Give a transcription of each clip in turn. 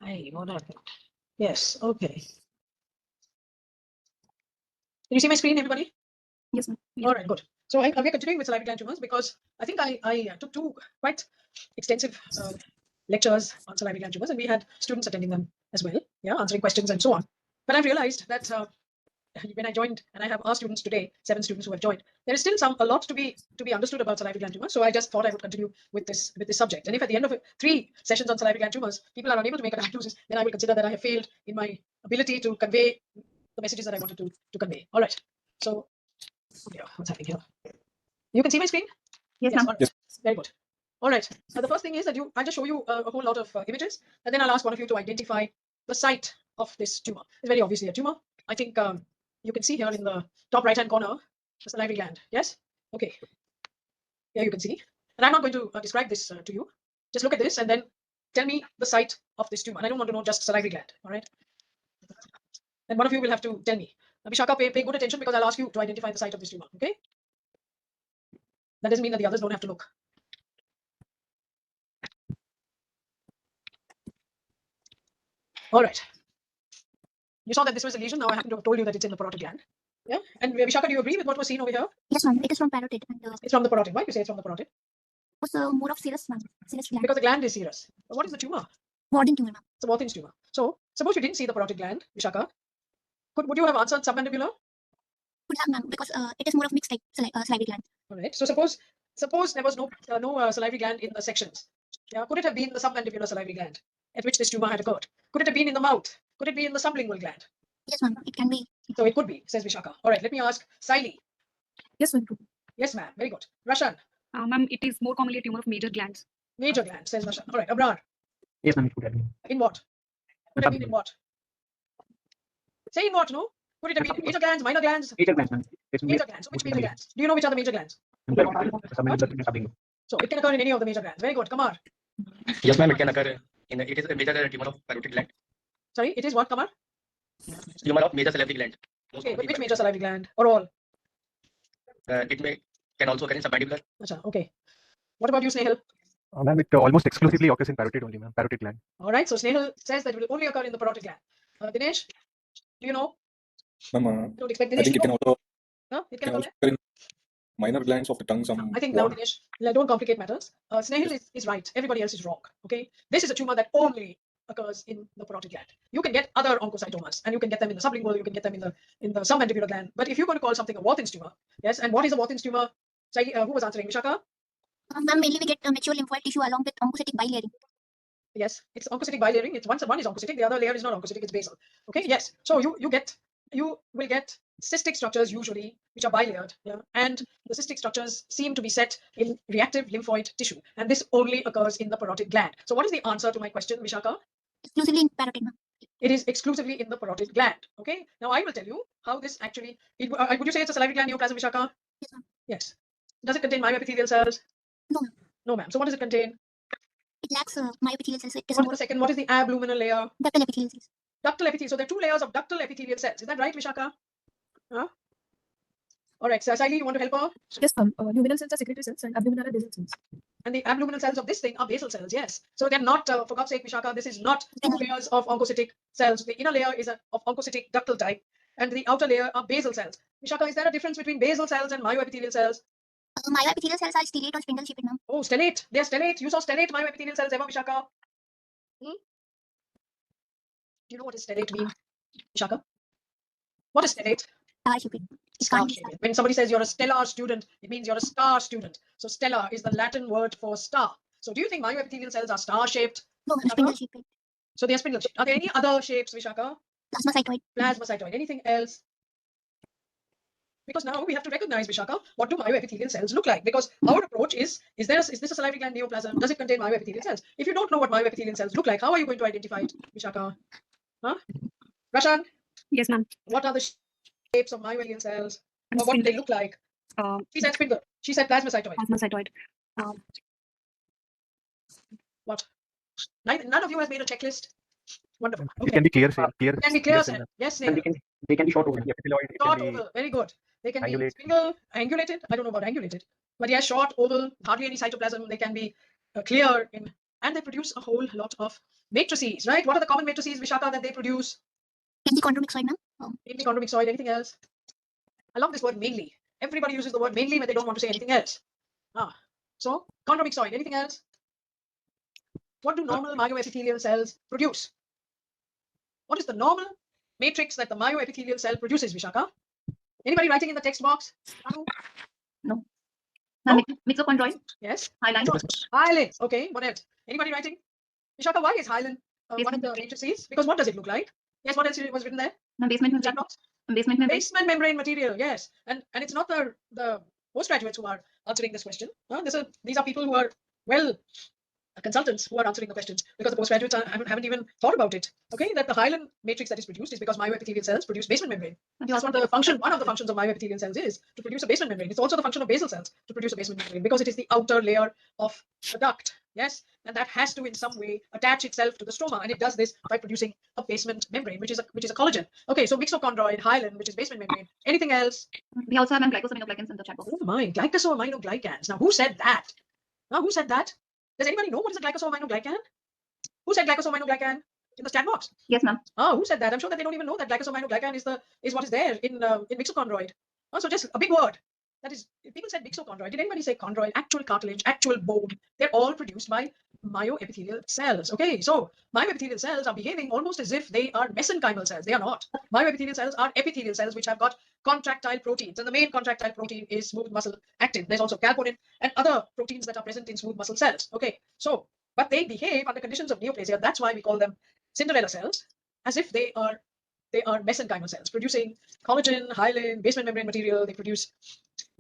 Hey, what happened? Yes, okay. Can you see my screen, everybody? Yes, ma'am. All right, good. So we're continuing with salivary gland tumors because I think I took two quite extensive lectures on salivary gland tumors, and we had students attending them as well, yeah, answering questions and so on. But I realized that when I joined, and I have our students today, 7 students who have joined, there is still a lot to be understood about salivary gland tumors. So I just thought I would continue with this subject. And if at the end of 3 sessions on salivary gland tumors, people are unable to make a diagnosis, then I will consider that I have failed in my ability to convey the messages that I wanted to convey. All right. So yeah, what's happening here? You can see my screen? Yes, ma'am. All right. Very good. All right. The first thing is that I'll just show you a whole lot of images, and then I'll ask one of you to identify the site of this tumor. It's very obviously a tumor. I think you can see here in the top right-hand corner the salivary gland. Yes? Okay. Here you can see. And I'm not going to describe this to you. Just look at this and then tell me the site of this tumor. And I don't want to know just salivary gland. All right. And one of you will have to tell me. Vishaka, pay good attention because I'll ask you to identify the site of this tumor. Okay? That doesn't mean that the others don't have to look. All right. You saw that this was a lesion. Now I happen to have told you that it's in the parotid gland. Yeah. And Vishaka, do you agree with what was seen over here? Yes, ma'am. It is from parotid. And, it's from the parotid. Why do you say it's from the parotid? It's more of serous, ma'am. Serous gland. Because the gland is serous. But what is the tumor? Warden tumor, ma'am. It's a Warthin's tumor. So suppose you didn't see the parotid gland, Vishaka. Would you have answered submandibular? Could have, ma'am, because it is more of mixed type salivary gland. All right. So suppose there was no salivary gland in the sections. Yeah. Could it have been the submandibular salivary gland at which this tumor had occurred? Could it have been in the mouth? Could it be in the sublingual gland? Yes, ma'am. It can be. So it could be, says Vishaka. All right. Let me ask Siley. Yes, ma'am. Yes, ma'am. Very good. Rashan. Ma'am, it is more commonly a tumor of major glands. Major gland, says Rashan. All right. Abrar. Yes, ma'am. It could have been. In what? Could have been in what? Say in what, no? Could it have been in major glands, minor glands? Major glands, ma'am. Major glands. So which major glands? Do you know which are the major glands? So it can occur in any of the major glands. Very good. Kamar. Yes, ma'am. It can occur in it is a major tumor of parotid gland. Sorry, it is what, Kamar? Tumor of major salivary gland. Okay, but which major salivary gland or all? It can also occur in submandibular. Achha, okay. What about you, Snehal? Ma'am, it almost exclusively occurs in parotid only, ma'am. Parotid gland. All right. So Snehal says that it will only occur in the parotid gland. Dinesh, do you know? Ma'am, Don't expect I Dinesh think to it can know. also, Huh? It can also occur. occur in minor glands of the tongue. I think now, Dinesh, don't complicate matters. Snehal is right. Everybody else is wrong. Okay. This is a tumor that only occurs in the parotid gland. You can get other oncocytomas, and you can get them in the sublingual. You can get them in the submandibular gland. But if you're going to call something a Warthin's tumor, yes, and what is a Warthin's tumor? So, who was answering? Vishaka? Ma'am, mainly we get mature lymphoid tissue along with oncocytic bilayering. Yes, it's oncocytic bilayering. It's one is oncocytic, the other layer is not oncocytic, it's basal. Okay, yes. So you will get cystic structures usually which are bilayered, yeah, and the cystic structures seem to be set in reactive lymphoid tissue, and this only occurs in the parotid gland. So what is the answer to my question, Vishaka? Exclusively in parotid, ma'am. It is exclusively in the parotid gland. Okay. Now I will tell you how this actually. Would you say it's a salivary gland neoplasm, Vishaka? Yes, ma'am. Yes. Does it contain myoepithelial cells? No, ma'am. No, ma'am. So what does it contain? It lacks myoepithelial cells. It is What is the second? What is the abluminal layer? ductal epithelial cells. Ductal epithelial. So there are 2 layers of ductal epithelial cells. Is that right, Vishaka? Huh? All right. So Saili, you want to help her? Yes, luminal cells are secretory cells and abluminal are basal cells. And the abluminal cells of this thing are basal cells, yes. So they're not, for God's sake, Vishaka, this is not 2 layers of oncocytic cells. The inner layer is of oncocytic ductal type, and the outer layer are basal cells. Vishaka, is there a difference between basal cells and myoepithelial cells? Myoepithelial cells are stellate or spindle shaped, ma'am. Oh, stellate. They're stellate. You saw stellate myoepithelial cells ever, Vishaka? Do you know what does stellate mean, Vishaka? What is stellate? Star shaped. Star shaped. When somebody says you're a stellar student, it means you're a star student. So stellar is the Latin word for star. So do you think myoepithelial cells are star shaped? No, ma'am, spindle shaped. So they are spindle shaped. Are there any other shapes, Vishaka? Plasmacytoid. Plasmacytoid. Anything else? Because now we have to recognize, Vishaka, what do myoepithelial cells look like? Because our approach is this a salivary gland neoplasm? Does it contain myoepithelial cells? If you don't know what myoepithelial cells look like, how are you going to identify it, Vishaka? Huh? Rashan? Yes, ma'am. What are the shapes of myoepithelial cells? Or what do they look like? She said spindle. She said plasmacytoid. Plasmacytoid. What? None of you has made a checklist. Wonderful. Okay. It can be clear, clear. It can be clear, cell. Yes, And they can be short oval. short oval. Very good. They can be single, angulated. I don't know about angulated, but yes, short, oval, hardly any cytoplasm. They can be clear in and they produce a whole lot of matrices, right? What are the common matrices, Vishaka, that they produce? Can be chondromyxoid, ma'am. Mainly chondromyxoid. Anything else? I love this word mainly. Everybody uses the word mainly when they don't want to say anything else. So chondromyxoid. Anything else? What do normal myoepithelial cells produce? What is the normal matrix that the myoepithelial cell produces, Vishaka? Anybody writing in the text box? Anu? No. No? Mixochondroid, Yes. hyaline. Hyaline. Okay. What else? Anybody writing? Vishaka, why is hyaline one of the matrices? Because what does it look like? Yes. What else was written there? The basement Chat membrane. box? Basement membrane. Basement membrane material. Yes. And it's not the postgraduates who are answering this question. These are people who are consultants who are answering the questions, because the postgraduates haven't even thought about it. Okay, that the hyaline matrix that is produced is because myoepithelial cells produce basement membrane. That's what the function. One of the functions of myoepithelial cells is to produce a basement membrane. It's also the function of basal cells to produce a basement membrane, because it is the outer layer of the duct. Yes, and that has to in some way attach itself to the stroma, and it does this by producing a basement membrane, which is a collagen. Okay, so mixochondroid, hyaline, which is basement membrane. Anything else? We also have glycosaminoglycans in the chat box. Oh my, glycosaminoglycans. Now, who said that? Does anybody know what is a glycosaminoglycan? Who said glycosaminoglycan in the chat box? Yes, ma'am. Who said that? I'm sure that they don't even know that glycosaminoglycan is what is there in mixochondroid. So just a big word. That is, if people said mixochondroid, did anybody say chondroid? Actual cartilage, actual bone. They're all produced by myoepithelial cells. Okay, so myoepithelial cells are behaving almost as if they are mesenchymal cells. They are not. Myoepithelial cells are epithelial cells which have got contractile proteins, and the main contractile protein is smooth muscle actin. There's also calponin and other proteins that are present in smooth muscle cells. Okay, so but they behave under conditions of neoplasia. That's why we call them Cinderella cells, as if they are mesenchymal cells producing collagen, hyaline, basement membrane material. They produce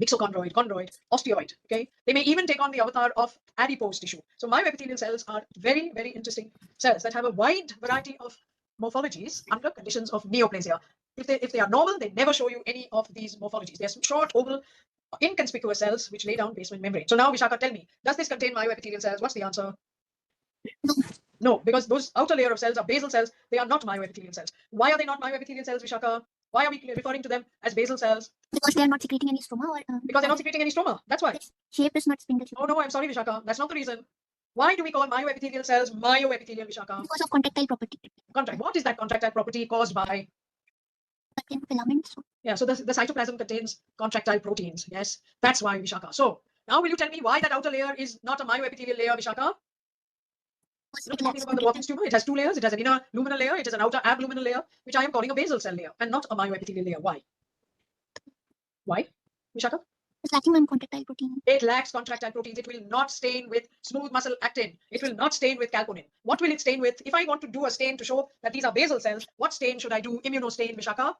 mixochondroid, chondroid, osteoid. Okay, they may even take on the avatar of adipose tissue. So myoepithelial cells are very, very interesting cells that have a wide variety of morphologies under conditions of neoplasia. If they are normal, they never show you any of these morphologies. They're short, oval, inconspicuous cells which lay down basement membrane. So now, Vishaka, tell me, does this contain myoepithelial cells? What's the answer? No, because those outer layer of cells are basal cells. They are not myoepithelial cells. Why are they not myoepithelial cells, Vishaka? Why are we referring to them as basal cells? Because they are not secreting any stroma, or Because they're not secreting any stroma. That's why. shape is not spindle shape. Oh no, I'm sorry, Vishaka. That's not the reason. Why do we call myoepithelial cells myoepithelial, Vishaka? Because of contractile property. What is that contractile property caused by? Filaments. Yeah, so the cytoplasm contains contractile proteins. Yes, that's why, Vishaka. So now will you tell me why that outer layer is not a myoepithelial layer, Vishaka? Talking about the Watkins tumor, it has two layers. It has an inner luminal layer. It has an outer abluminal layer, which I am calling a basal cell layer and not a myoepithelial layer. Why? Why, Vishaka? It's lacking on contractile protein. It lacks contractile proteins. It will not stain with smooth muscle actin. It will not stain with calponin. What will it stain with? If I want to do a stain to show that these are basal cells, what stain should I do? Immunostain, Vishaka?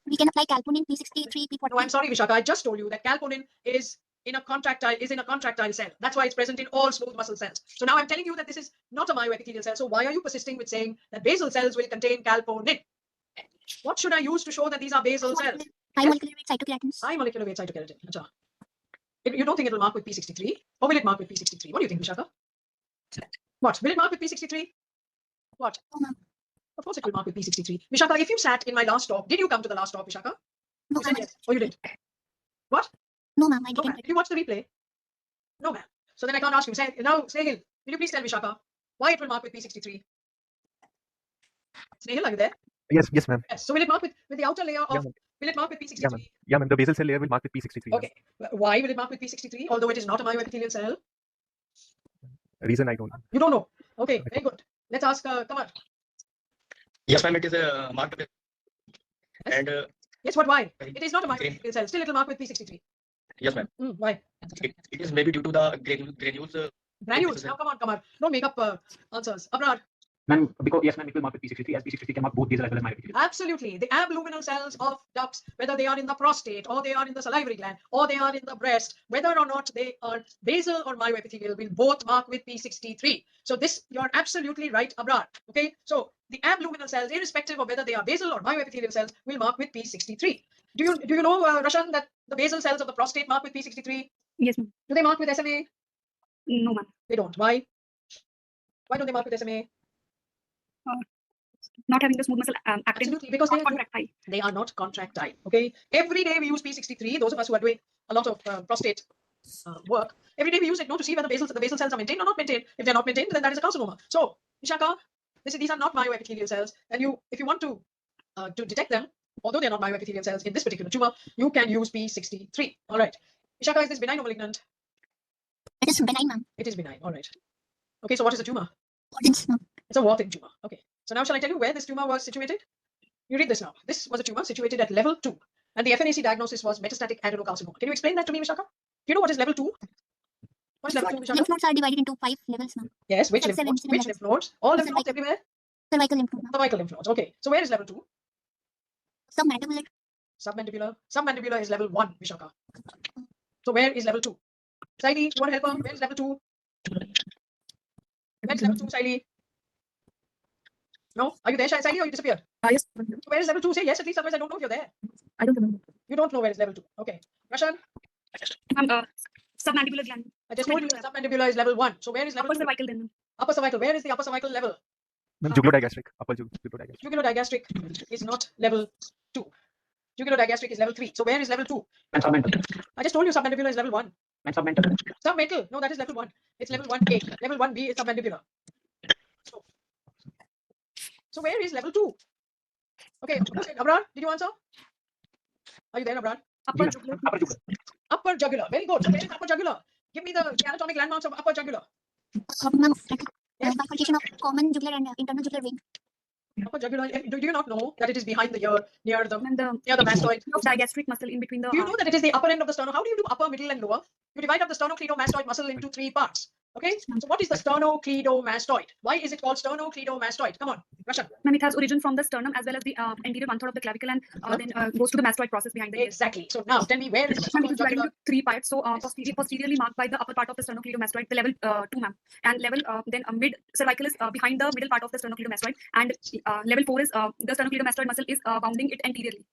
We can apply calponin P63, P40. No, I'm sorry, Vishaka. I just told you that calponin is in a contractile cell. That's why it's present in all smooth muscle cells. So now I'm telling you that this is not a myoepithelial cell. So why are you persisting with saying that basal cells will contain calponin? What should I use to show that these are basal cells? High molecular weight cytokeratins. High molecular weight cytokeratin. Acha. You don't think it will mark with P63? Or will it mark with P63? What do you think, Vishaka? What? Will it mark with P63? What? No, ma'am. Of course it will mark with P63. Vishaka, if you sat in my last talk, did you come to the last talk, Vishaka? No, You said ma'am. yes. Oh, you did. What? No, ma'am. I No, ma'am. didn't. Did you watch the replay? No, ma'am. So then I can't ask you. Snehil, will you please tell Vishaka why it will mark with P63? Snehil, are you there? Yes, ma'am. Yes. So will it mark with the outer layer of? ma'am. Will it mark with P63? Yeah, ma'am. Yeah, ma'am. The basal cell layer will mark with P63. ma'am. Okay. Why will it mark with P63? Although it is not a myoepithelial cell. Reason I don't know. You don't know. Okay, very good. Let's ask Kamar. Yes, ma'am, it is marked with. Yes. And Yes, what? Why? It is not a myoepithelial cell. Still, it will mark with P63. yes, ma'am, Why? it is maybe due to the granules. Granules. Now, come on, Kamar. Don't make up answers. Abrar. Ma'am, because yes, ma'am, it will mark with P63 as P63 can mark both basal as well as myoepithelial. Absolutely. The abluminal cells of ducts, whether they are in the prostate or they are in the salivary gland or they are in the breast, whether or not they are basal or myoepithelial, will both mark with P63. So this, you're absolutely right, Abrar. Okay. So the abluminal cells, irrespective of whether they are basal or myoepithelial cells, will mark with P63. Do you know, Rashan, that the basal cells of the prostate mark with P63? Yes, ma'am. Do they mark with SMA? No, ma'am. They don't. Why? Why don't they mark with SMA? Not having the smooth muscle actin. Absolutely, because Not contractile. they are not contractile. Okay. Every day we use P63. Those of us who are doing a lot of prostate work. Every day we use it, to see whether the basal cells are maintained or not maintained. If they're not maintained, then that is a carcinoma. So, Vishaka, these are not myoepithelial cells, and if you want to detect them, although they're not myoepithelial cells in this particular tumor, you can use P63. All right. Vishaka, is this benign or malignant? It is benign, ma'am. It is benign. All right. Okay, so what is the tumor? Warthin's, ma'am. It's a Warthin tumor. Okay. So now shall I tell you where this tumor was situated? You read this now. This was a tumor situated at level 2, and the FNAC diagnosis was metastatic adenocarcinoma. Can you explain that to me, Vishaka? Do you know what is level 2? What is level 2, Vishaka? Lymph nodes are divided into 5 levels, ma'am. Yes, which lymph Seven nodes? Which lymph nodes? All lymph nodes everywhere? Cervical lymph node, ma'am. Cervical lymph nodes. Okay. So where is level 2? Submandibular. Submandibular. Submandibular is level 1, Vishaka. So where is level 2? Saili, you want to help her? Where is level 2? Where is level 2, Saili? No? Are you there, Saili, or you disappeared? Yes. Where is level 2? Say yes, at least, otherwise I don't know if you're there. I don't remember. You don't know where is level 2. Okay. Rashan, Submandibular gland. I just told you submandibular is level 1. So where is level Upper 2? cervical then. Upper cervical. Where is the upper cervical level? Ma'am, jugular-digastric, upper jugular-digastric. Jugulodigastric is not level 2. Jugulodigastric is level 3. So where is level 2? And submental. I just told you submandibular is level 1. And submental. Submental. No, that is level 1. It's level 1A. Level 1B is submandibular. So where is level 2? Okay, Abrar, did you answer? Are you there, Abrar? Upper Yes, jugular. upper jugular. Upper jugular. Very good. So where is upper jugular? Give me the anatomic landmarks of upper jugular. Ma'am, Yes. bifurcation of common jugular and internal jugular vein. Upper jugular. Do you not know that it is behind the ear, near the And the mastoid? of digastric muscle in between the. Do you know that it is the upper end of the sternum? How do you do upper, middle, and lower? You divide up the sternocleidomastoid muscle into 3 parts. Okay? So what is the sternocleidomastoid? Why is it called sternocleidomastoid? Come on, Russia. And it has origin from the sternum as well as the anterior one-third of the clavicle and then goes to the mastoid process behind the ear. Exactly. So now tell me, where is the And it is divided jugular? into 3 parts. So posteriorly marked by the upper part of the sternocleidomastoid, the level 2, ma'am. And level then mid cervical is behind the middle part of the sternocleidomastoid, and level 4 is the sternocleidomastoid muscle is bounding it anteriorly.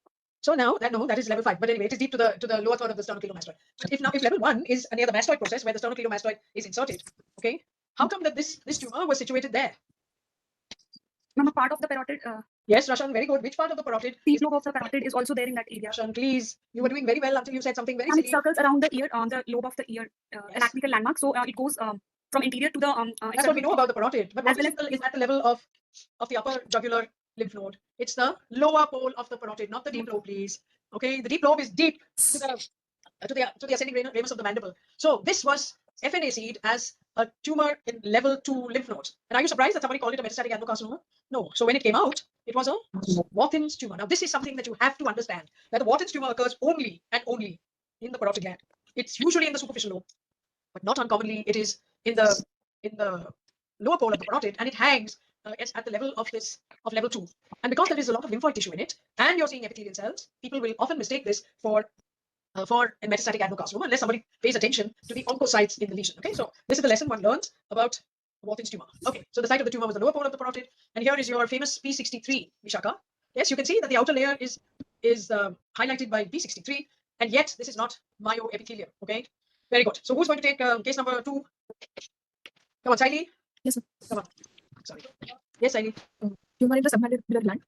So now that is level 5. But anyway, it is deep to the lower third of the sternocleidomastoid. But if level 1 is near the mastoid process where the sternocleidomastoid is inserted, okay, how come that this tumor was situated there? Ma'am, a part of the parotid, Yes, Rashan, very good. Which part of the parotid? the lobe of the parotid is also there in that area. Rashan, please. You were doing very well until you said something very And it silly. circles around the ear, on the lobe of the ear, anatomical landmark. So it goes from interior to the That's what we know about the parotid. But what As is at the level of the upper jugular lymph node? It's the lower pole of the parotid, not the deep lobe, please. Okay, the deep lobe is deep to the ascending ramus of the mandible. So this was FNAC'd as a tumor in level 2 lymph nodes. And are you surprised that somebody called it a metastatic adenocarcinoma? No. So when it came out, it was a Warthin's tumor. Now this is something that you have to understand, that the Warthin's tumor occurs only and only in the parotid gland. It's usually in the superficial lobe, but not uncommonly it is in the lower pole of the parotid, and it hangs at the level of level 2. And because there is a lot of lymphoid tissue in it, and you're seeing epithelial cells, people will often mistake this for a metastatic adenocarcinoma unless somebody pays attention to the oncocytes in the lesion. Okay, so this is the lesson one learns about Warthin's tumor. Okay, so the site of the tumor was the lower pole of the parotid, and here is your famous P63, Vishaka. Yes, you can see that the outer layer is highlighted by P63, and yet this is not myoepithelium. Okay, very good. So who's going to take case number 2? Come on, Saili. Yes, sir. Come on. Sorry. Yes, Saili. tumor in the submandibular gland.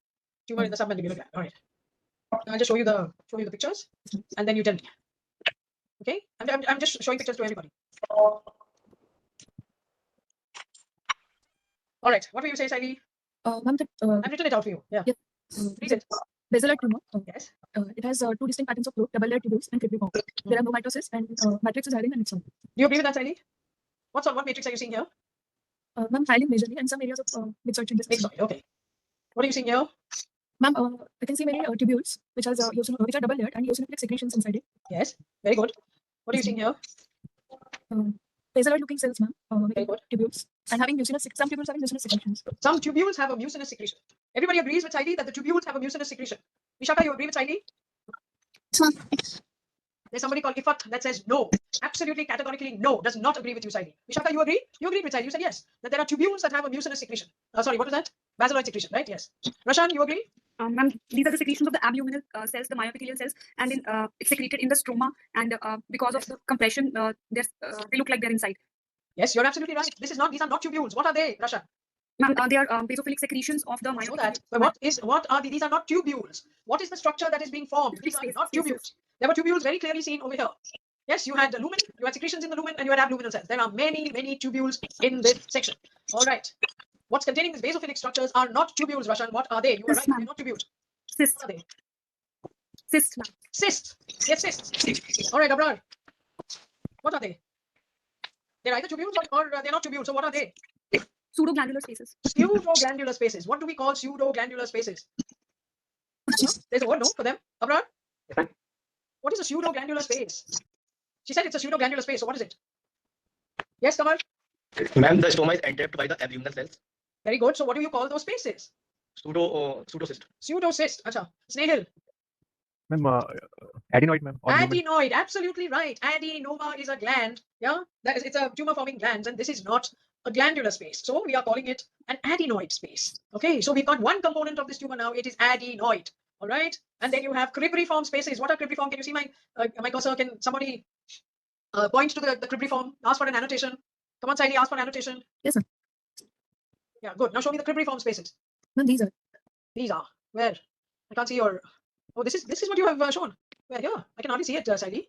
Tumor in the submandibular gland. All right. I'll just show you the pictures, and then you tell me. Okay, I'm just showing pictures to everybody. All right. What will you say, Saili? Ma'am, I've written it out for you. Yeah. Yes. Read it. basilar tumor. Yes. It has 2 distinct patterns of growth, double layered tubules and crippling form. There are no mitosis, and matrix is hyaline and its own. Do you agree with that, Saili? What matrix are you seeing here? Ma'am, hyaline majorly, and some areas of mixed changes. Mixoid. Okay. What are you seeing here? Ma'am, I can see many tubules which has which are double layered and eosinophilic secretions inside it. Yes. Very good. What are you seeing here? Basaloid looking cells, ma'am. Very good. Tubules and having some tubules having mucinous secretions. Some tubules have a mucinous secretion. Everybody agrees with Saili that the tubules have a mucinous secretion. Vishaka, you agree with Saili? There's somebody called Ifat that says no. Absolutely, categorically no. Does not agree with you, Saili. Vishaka, you agree? You agreed with Saili. You said yes. That there are tubules that have a mucinous secretion. Sorry, what is that? Basaloid secretion, right? Yes. Rashan, you agree? Ma'am, these are the secretions of the abdominal cells, the myoepithelial cells, and then it's secreted in the stroma. And because of the compression, they look like they're inside. Yes, you're absolutely right. These are not tubules. What are they, Rashan? Ma'am, they are basophilic secretions of the I know myoepithelial. that. But what are these? Are not tubules. What is the structure that is being formed? These are not tubules. There were tubules very clearly seen over here. Yes, you had lumen, you had secretions in the lumen, and you had abluminal cells. There are many, many tubules in this section. All right. What's containing these basophilic structures are not tubules, Rashan. What are they? You are Cyst, right. ma'am. They're not tubules. Cyst. What are they? Cyst, ma'am. Cysts. Yes, cysts. All right, Abrar. What are they? They're either tubules or they're not tubules. So what are they? Pseudoglandular spaces. Pseudoglandular spaces. What do we call pseudoglandular spaces? Huh? There's a word, no, for them? Abrar? Yes, ma'am. What is a pseudoglandular space? She said it's a pseudoglandular space. So what is it? Yes, Kamal? Ma'am, the stoma is entrapped by the abdominal cells. Very good. So what do you call those spaces? Pseudocyst. Pseudocyst. Acha. Snehil. Ma'am, adenoid, ma'am. Or lumen. Adenoid. Absolutely right. Adenoma is a gland. Yeah. It's a tumor forming gland, and this is not a glandular space. So we are calling it an adenoid space. Okay. So we've got one component of this tumor now. It is adenoid. All right. And then you have cribriform spaces. What are cribriform? Can you see my cursor? Can somebody point to the cribriform? Ask for an annotation. Come on, Saini, ask for an annotation. Yes, sir. Yeah, good. Now show me the cribriform spaces. No, these are. These are where? I can't see your. Oh, this is what you have shown. Where here? I can hardly see it, Saini.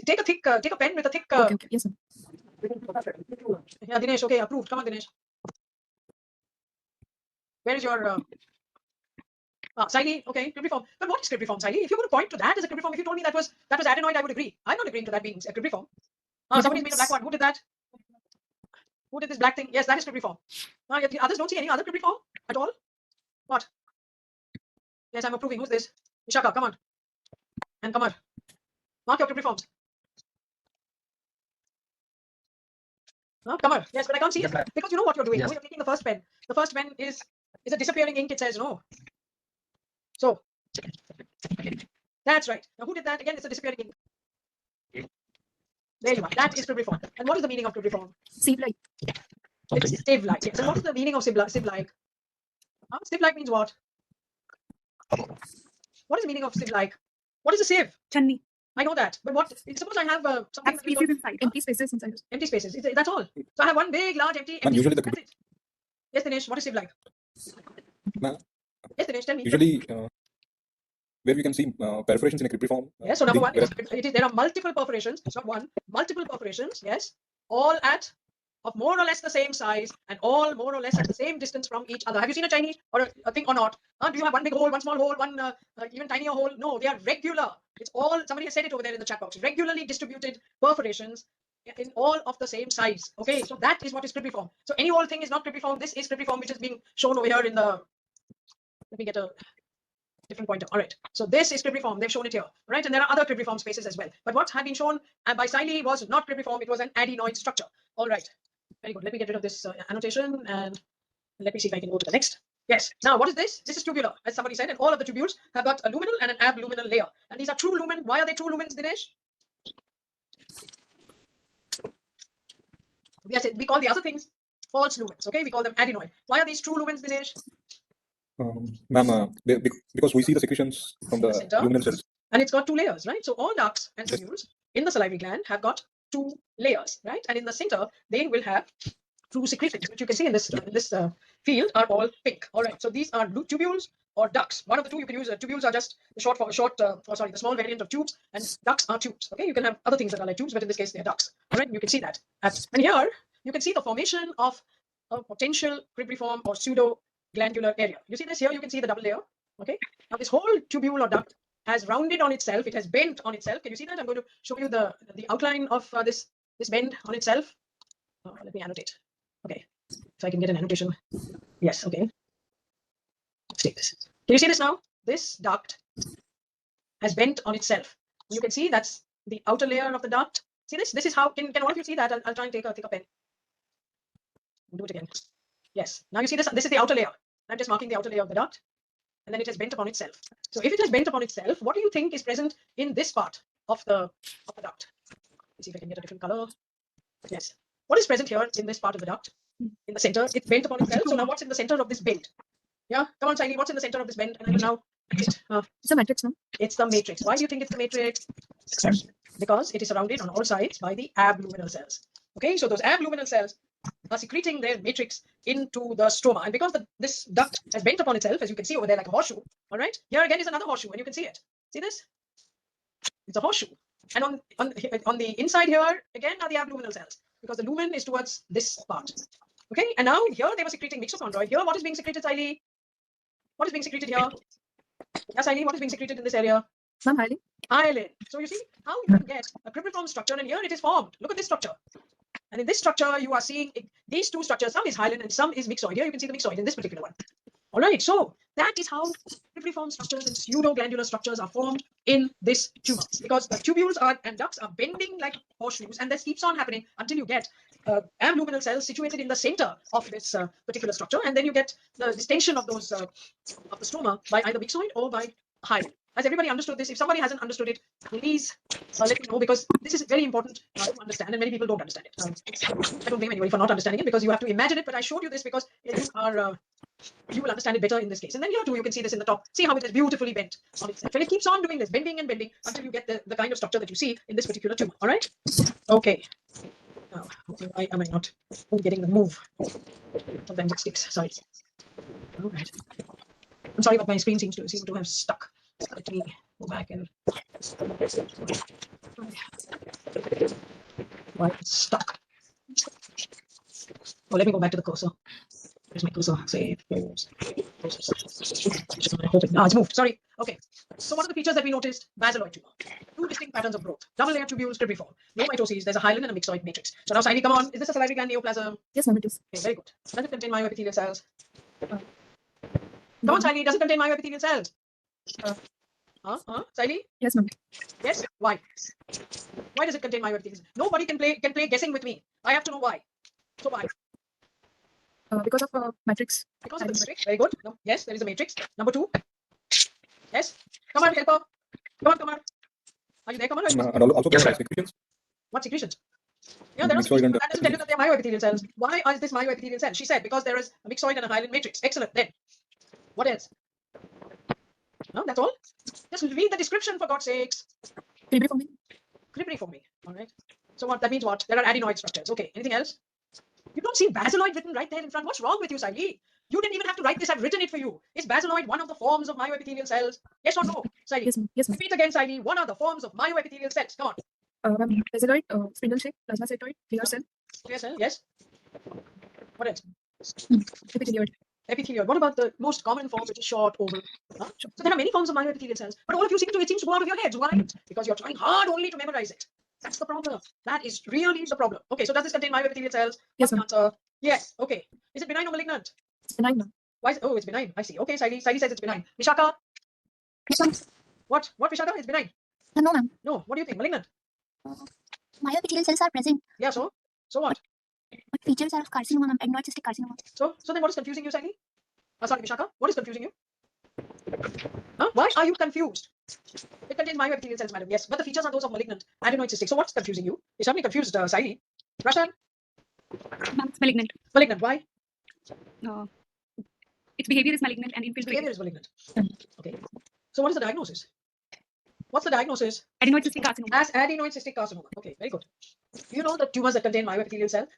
Take a pen with a thick. Okay, okay. Yes, sir. Yeah, Dinesh. Okay, approved. Come on, Dinesh. Where is your? Saini, okay, cribriform. But what is cribriform, Saini? If you were to point to that as a cribriform, if you told me that was adenoid, I would agree. I'm not agreeing to that being a cribriform. Somebody's made a black one. Who did that? Who did this black thing? Yes, that is cribriform. The others don't see any other cribriform at all. What? Yes, I'm approving. Who's this? Vishaka, come on. And Kamar. Mark your cribriforms. Kamar. Yes, but I can't see Yes, it ma'am. because you know what you're doing. Yes. You're taking the first pen. The first pen is a disappearing ink. It says no. So that's right. Now who did that? Again, it's a disappearing ink. There you are. That is cribriform. And what is the meaning of cribriform? Sieve-like. It's sieve-like. Yes. And what is the meaning of sieve-like? Sieve-like means what? What is the meaning of sieve-like? What is a sieve? Channi. I know that. But what? Suppose I have something Have that is species inside. Empty spaces inside. empty spaces. That's all. So I have one big, large, empty. And usually the That's it. Yes, Dinesh. What is sieve-like? Ma'am, Yes, Dinesh. Tell me. usually where we can see perforations in a cribriform. Yes. So number one, whereas- there are multiple perforations. It's not one. Multiple perforations. Yes. All of more or less the same size and all more or less at the same distance from each other. Have you seen a Chinese or a thing or not? Do you have one big hole, one small hole, one even tinier hole? No, they are regular. It's all, somebody has said it over there in the chat box, regularly distributed perforations in all of the same size. Okay, so that is what is cribriform. So any whole thing is not cribriform. This is cribriform, which is being shown over here in the, let me get a different pointer. All right, so this is cribriform. They've shown it here, right? And there are other cribriform spaces as well. But what had been shown by Siley was not cribriform. It was an adenoid structure. All right, very good. Let me get rid of this annotation and let me see if I can go to the next. Yes. Now, what is this? This is tubular, as somebody said, and all of the tubules have got a luminal and an abluminal layer. And these are true lumen. Why are they true lumens, Dinesh? We call the other things false lumens. Okay, we call them adenoid. Why are these true lumens, Dinesh? Ma'am, because we see the secretions from the Center. luminal cells. And it's got two layers, right? So all ducts and tubules in the salivary gland have got two layers, right? And in the center, they will have true secretions, which you can see in this field are all pink. All right, so these are tubules or ducts. One of the two you can use. Tubules are just the small variant of tubes, and ducts are tubes. Okay, you can have other things that are like tubes, but in this case they're ducts. All right, and you can see that. And here you can see the formation of a potential cribriform or pseudo glandular area. You see this here? You can see the double layer. Okay, now this whole tubule or duct has rounded on itself. It has bent on itself. Can you see that? I'm going to show you the outline of this bend on itself. Let me annotate. Okay, if I can get an annotation. Yes, okay. Let's take this. Can you see this now? This duct has bent on itself. You can see that's the outer layer of the duct. See this? This is how, can all of you see that? I'll try and take a pen. Do it again. Yes, now you see this is the outer layer. I'm just marking the outer layer of the duct. And then it has bent upon itself. So if it has bent upon itself, what do you think is present in this part of the duct? Let's see if I can get a different color. Yes. What is present here in this part of the duct? In the center, it's bent upon itself. So now what's in the center of this bend? Yeah, come on, Shiny, what's in the center of this bend? And I will now It's a matrix, no? it's the matrix. Why do you think it's the matrix? Because it is surrounded on all sides by the abluminal cells. Okay, so those abluminal cells are secreting their matrix into the stroma. And because this duct has bent upon itself, as you can see over there, like a horseshoe, all right? Here again is another horseshoe, and you can see it. See this? It's a horseshoe. And on the inside here, again, are the abluminal cells, because the lumen is towards this part. Okay, and now here they were secreting mitochondria. Here, what is being secreted, Siley? What is being secreted here? Yes, Siley, what is being secreted in this area? Some highly. Hyaline. So you see how you can get a cribriform structure, and here it is formed. Look at this structure. And in this structure, you are seeing these two structures. Some is hyaline and some is myxoid. Here you can see the myxoid in this particular one. All right, so that is how cribriform structures and pseudoglandular structures are formed in this tumor, because the tubules and ducts are bending like horseshoes, and this keeps on happening until you get abluminal cells situated in the center of this particular structure, and then you get the distension of those of the stroma by either myxoid or by hyaline. Has everybody understood this? If somebody hasn't understood it, please let me know, because this is very important to understand, and many people don't understand it. I don't blame anybody for not understanding it, because you have to imagine it, but I showed you this because you will understand it better in this case. And then here too, you can see this in the top. See how it is beautifully bent on itself. And it keeps on doing this, bending and bending, until you get the kind of structure that you see in this particular tumor. All right? Okay. Now, why am I not getting the move? Sometimes it sticks. Sorry. All right. I'm sorry, but my screen seems to have stuck. Let me go back and why it's stuck. Oh, let me go back to the cursor. Where's my cursor? Save. No, it's moved. Sorry. Okay. So what are the features that we noticed? Basaloid tumor. Two distinct patterns of growth. Double layer tubules, cribriform. No mitosis. There's a hyaline and a myxoid matrix. So now, Siley, come on. Is this a salivary gland neoplasm? Yes, ma'am, it is. Okay, very good. Does it contain myoepithelial cells? Come on, Siley. Does it contain myoepithelial cells? Siley? Yes, ma'am. Yes. Why? Why does it contain myoepithelial cells? Nobody can play guessing with me. I have to know why. So why? Because of matrix. Because of the matrix. Very good. No. Yes, there is a matrix. Number 2. Yes. Come on, helper. Come on. Are you there? Come on. And also Yes, there are sir. secretions. What secretions? Yeah, there are Myxoid secretions. and That doesn't tell you that they are myoepithelial cells. Why is this myoepithelial cell? She said because there is a myxoid and a hyaline matrix. Excellent. Then, what else? No, that's all. Just read the description for God's sakes. Cribriforming. Cribriforming. All right. So what that means? What? There are adenoid structures. Okay. Anything else? You don't see basaloid written right there in front. What's wrong with you, Siley? You didn't even have to write this. I've written it for you. Is basaloid one of the forms of myoepithelial cells? Yes or no, Siley? Yes, ma'am. Yes, ma'am. Repeat again, Siley. What are the forms of myoepithelial cells? Come on. Ma'am, basaloid, spindle shape, plasmacytoid, clear cell, Clear cell. Yes. What else? epithelioid. Epithelioid. What about the most common form, which is short, oval? Huh? So there are many forms of myoepithelial cells, but all of you it seems to go out of your heads. Why? Because you're trying hard only to memorize it. That's the problem. That is really the problem. Okay, so does this contain myoepithelial cells? Yes, What's the answer? Yes. Okay. Is it benign or malignant? It's benign, ma'am. Why? Oh, it's benign. I see. Okay, Siley says it's benign. Vishaka? Yes, ma'am. What? What, Vishaka? It's benign. No, ma'am. No. What do you think? Malignant? Myoepithelial cells are present, Yeah. So what? but features are of carcinoma, ma'am, adenoid cystic carcinoma. So then what is confusing you, Siley? Sorry, Vishaka. What is confusing you? Huh? Why are you confused? It contains myoepithelial cells, madam. Yes, but the features are those of malignant adenoid cystic. So what's confusing you? You certainly confused, Siley. Rashan? Ma'am, it's malignant. Malignant. Why? Its behavior is malignant and Its infiltrated. behavior is malignant. Okay. So what is the diagnosis? What's the diagnosis? Adenoid cystic carcinoma. As adenoid cystic carcinoma. Okay, very good. Do you know the tumors that contain myoepithelial cells?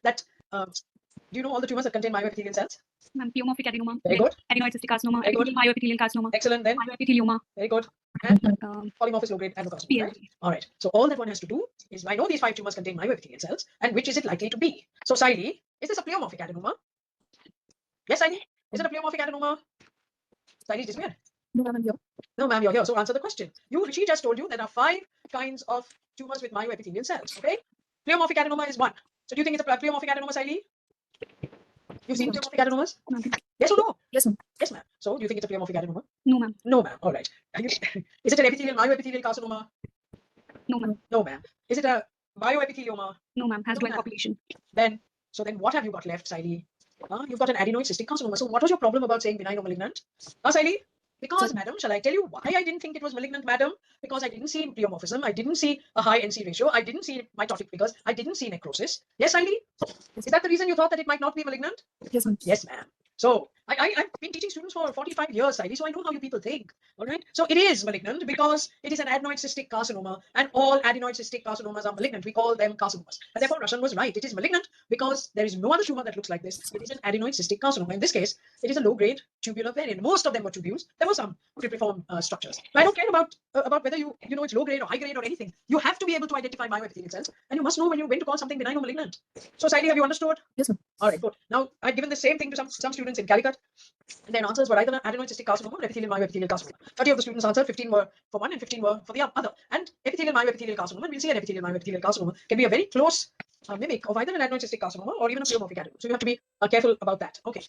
Do you know all the tumors that contain myoepithelial cells? Ma'am, pleomorphic adenoma. Very good. Adenoid cystic carcinoma. Very good. Myoepithelial carcinoma. Excellent. Then Myoepithelioma. very good. And Um, polymorphous low-grade adenocarcinoma. PL. Right? All right. So all that one has to do is, I know these 5 tumors contain myoepithelial cells, and which is it likely to be? So, Siley, is this a pleomorphic adenoma? Yes, Siley? Is it a pleomorphic adenoma? Siley is dismayed. No, ma'am, here. No, ma'am, you're here. So answer the question. She just told you there are 5 kinds of tumors with myoepithelial cells. Okay? Pleomorphic adenoma is one. So do you think it's a pleomorphic adenoma, Siley? You've seen pleomorphic adenomas? Ma'am. Yes or no? Yes, ma'am. Yes, ma'am. So do you think it's a pleomorphic adenoma? No, ma'am. No, ma'am. All right. Is it an myoepithelial carcinoma? No, ma'am. No, ma'am. Is it a myoepithelioma? No, ma'am. Has No, dual ma'am. population. Then what have you got left, Siley? You've got an adenoid cystic carcinoma. So what was your problem about saying benign or malignant? Siley? Because, madam, shall I tell you why I didn't think it was malignant, madam? Because I didn't see pleomorphism. I didn't see a high NC ratio. I didn't see mitotic figures. I didn't see necrosis. Yes, Siley? Is that the reason you thought that it might not be malignant? Yes, ma'am. Yes, ma'am. So I've been teaching students for 45 years, Saidi, so I know how you people think. All right. So it is malignant because it is an adenoid cystic carcinoma, and all adenoid cystic carcinomas are malignant. We call them carcinomas. And therefore, Rashan was right. It is malignant because there is no other tumor that looks like this. It is an adenoid cystic carcinoma. In this case, it is a low-grade tubular variant. Most of them were tubules. There were some cribriform structures. But I don't care about whether you know it's low grade or high grade or anything. You have to be able to identify myoepithelial cells, and you must know when to call something benign or malignant. So, Saidi, have you understood? Yes, sir. All right, good. Now, I've given the same thing to some students in Calicut, and their answers were either adenoid cystic carcinoma or epithelial myoepithelial carcinoma. 30 of the students answered, 15 were for one, and 15 were for the other. And epithelial myoepithelial carcinoma, and we'll see an epithelial myoepithelial carcinoma can be a very close mimic of either an adenoid cystic carcinoma or even a pleomorphic adenoma. So you have to be careful about that. Okay.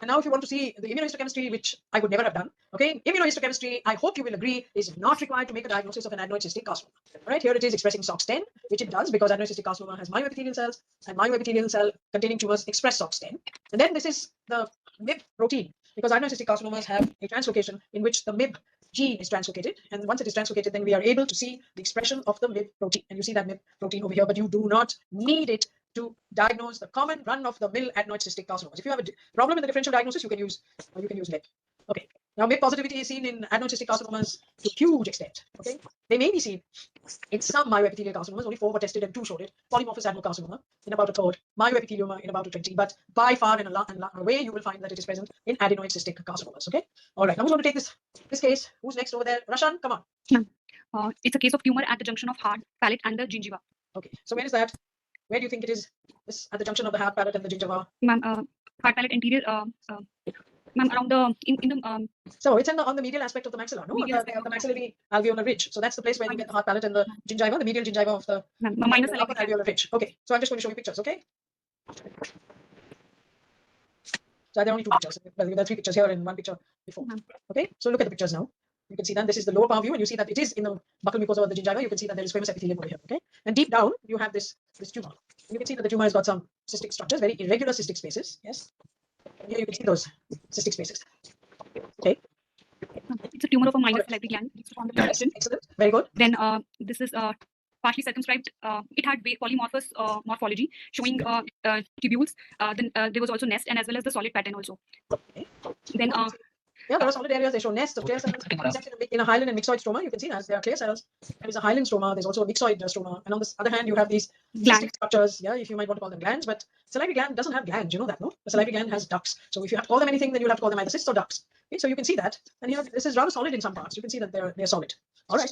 And now if you want to see the immunohistochemistry, which I would never have done, okay, immunohistochemistry, I hope you will agree, is not required to make a diagnosis of an adenoid cystic carcinoma. All right, here it is expressing SOX10, which it does because adenoid cystic carcinoma has myoepithelial cells, and myoepithelial cell containing tumors express SOX10. And then this is the MIB protein, because adenoid cystic carcinomas have a translocation in which the MIB gene is translocated, and once it is translocated, then we are able to see the expression of the MIB protein. And you see that MIB protein over here, but you do not need it to diagnose the common run-of-the-mill adenoid cystic carcinomas. If you have a problem in the differential diagnosis, you can use MIB. Okay. Now, MIB positivity is seen in adenoid cystic carcinomas to huge extent. Okay. They may be seen in some myoepithelial carcinomas. Only 4 were tested and 2 showed it. Polymorphous adenocarcinoma in about a third. Myoepithelioma in about a 20. But by far and away, you will find that it is present in adenoid cystic carcinomas. Okay. All right. Now, who's going to take this case? Who's next over there? Rashan, come on. It's a case of tumor at the junction of heart, palate, and the gingiva. Okay. So where is that? Where do you think it is? This at the junction of the heart, palate, and the gingiva. Ma'am, heart, palate, anterior. Ma'am, around the in the So it's on the medial aspect of the maxilla, no? Medial The maxillary alveolar ridge. So that's the place where you get the heart, palate, and the gingiva, the medial gingiva of the minus the upper alveolar ridge. Okay. So I'm just going to show you pictures. Okay. So there are only 2 pictures. Well, there are 3 pictures here and 1 picture before. Okay. So look at the pictures now. You can see that this is the lower power view, and you see that it is in the buccal mucosa of the gingiva. You can see that there is squamous epithelium over here. Okay. And deep down, you have this tumor. You can see that the tumor has got some cystic structures, very irregular cystic spaces. Yes. And here you can see those cystic spaces. Okay. It's a tumor of a minor salivary gland. Excellent. Very good. Then this is partly circumscribed. It had polymorphous morphology showing tubules. Then there was also nest and as well as the solid pattern also. Okay. Then yeah, there are solid areas. They show nests of clear cells. In a hyaline and myxoid stroma, you can see as there are clear cells. There is a hyaline stroma. There's also a myxoid stroma. And on the other hand, you have these cystic structures. Yeah, if you might want to call them glands, but salivary gland doesn't have glands. You know that, no? The salivary gland has ducts. So if you have to call them anything, then you'll have to call them either cysts or ducts. Okay, so you can see that. And here, this is rather solid in some parts. You can see that they're solid. All right.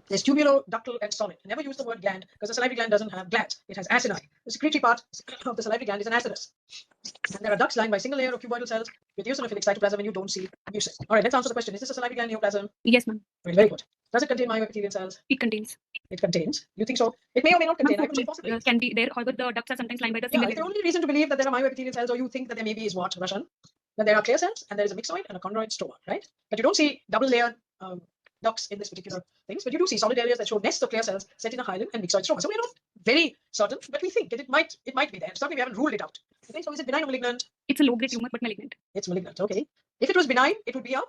There's tubuloductal and solid. Never use the word gland because the salivary gland doesn't have glands. It has acini. The secretory part of the salivary gland is an acinus. And there are ducts lined by single layer of cuboidal cells with eosinophilic cytoplasm, and you don't see mucin. All right, let's answer the question. Is this a salivary gland neoplasm? yes, ma'am. Very good. Does it contain myoepithelial cells? It contains. It contains. You think so? It may or may not contain. I would say possibly. Can be there. However, the ducts are sometimes lined by the Yeah, single. the only reason to believe that there are myoepithelial cells, or you think that there maybe, is what, Rashan? That there are clear cells and there is a myxoid and a chondroid stroma, right? But you don't see double layered ducts in this particular things, but you do see solid areas that show nests of clear cells set in a hyaline and myxoid stroma. So we're not very certain, but we think that it might be there. Certainly we haven't ruled it out. Okay, so is it benign or malignant? It's a low-grade tumor, but malignant. It's malignant. Okay. If it was benign, it would be a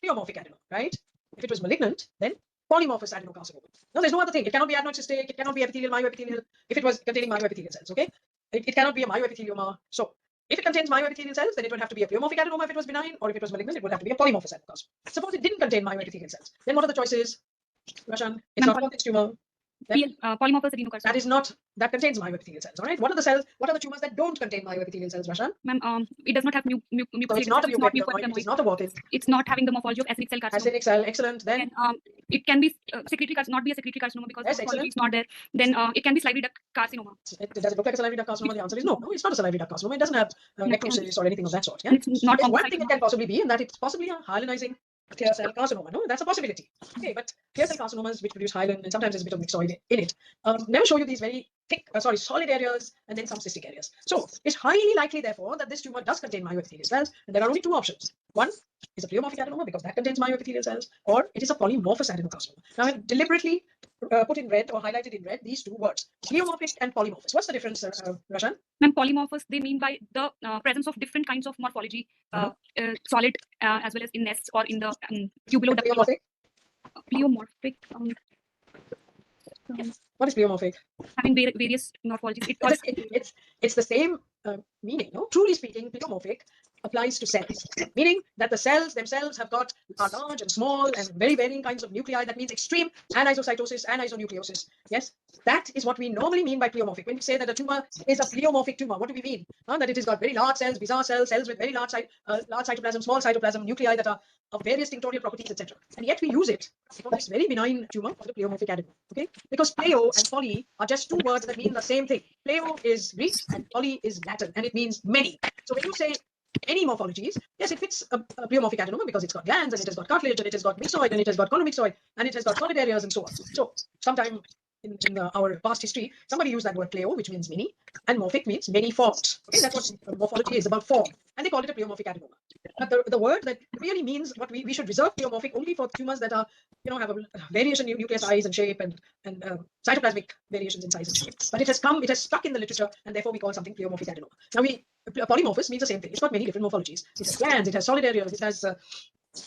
pleomorphic adenoma, right? If it was malignant, then polymorphous adenocarcinoma. No, there's no other thing. It cannot be adenoid cystic. It cannot be epithelial, myoepithelial. If it was containing myoepithelial cells, okay, it cannot be a myoepithelioma. So if it contains myoepithelial cells, then it would have to be a pleomorphic adenoma if it was benign, or if it was malignant, it would have to be a polymorphous adenocarcinoma. Suppose it didn't contain myoepithelial cells, then what are the choices? Rashan, it's not a Hodgkin's tumor. Polymorphous adenocarcinoma. That is not, that contains myoepithelial cells. All right. What are the cells? What are the tumors that don't contain myoepithelial cells, Rashan? Ma'am, it does not have So mucus. it's not a It's not mucoid. It's not a walk-in. It's not having the morphology of acidic cell carcinoma. Acidic cell, excellent. Then Then it can be secretory carcinoma, not be a secretory carcinoma because Yes, the morphology excellent. is not there. Then it can be salivary duct carcinoma. does it look like a salivary duct carcinoma? The answer is no. No, it's not a salivary duct carcinoma. It doesn't have necrosis or anything of that sort. Yeah. And it's not There's one oncocytoma. thing it can possibly be, and that it's possibly a hyalinizing clear cell carcinoma. No, that's a possibility. Okay, but clear cell carcinomas which produce hyaline and sometimes there's a bit of myxoid in it, never show you these very thick, solid areas and then some cystic areas. So it's highly likely, therefore, that this tumor does contain myoepithelial cells, and there are only 2 options. One is a pleomorphic adenoma because that contains myoepithelial cells, or it is a polymorphous adenocarcinoma. Now I've deliberately put in red or highlighted in red these 2 words: pleomorphic and polymorphous. What's the difference, Rashan? Ma'am, polymorphous, they mean by the presence of different kinds of morphology, solid as well as in nests or in the tubuloductal. Pleomorphic. Pleomorphic. What is pleomorphic? Having various morphologies. It's the same meaning. No, truly speaking, pleomorphic applies to cells, meaning that the cells themselves are large and small and very varying kinds of nuclei. That means extreme anisocytosis and isonucleosis. Yes, that is what we normally mean by pleomorphic. When we say that a tumor is a pleomorphic tumor, what do we mean? That it has got very large cells, bizarre cells, cells with very large cytoplasm, small cytoplasm, nuclei that are of various tinctorial properties, etc. And yet we use it for this very benign tumor called a pleomorphic adenoma. Okay, because pleo and poly are just two words that mean the same thing. Pleo is Greek and poly is Latin, and it means many. So when you say any morphologies, yes, it fits a pleomorphic adenoma because it's got glands and it has got cartilage and it has got myxoid and it has got conomyxoid and it has got solid areas and so on. So sometime in our past history, somebody used that word pleo, which means many, and morphic means many formed. Okay, that's what morphology is, about form, and they called it a pleomorphic adenoma. But the word that really means what we should reserve pleomorphic only for tumors that are, have a variation in nuclear size and shape and cytoplasmic variations in size and shape. But it has stuck in the literature, and therefore we call something pleomorphic adenoma. Now polymorphous means the same thing. It's got many different morphologies. It has glands, it has solid areas, it has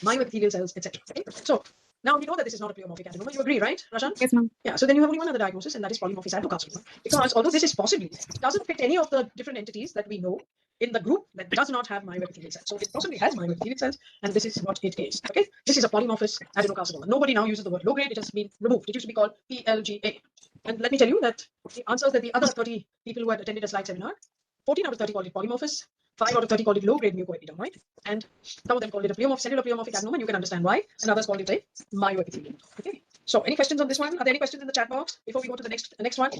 myoepithelial cells, etc. Okay? So now we know that this is not a pleomorphic adenoma. You agree, right, Rashan? Yes, ma'am. Yeah. So then you have only one other diagnosis, and that is polymorphic adenocarcinoma. Because although this is possibly doesn't fit any of the different entities that we know in the group that does not have myoepithelial cells. So it possibly has myoepithelial cells, and this is what it is. Okay. This is a polymorphous adenocarcinoma. Nobody now uses the word low grade. It has been removed. It used to be called PLGA. And let me tell you that the answers that the other 30 people who had attended a slide seminar, 14 out of 30 called it polymorphous, 5 out of 30 called it low-grade mucoepidermoid, and some of them called it a cellular pleomorphic adenoma, and you can understand why, and others called it a myoepithelium. Okay. So any questions on this one? Are there any questions in the chat box before we go to the next one?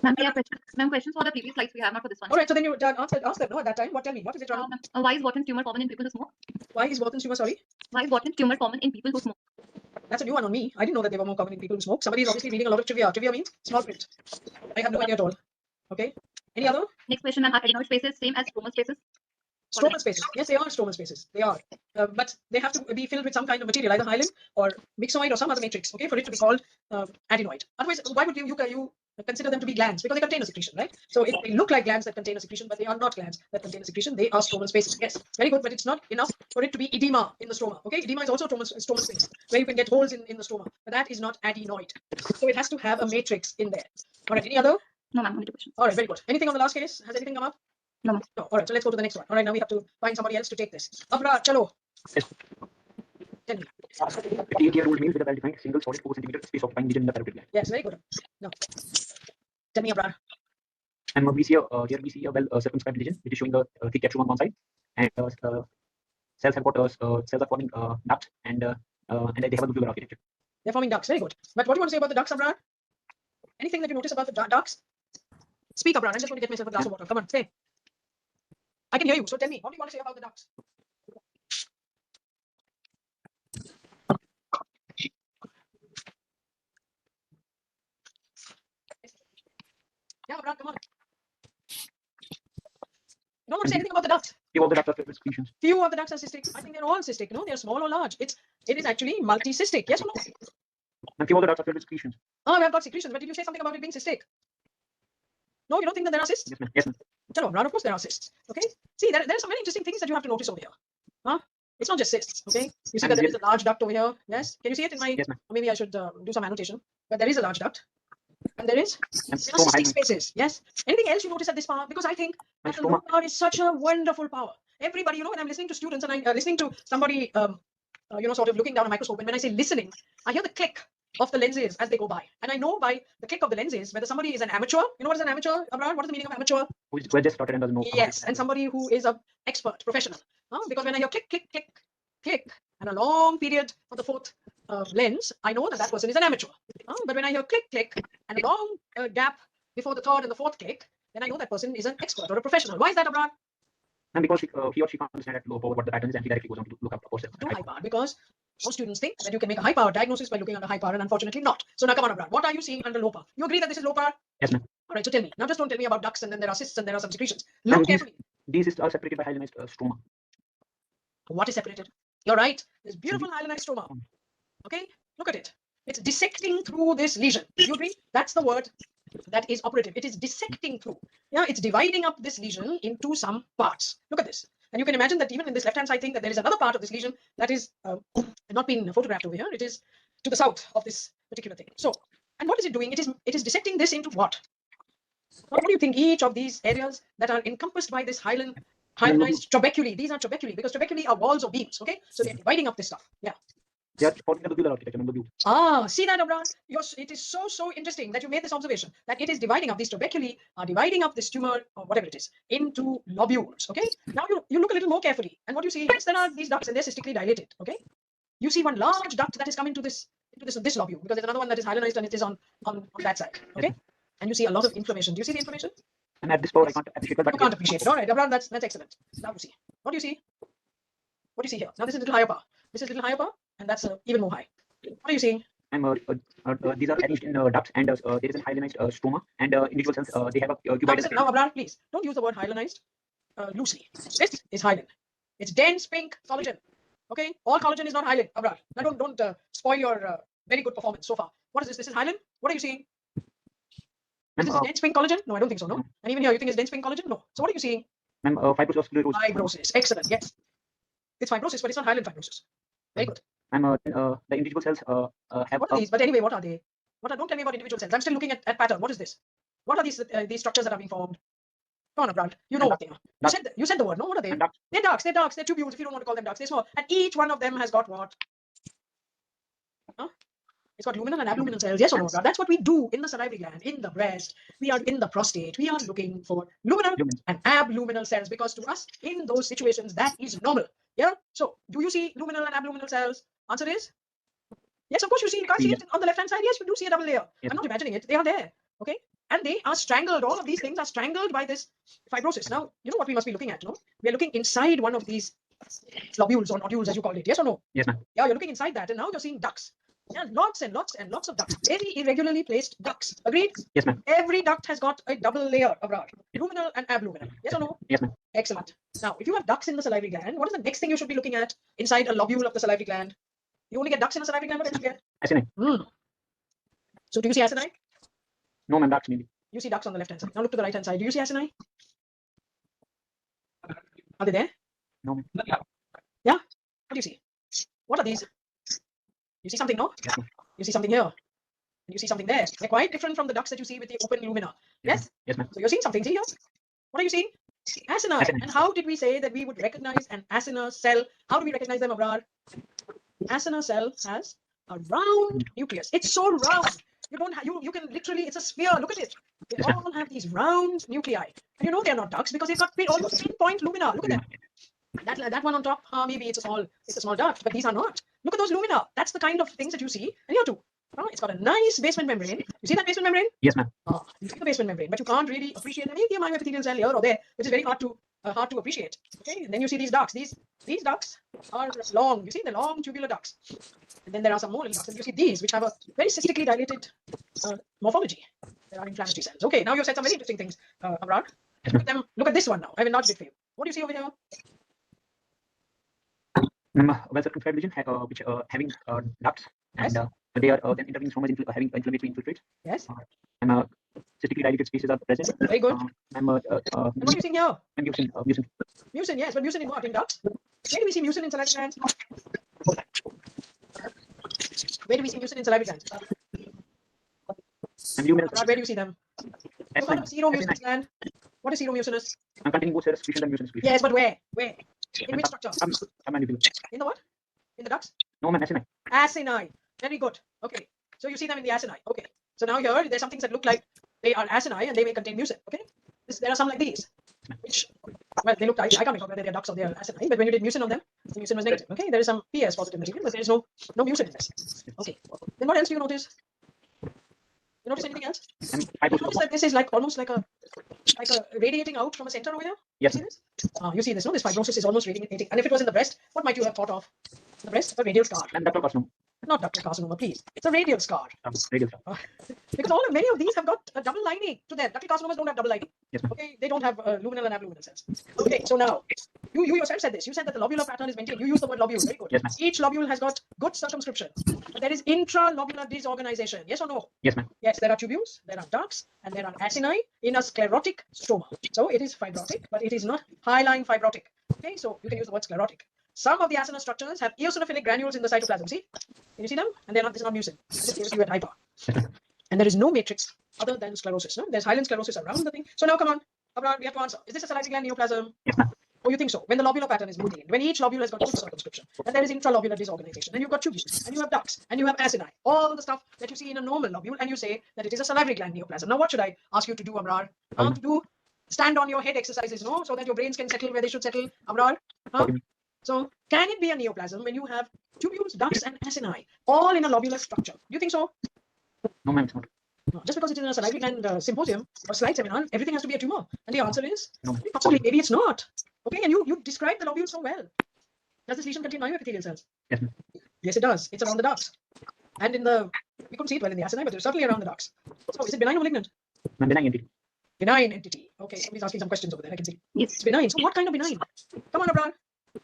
Ma'am, we have questions. Ma'am, questions for the previous slides we have, not for this one. All right, so then you ask them, no, at that time. Tell me, what is it? Why is Watten's tumor common in people who smoke? Why is Watten's tumor, sorry? Why is Watten's tumor common in people who smoke? That's a new one on me. I didn't know that they were more common in people who smoke. Somebody is obviously reading a lot of trivia. Trivia means small print. I have no idea at all. Okay. Any other? Next question, ma'am. Are adenoid spaces same as stromal spaces? Stromal spaces. Yes, they are stromal spaces. They are. But they have to be filled with some kind of material, either hyaline or myxoid or some other matrix, okay, for it to be called adenoid. Otherwise, why would you consider them to be glands? Because they contain a secretion, right? So they look like glands that contain a secretion, but they are not glands that contain a secretion. They are stromal spaces. Yes, very good, but it's not enough for it to be edema in the stroma. Okay, edema is also stromal space, where you can get holes in the stroma, but that is not adenoid. So it has to have a matrix in there. All right, any other? No, ma'am, only two questions. All right, very good. Anything on the last case? Has anything come up? No, ma'am. No. All right, so let's go to the next one. All right, now we have to find somebody else to take this. Abra, chalo. Yes. Tell me. 58-year-old male with a well-defined single solid 4 centimeter space occupying region in the parotid gland. Yes, very good. No. Tell me, Abra. And we see a well circumscribed region which is showing the thick capsule on one side, and cells have got cells are forming ducts, and they have a nuclear architecture. They're forming ducts. Very good. But what do you want to say about the ducts, Abra? Anything that you notice about the ducts? Speak, Abra. I'm just going to get myself a glass of water. Come on, say. I can hear you. So tell me, what do you want to say about the ducts? Yeah, Abra, come on. You don't want to say anything about the ducts. Few of the ducts are filled with secretions. Few of the ducts are cystic. I think they're all cystic. No, they're small or large. It is actually multicystic. Yes or no? And few of the ducts are filled with secretions. Oh, we have got secretions. But did you say something about it being cystic? No, you don't think that there are cysts? Yes, ma'am. Yes, ma'am. Chalo, Abra, of course there are cysts. Okay. See, there are some very interesting things that you have to notice over here. Huh? It's not just cysts. Okay. You see that there is a large duct over here. Yes. Can you see it in my? Yes, ma'am. Maybe I should do some annotation. But there is a large duct. And there are stroma cystic spaces. Yes. Anything else you notice at this power? Because I think that the low power is such a wonderful power. Everybody, when I'm listening to students and I'm listening to somebody, sort of looking down a microscope, and when I say listening, I hear the click of the lenses as they go by. And I know by the click of the lenses whether somebody is an amateur. You know what is an amateur, Abraham? What is the meaning of amateur? Who just started and doesn't know. Yes, and somebody who is an expert, professional. Because when I hear click, click, click, click, and a long period for the fourth lens, I know that person is an amateur. But when I hear click, click, and a long gap before the third and the fourth click, then I know that person is an expert or a professional. Why is that, Abraham? And because he or she can't understand at low power what the pattern is, and he directly goes on to look up ourselves. To high power, because most students think that you can make a high power diagnosis by looking under high power, and unfortunately not. So now come on, Abraham. What are you seeing under low power? You agree that this is low power? Yes, ma'am. All right, so tell me. Now just don't tell me about ducts and then there are cysts and there are some secretions. Look carefully. These cysts are separated by hyalinized stroma. What is separated? You're right. There's beautiful hyalinized stroma. Okay, look at it. It's dissecting through this lesion. You agree? That's the word that is operative. It is dissecting through. Yeah, it's dividing up this lesion into some parts. Look at this. And you can imagine that even in this left-hand side thing, that there is another part of this lesion that is not been photographed over here. It is to the south of this particular thing. So, and what is it doing? It is dissecting this into what? What do you think each of these areas that are encompassed by this hyaline Hyalinized trabeculae. These are trabeculae because trabeculae are walls or beams. Okay, so they're dividing up this stuff. Yeah. They are supporting the lobular architecture, lobule. Ah, see that, Abraham? It is so interesting that you made this observation that it is dividing up these trabeculae are dividing up this tumor or whatever it is into lobules. Okay. Now you look a little more carefully, and what you see is there are these ducts and they're cystically dilated. Okay. You see one large duct that is coming to this lobule because there's another one that is hyalinized and it is on that side. Okay. And you see a lot of inflammation. Do you see the inflammation? And at this point, I can't appreciate it, but You can't appreciate it. All right, Abraham, that's excellent. Now you see. What do you see? What do you see here? Now this is a little higher power. This is a little higher power, and that's even more high. What are you seeing? these are arranged in ducts, and there is a hyalinized stroma, and individual cells they have a Now, cuboid. listen, now, Abraham, please don't use the word hyalinized loosely. This is hyaline. It's dense pink collagen. Okay, all collagen is not hyaline, Abraham. Now don't spoil your very good performance so far. What is this? This is hyaline. What are you seeing? Is this dense pink collagen? No, I don't think so. No. And even here, you think it's dense pink collagen? No. So what are you seeing? Fibrosis of sclerosis. Fibrosis. Excellent. Yes. It's fibrosis, but it's not hyaline fibrosis. Very good. And the individual cells have What are these? But anyway, what are they? Don't tell me about individual cells. I'm still looking at pattern. What is this? What are these structures that are being formed? Come on, Abraham. You know what they are. You said the word. No, what are they? ducts. They're ducts. They're ducts. They're tubules. If you don't want to call them ducts, they're small. And each one of them has got what? Huh? It's got luminal and abluminal cells. Yes or no, Abraham? That's what we do in the salivary gland, in the breast. We are in the prostate. We are looking for luminal and abluminal cells because to us, in those situations, that is normal. Yeah. So, do you see luminal and abluminal cells? Answer is yes. Of course, you see. You can't see it on the left-hand side. Yes, you do see a double layer. Yes. I'm not imagining it. They are there. Okay. And they are strangled. All of these things are strangled by this fibrosis. Now, you know what we must be looking at, no? We are looking inside one of these lobules or nodules, as you called it. Yes or no? Yes, ma'am. Yeah, you're looking inside that, and now you're seeing ducts. Yeah, lots and lots and lots of ducts. Very irregularly placed ducts. Agreed? Yes, ma'am. Every duct has got a double layer of rod, luminal and abluminal. Yes or no? Yes, ma'am. Excellent. Now, if you have ducts in the salivary gland, what is the next thing you should be looking at inside a lobule of the salivary gland? You only get ducts in the salivary gland, what else do you get? Acini. So do you see acini? No, ma'am. Ducts maybe. You see ducts on the left-hand side. Now look to the right-hand side. Do you see acini? Are they there? No, ma'am. Yeah? What do you see? What are these? You see something, no? Yes, ma'am. You see something here. And you see something there. They're quite different from the ducts that you see with the open lumina. Yes? Yes, ma'am. So you're seeing something. See here? What are you seeing? Acini. Acini. And how did we say that we would recognize an acinar cell? How do we recognize them, Abrar? Acinar cell has a round nucleus. It's so round. You don't have, you can literally, it's a sphere. Look at it. They Yes, ma'am. all have these round nuclei. And you know they're not ducts because they've got almost pinpoint lumina. Look at them. That one on top, maybe it's a small duct, but these are not. Look at those lumina. That's the kind of things that you see. And here too. It's got a nice basement membrane. You see that basement membrane? Yes, ma'am. You see the basement membrane, but you can't really appreciate maybe a myoepithelial cell here or there, which is very hard to appreciate. Okay, and then you see these ducts. These ducts are long. You see the long tubular ducts, and then there are some more little ducts. And you see these, which have a very cystically dilated morphology. There are inflammatory cells. Okay, now you said some very interesting things, Abrar. Look at them. Look at this one now. I've enlarged it for you. What do you see over here? Well circumscribed region which having ducts, and they are then intervening stromas having inflammatory infiltrates. Yes. And cystically dilated spaces are present. Very good. And And what are you seeing here? mucin. Mucin, yes, but mucin in what? In ducts? Where do we see mucin in salivary glands? Where do we see mucin in salivary glands? And luminal. Where do you see them? Seromucinous gland. What is seromucinous? I'm containing both secretion and mucin secretion. Yes, but where? Where? In which structure? Mandibular. In the what? In the ducts? No, ma'am. Acini. Acini. Very good. Okay. So you see them in the acini. Okay. So now here, there's some things that look like they are acini and they may contain mucin. Okay. There are some like these, which, well, they look, I can't make out whether they're ducts or they're acini, but when you did mucin on them, the mucin was negative. Okay. There is some PS positive material, but there is no mucin in this. Okay. Then what else do you notice? You notice anything else? And You notice that this is like almost like a radiating out from a center over here? Yes, You see this? You see this, no? This fibrosis is almost radiating. And if it was in the breast, what might you have thought of? The breast, a radial scar. and ductal carcinoma. Not ductal carcinoma, please. It's a radial scar. Radial. Because many of these have got a double lining to them. Ductal carcinomas don't have double lining. Yes, ma'am. Okay, they don't have luminal and abluminal cells. Okay, so now you yourself said this. You said that the lobular pattern is maintained. You used the word lobule. Very good. Yes, ma'am. Each lobule has got good circumscription, but there is intralobular disorganization. Yes or no? Yes, ma'am. Yes, there are tubules, there are ducts, and there are acini in a sclerotic stroma. So it is fibrotic, but it is not hyaline fibrotic. Okay, so you can use the word sclerotic. Some of the acinar structures have eosinophilic granules in the cytoplasm. See? Can you see them? And they're not, this is not mucin. This gives you at hyper. And there is no matrix other than sclerosis. No? There's hyaline sclerosis around the thing. So now come on, Abrar, we have to answer. Is this a salivary gland neoplasm? Yes, ma'am. Oh, you think so? When the lobular pattern is moving in, when each lobule has got good circumscription, and there is intralobular disorganization, and you've got tubules, and you have ducts, and you have acini, all the stuff that you see in a normal lobule, and you say that it is a salivary gland neoplasm. Now, what should I ask you to do, Amrar? To do stand on your head exercises, no? So that your brains can settle where they should settle, Amrar? So, can it be a neoplasm when you have tubules, ducts, and acini, all in a lobular structure? Do you think so? No, ma'am, it's not. No, just because it is in a salivary gland symposium or slide seminar, everything has to be a tumor. And the answer is No. possibly, maybe it's not. Okay, and you described the lobule so well. Does this lesion contain myoepithelial cells? Yes, ma'am. Yes, it does. It's around the ducts. And in the, we couldn't see it well in the acini, but it's certainly around the ducts. So is it benign or malignant? Ma'am, benign entity. Benign entity. Okay, somebody's asking some questions over there, I can see. Yes. It's benign. So what kind of benign? Come on, Abrar.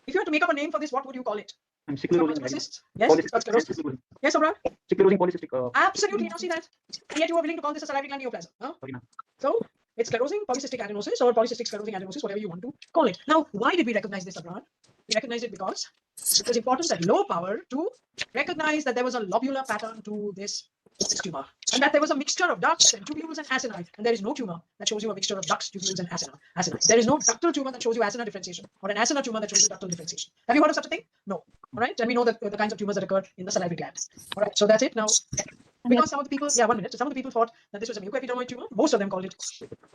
If you had to make up a name for this, what would you call it? I'm sclerosing. Cysts? Yes, it's got sclerosis. Yes, Abrar? Sclerosing polycystic. Absolutely, now see that. And yet you are willing to call this a salivary gland neoplasm. Huh? Sorry, ma'am. So it's sclerosing polycystic adenosis or polycystic sclerosing adenosis, whatever you want to call it. Now, why did we recognize this, Abrar? We recognized it because it was important at low power to recognize that there was a lobular pattern to this tumor, and that there was a mixture of ducts and tubules and acini, and there is no tumor that shows you a mixture of ducts, tubules, and acini. There is no ductal tumor that shows you acini differentiation, or an acini tumor that shows you ductal differentiation. Have you heard of such a thing? No. All right, and we know that the kinds of tumors that occur in the salivary gland. All right, so that's it. Now, because some of the people, some of the people thought that this was a mucoepidermoid tumor. Most of them called it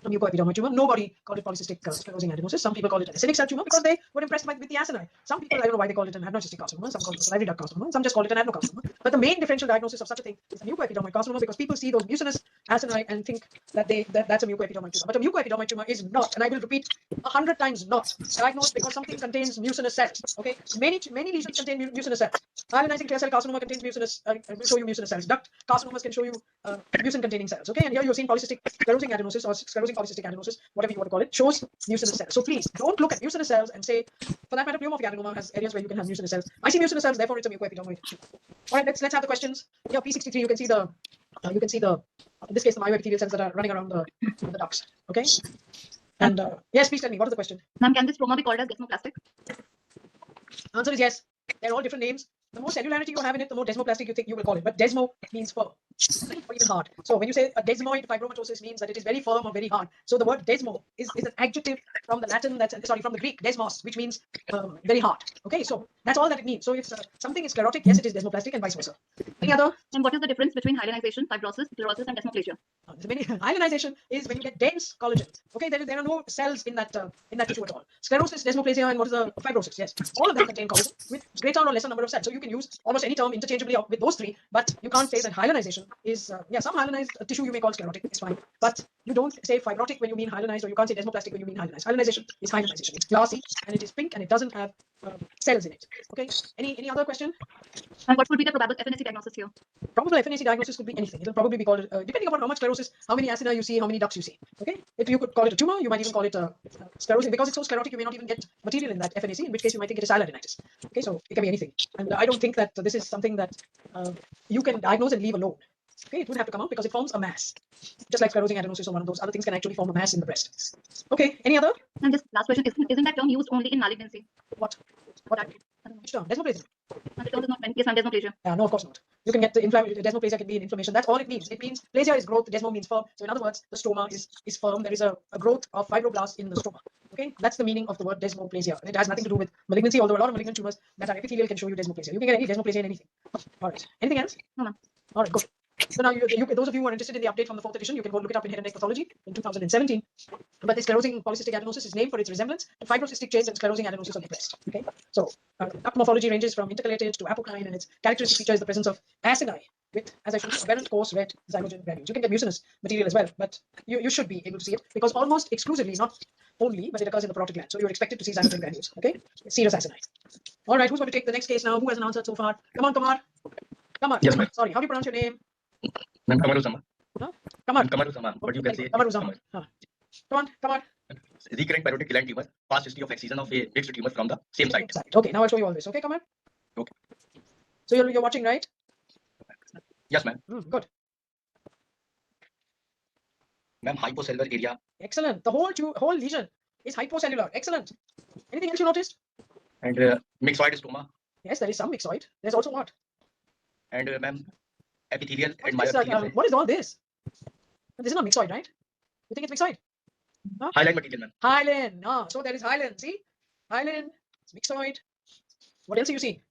a mucoepidermoid tumor. Nobody called it polycystic sclerosing adenosis. Some people called it an acidic cell tumor because they were impressed with the acini. Some people, I don't know why they called it an adenocystic carcinoma. Some called it a salivary duct carcinoma. Some just called it an adenocarcinoma. But the main differential diagnosis of such a thing is a mucoepidermoid carcinoma, because people see those mucinous acini and think that that's a mucoepidermoid tumor. But a mucoepidermoid tumor is not, and I will repeat 100 times, not diagnosed because something contains mucinous cells. Okay, many lesions contain mucinous cells. Hyalinizing clear cell carcinoma contains mucinous. I will show you mucinous cells. Duct carcinomas can show you mucin containing cells. Okay, and here you're seeing polycystic sclerosing adenosis or sclerosing polycystic adenosis, whatever you want to call it, shows mucinous cells. So please don't look at mucinous cells and say, for that matter, pleomorphic adenoma has areas where you can have mucinous cells. I see mucinous cells, therefore it's a mucoepidermoid. All right, let's have the questions. Here, P63, you can see the in this case the myoepithelial cells that are running around the ducts. Okay, and yes, please tell me, what is the question? Ma'am, can this trauma be called as desmoplastic? Answer is yes. They're all different names. The more cellularity you have in it, the more desmoplastic you think you will call it. But desmo means firm or even hard. So when you say a desmoid fibromatosis, means that it is very firm or very hard. So the word desmo is an adjective from the Latin, from the Greek desmos, which means very hard. Okay, so that's all that it means. So if something is sclerotic, yes, it is desmoplastic, and vice versa. Any other? And what is the difference between hyalinization, fibrosis, sclerosis, and desmoplasia? Hyalinization is when you get dense collagen. Okay, there are no cells in that tissue at all. Sclerosis, desmoplasia, and what is the fibrosis? Yes, all of them contain collagen with greater or lesser number of cells. So you can use almost any term interchangeably with those three, but you can't say that hyalinization is some hyalinized tissue you may call sclerotic. It's fine, but you don't say fibrotic when you mean hyalinized, or you can't say desmoplastic when you mean hyalinized. Hyalinization is hyalinization. It's glassy and it is pink and it doesn't have cells in it. Okay. Any other question? And what would be the probable FNAC diagnosis here? Probable FNAC diagnosis could be anything. It'll probably be called, depending upon how much sclerosis, how many acini you see, how many ducts you see. Okay. If you could call it a tumor, you might even call it sclerosing. Because it's so sclerotic, you may not even get material in that FNAC, in which case you might think it is hyalinidinitis. Okay. So it can be anything. And I don't think that this is something that you can diagnose and leave alone. Okay, it would have to come out because it forms a mass. Just like sclerosing adenosis or one of those other things can actually form a mass in the breast. Okay, any other? And just last question, isn't that term used only in malignancy? What? Which term? Desmoplasia. And the term is not meant, yes, ma'am, desmoplasia. Yeah, no, of course not. You can get the desmoplasia can be an inflammation. That's all it means. It means plasia is growth, desmo means firm. So in other words, the stroma is firm. There is a growth of fibroblasts in the stroma. Okay, that's the meaning of the word desmoplasia. It has nothing to do with malignancy, although a lot of malignant tumors that are epithelial can show you desmoplasia. You can get any desmoplasia in anything. All right. Anything else? No, ma'am. All right, good. So now, those of you who are interested in the update from the 4th edition, you can go look it up in Head and Neck Pathology in 2017. But the sclerosing polycystic adenosis is named for its resemblance to fibrocystic chains and sclerosing adenosis of the breast. Okay, so duct morphology ranges from intercalated to apocrine, and its characteristic feature is the presence of acini with, as I showed you, aberrant coarse red zymogen granules. You can get mucinous material as well, but you should be able to see it because almost exclusively, not only, but it occurs in the parotid gland. So you're expected to see zymogen granules. Okay, serous acini. All right, who's going to take the next case now? Who hasn't answered so far? Come on, Kumar. Come on. Yes, ma'am. Sorry, how do you pronounce your name? Ma'am, Kamaruzama. Huh? Kamar. Kamaruzama, but you can say Kamaruzama. Huh. Come on. Recurrent parotid gland tumor, past history of excision of a mixed tumor from the same site. Okay, now I'll show you all this. Okay, Kamar? Okay. So you're watching, right? Yes, ma'am. Good. Ma'am, hypocellular area. Excellent. The whole lesion is hypocellular. Excellent. Anything else you noticed? And myxoid stoma. Yes, there is some myxoid. There's also what? And ma'am, epithelial and What is, myoepithelial. what is all this? This is not myxoid, right? You think it's myxoid? Huh? Hyaline material, ma'am. Hyaline. So there is hyaline. See? hyaline, it's myxoid. What else do you see?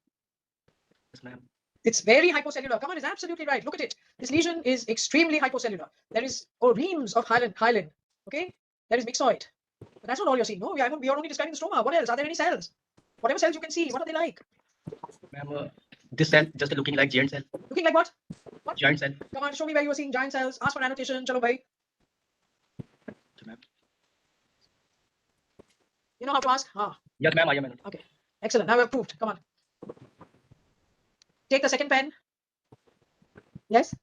Yes, ma'am. It's very hypocellular. Come on, is absolutely right. Look at it. This lesion is extremely hypocellular. There is reams of hyaline. Okay, there is myxoid. But that's not all you're seeing. No, we are only describing the stroma. What else? Are there any cells? Whatever cells you can see, what are they like? Ma'am, this cell just looking like giant cell. Looking like what? Giant cell. Come on, show me where you are seeing giant cells. Ask for annotation. Chalo bhai. Okay, ma'am. You know how to ask? Yes, ma'am. I am. Okay, excellent. Now we have proved. Come on. Take the second pen. Yes.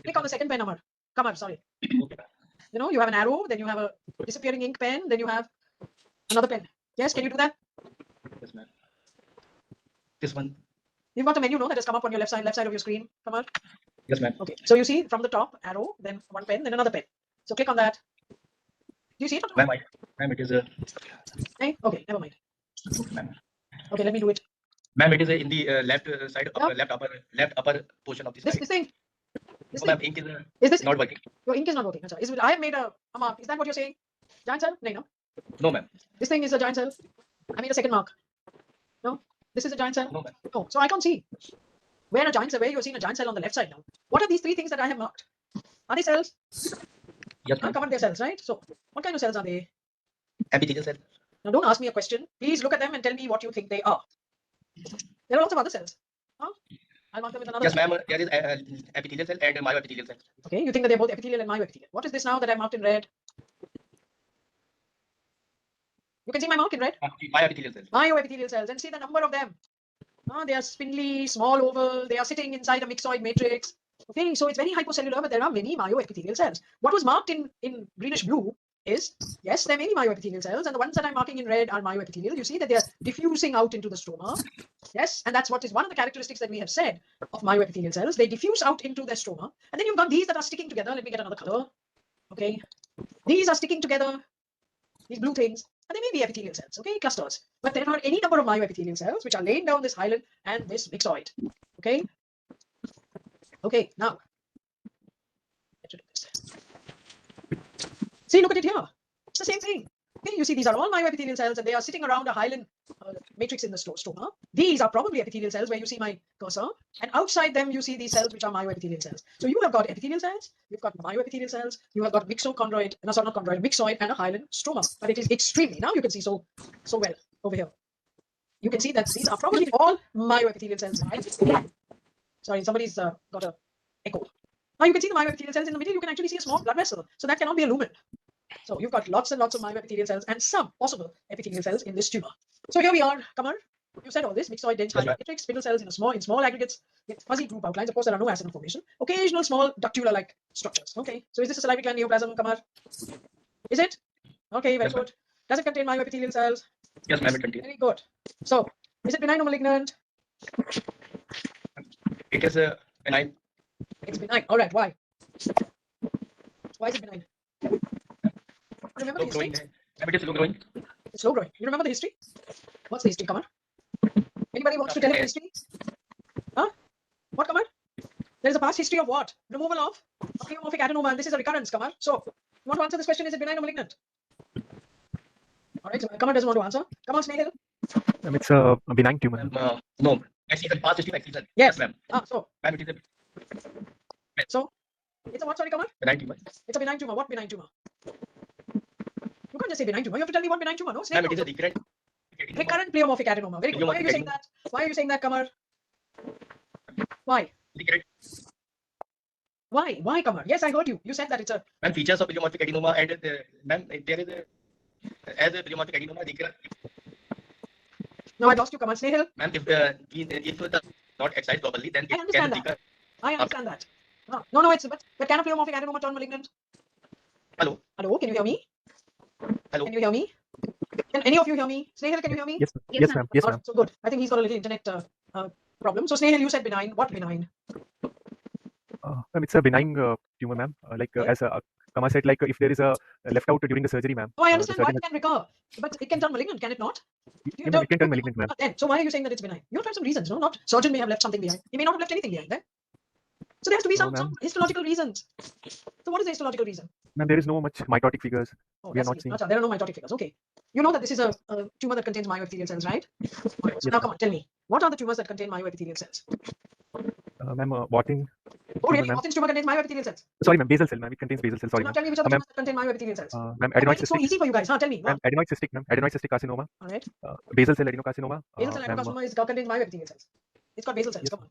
Click on the second pen, Amar. Come on, sorry. Okay, ma'am. You know, you have an arrow, then you have a disappearing ink pen, then you have another pen. Yes, can you do that? Yes, ma'am. This one. You've got a menu, no, that has come up on your left side of your screen. Come on. Yes, ma'am. Okay, so you see from the top arrow, then one pen, then another pen. So click on that. Do you see it? Ma'am, ma'am, it is a. Hey? Okay, never mind. Ma'am. Okay, let me do it. Ma'am, it is in the left side, Yeah. left upper portion of this This slide. thing. This Oh, ma'am, thing. ink Is this not working. your ink is not working? Achha. I have made a mark. Is that what you're saying? Giant cell? No, no. No, ma'am. This thing is a giant cell. I made a second mark. No, this is a giant cell. No, ma'am. Oh, so I can't see. Where you're seeing a giant cell on the left side now. What are these three things that I have marked? Are they cells? Yes, ma'am. Come on, they're cells, right? So what kind of cells are they? Epithelial cell. Now don't ask me a question. Please look at them and tell me what you think they are. There are lots of other cells. Huh? I'll mark them with another. Yes, ma'am. There is epithelial cell and myoepithelial cell. Okay, you think that they're both epithelial and myoepithelial. What is this now that I marked in red? You can see my mark in red. Myoepithelial cell. Myoepithelial cells, and see the number of them. They are spindly, small oval. They are sitting inside a myxoid matrix. Okay, so it's very hypocellular, but there are many myoepithelial cells. What was marked in greenish blue is, yes, there are many myoepithelial cells, and the ones that I'm marking in red are myoepithelial. You see that they are diffusing out into the stroma. Yes, and that's what is one of the characteristics that we have said of myoepithelial cells. They diffuse out into the stroma, and then you've got these that are sticking together. Let me get another color. Okay, these are sticking together, these blue things, and they may be epithelial cells, okay, clusters. But there are any number of myoepithelial cells which are laying down this hyaline and this myxoid. Okay. Okay, now let's do this. See, look at it here. It's the same thing. Okay, you see these are all myoepithelial cells and they are sitting around a hyaline matrix in the stroma. These are probably epithelial cells where you see my cursor, and outside them you see these cells which are myoepithelial cells. So you have got epithelial cells, you've got myoepithelial cells, you have got myxochondroid, no, sorry, not chondroid, myxoid and a hyaline stroma. But it is extremely, now you can see so well over here. You can see that these are probably all myoepithelial cells. Sorry, somebody's got a echo. Now you can see the myoepithelial cells in the middle. You can actually see a small blood vessel. So that cannot be a lumen. So you've got lots and lots of myoepithelial cells and some possible epithelial cells in this tumor. So here we are, Kamar. You said all this, myxoid, dense, hyaline matrix, spindle cells in small aggregates with fuzzy group outlines. Of course, there are no acinar formation. Occasional small ductular-like structures. Okay, so is this a salivary gland neoplasm, Kamar? Is it? Okay, very good. Does it contain myoepithelial cells? Yes, ma'am, it contains. Very good. So, is it benign or malignant? It is benign. It's benign. All right. Why? Why is it benign? Remember the Slow history? growing. Ma'am, it is slow growing. It's slow growing. You remember the history? What's the history, Kamar? Anybody wants to tell us the history? Huh? What, Kamar? There is a past history of what? Removal of a pleomorphic adenoma, and this is a recurrence, Kamar. So, you want to answer this question? Is it benign or malignant? All right. So Kamar doesn't want to answer. Come on, Snehal. It's a benign tumor. No. Excision. Past history of excision. Yes. ma'am. So, Ma'am, it is a it's a what? Sorry, Kamar. benign tumor. It's a benign tumor. What benign tumor? You can't just say benign tumor. You have to tell me what benign tumor. No, Ma'am, Snehal. it is a recurrent. Recurrent pleomorphic adenoma. Very good. Why are you saying that? Why are you saying that, Kamar? Why? Recurrent. Why? Why, Kamar? Yes, I heard you. You said that it's a. Ma'am, features of pleomorphic adenoma and ma'am, there is as a pleomorphic adenoma, recurrent. No, I lost you, Kamar. Snehal. Ma'am, if the not excite properly, then I it understand can that. I understand that. No, it's but can a pleomorphic adenoma turn malignant? Hello. Hello, can you hear me? Hello. Can you hear me? Can any of you hear me? Snehal, can you hear me? Yes, Yes, yes, ma'am. ma'am. Yes, ma'am. So good. I think he's got a little internet problem. So Snehal, you said benign. What benign? Ma'am, it's a benign tumor, ma'am. As Kama said, if there is a left out during the surgery, ma'am. Oh, I the understand why surgeon it can recur, but it can turn malignant, can it not? yeah, ma'am, it can turn malignant, ma'am. Then, so why are you saying that it's benign? You have to have some reasons, no? Not surgeon may have left something behind. He may not have left anything behind then. So there has to be some ma'am. histological reasons. So what is the histological reason? Ma'am, there is no much mitotic figures. Oh, We are that's not it. seeing. Acha, there are no mitotic figures. Okay. You know that this is a tumor that contains myoepithelial cells, right? So Yes, now ma'am. come on, tell me. What are the tumors that contain myoepithelial cells? Ma'am, Watting Oh, tumor, really? ma'am. Watten's tumor contains myoepithelial cells. Sorry, ma'am. Basal cell, ma'am. It contains basal cell. So Sorry, now ma'am. tell me which are the Ma'am, tumors that contain myoepithelial cells. ma'am, Why adenoid is it so cystic. easy for you guys? Huh? Tell me. Ma'am, adenoid cystic, ma'am. Adenoid cystic carcinoma. All right. Basal cell adenocarcinoma. Basal cell Ma'am, adenocarcinoma is contains myoepithelial cells. It's got basal cells. yes, Come on.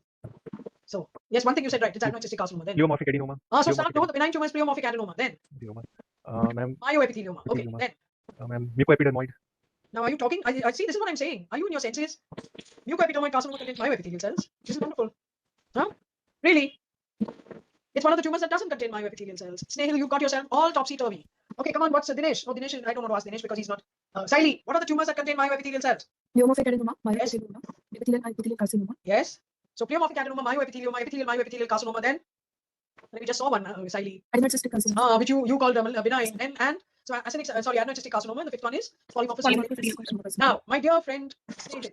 So yes, one thing you said right. It's adenoid cystic carcinoma. Then. pleomorphic adenoma. So start. Pleomorphic No, the benign tumor is pleomorphic adenoma. Then adenoma. Ma'am, myoepithelioma. Okay. epithelioma. Then Ma'am, mucoepidermoid. now are you talking? I see. This is what I'm saying. Are you in your senses? Mucoepidermoid carcinoma contains myoepithelial cells. This is wonderful. Huh? Really? It's one of the tumors that doesn't contain myoepithelial cells. Snehal, you got yourself all topsy-turvy. Okay, come on, what's Dinesh? Oh, Dinesh, I don't want to ask Dinesh because he's not. Saili, what are the tumors that contain myoepithelial cells? Pleomorphic adenoma, myoepithelioma, epithelial carcinoma. Yes. So pleomorphic adenoma, myoepithelial carcinoma, then we just saw one, Saili. Adenoid cystic carcinoma. Which you called benign. And so adenoid cystic carcinoma, and the fifth one is polymorphous low grade. Polymorphic cystic carcinoma. Now, my dear friend, Snehal,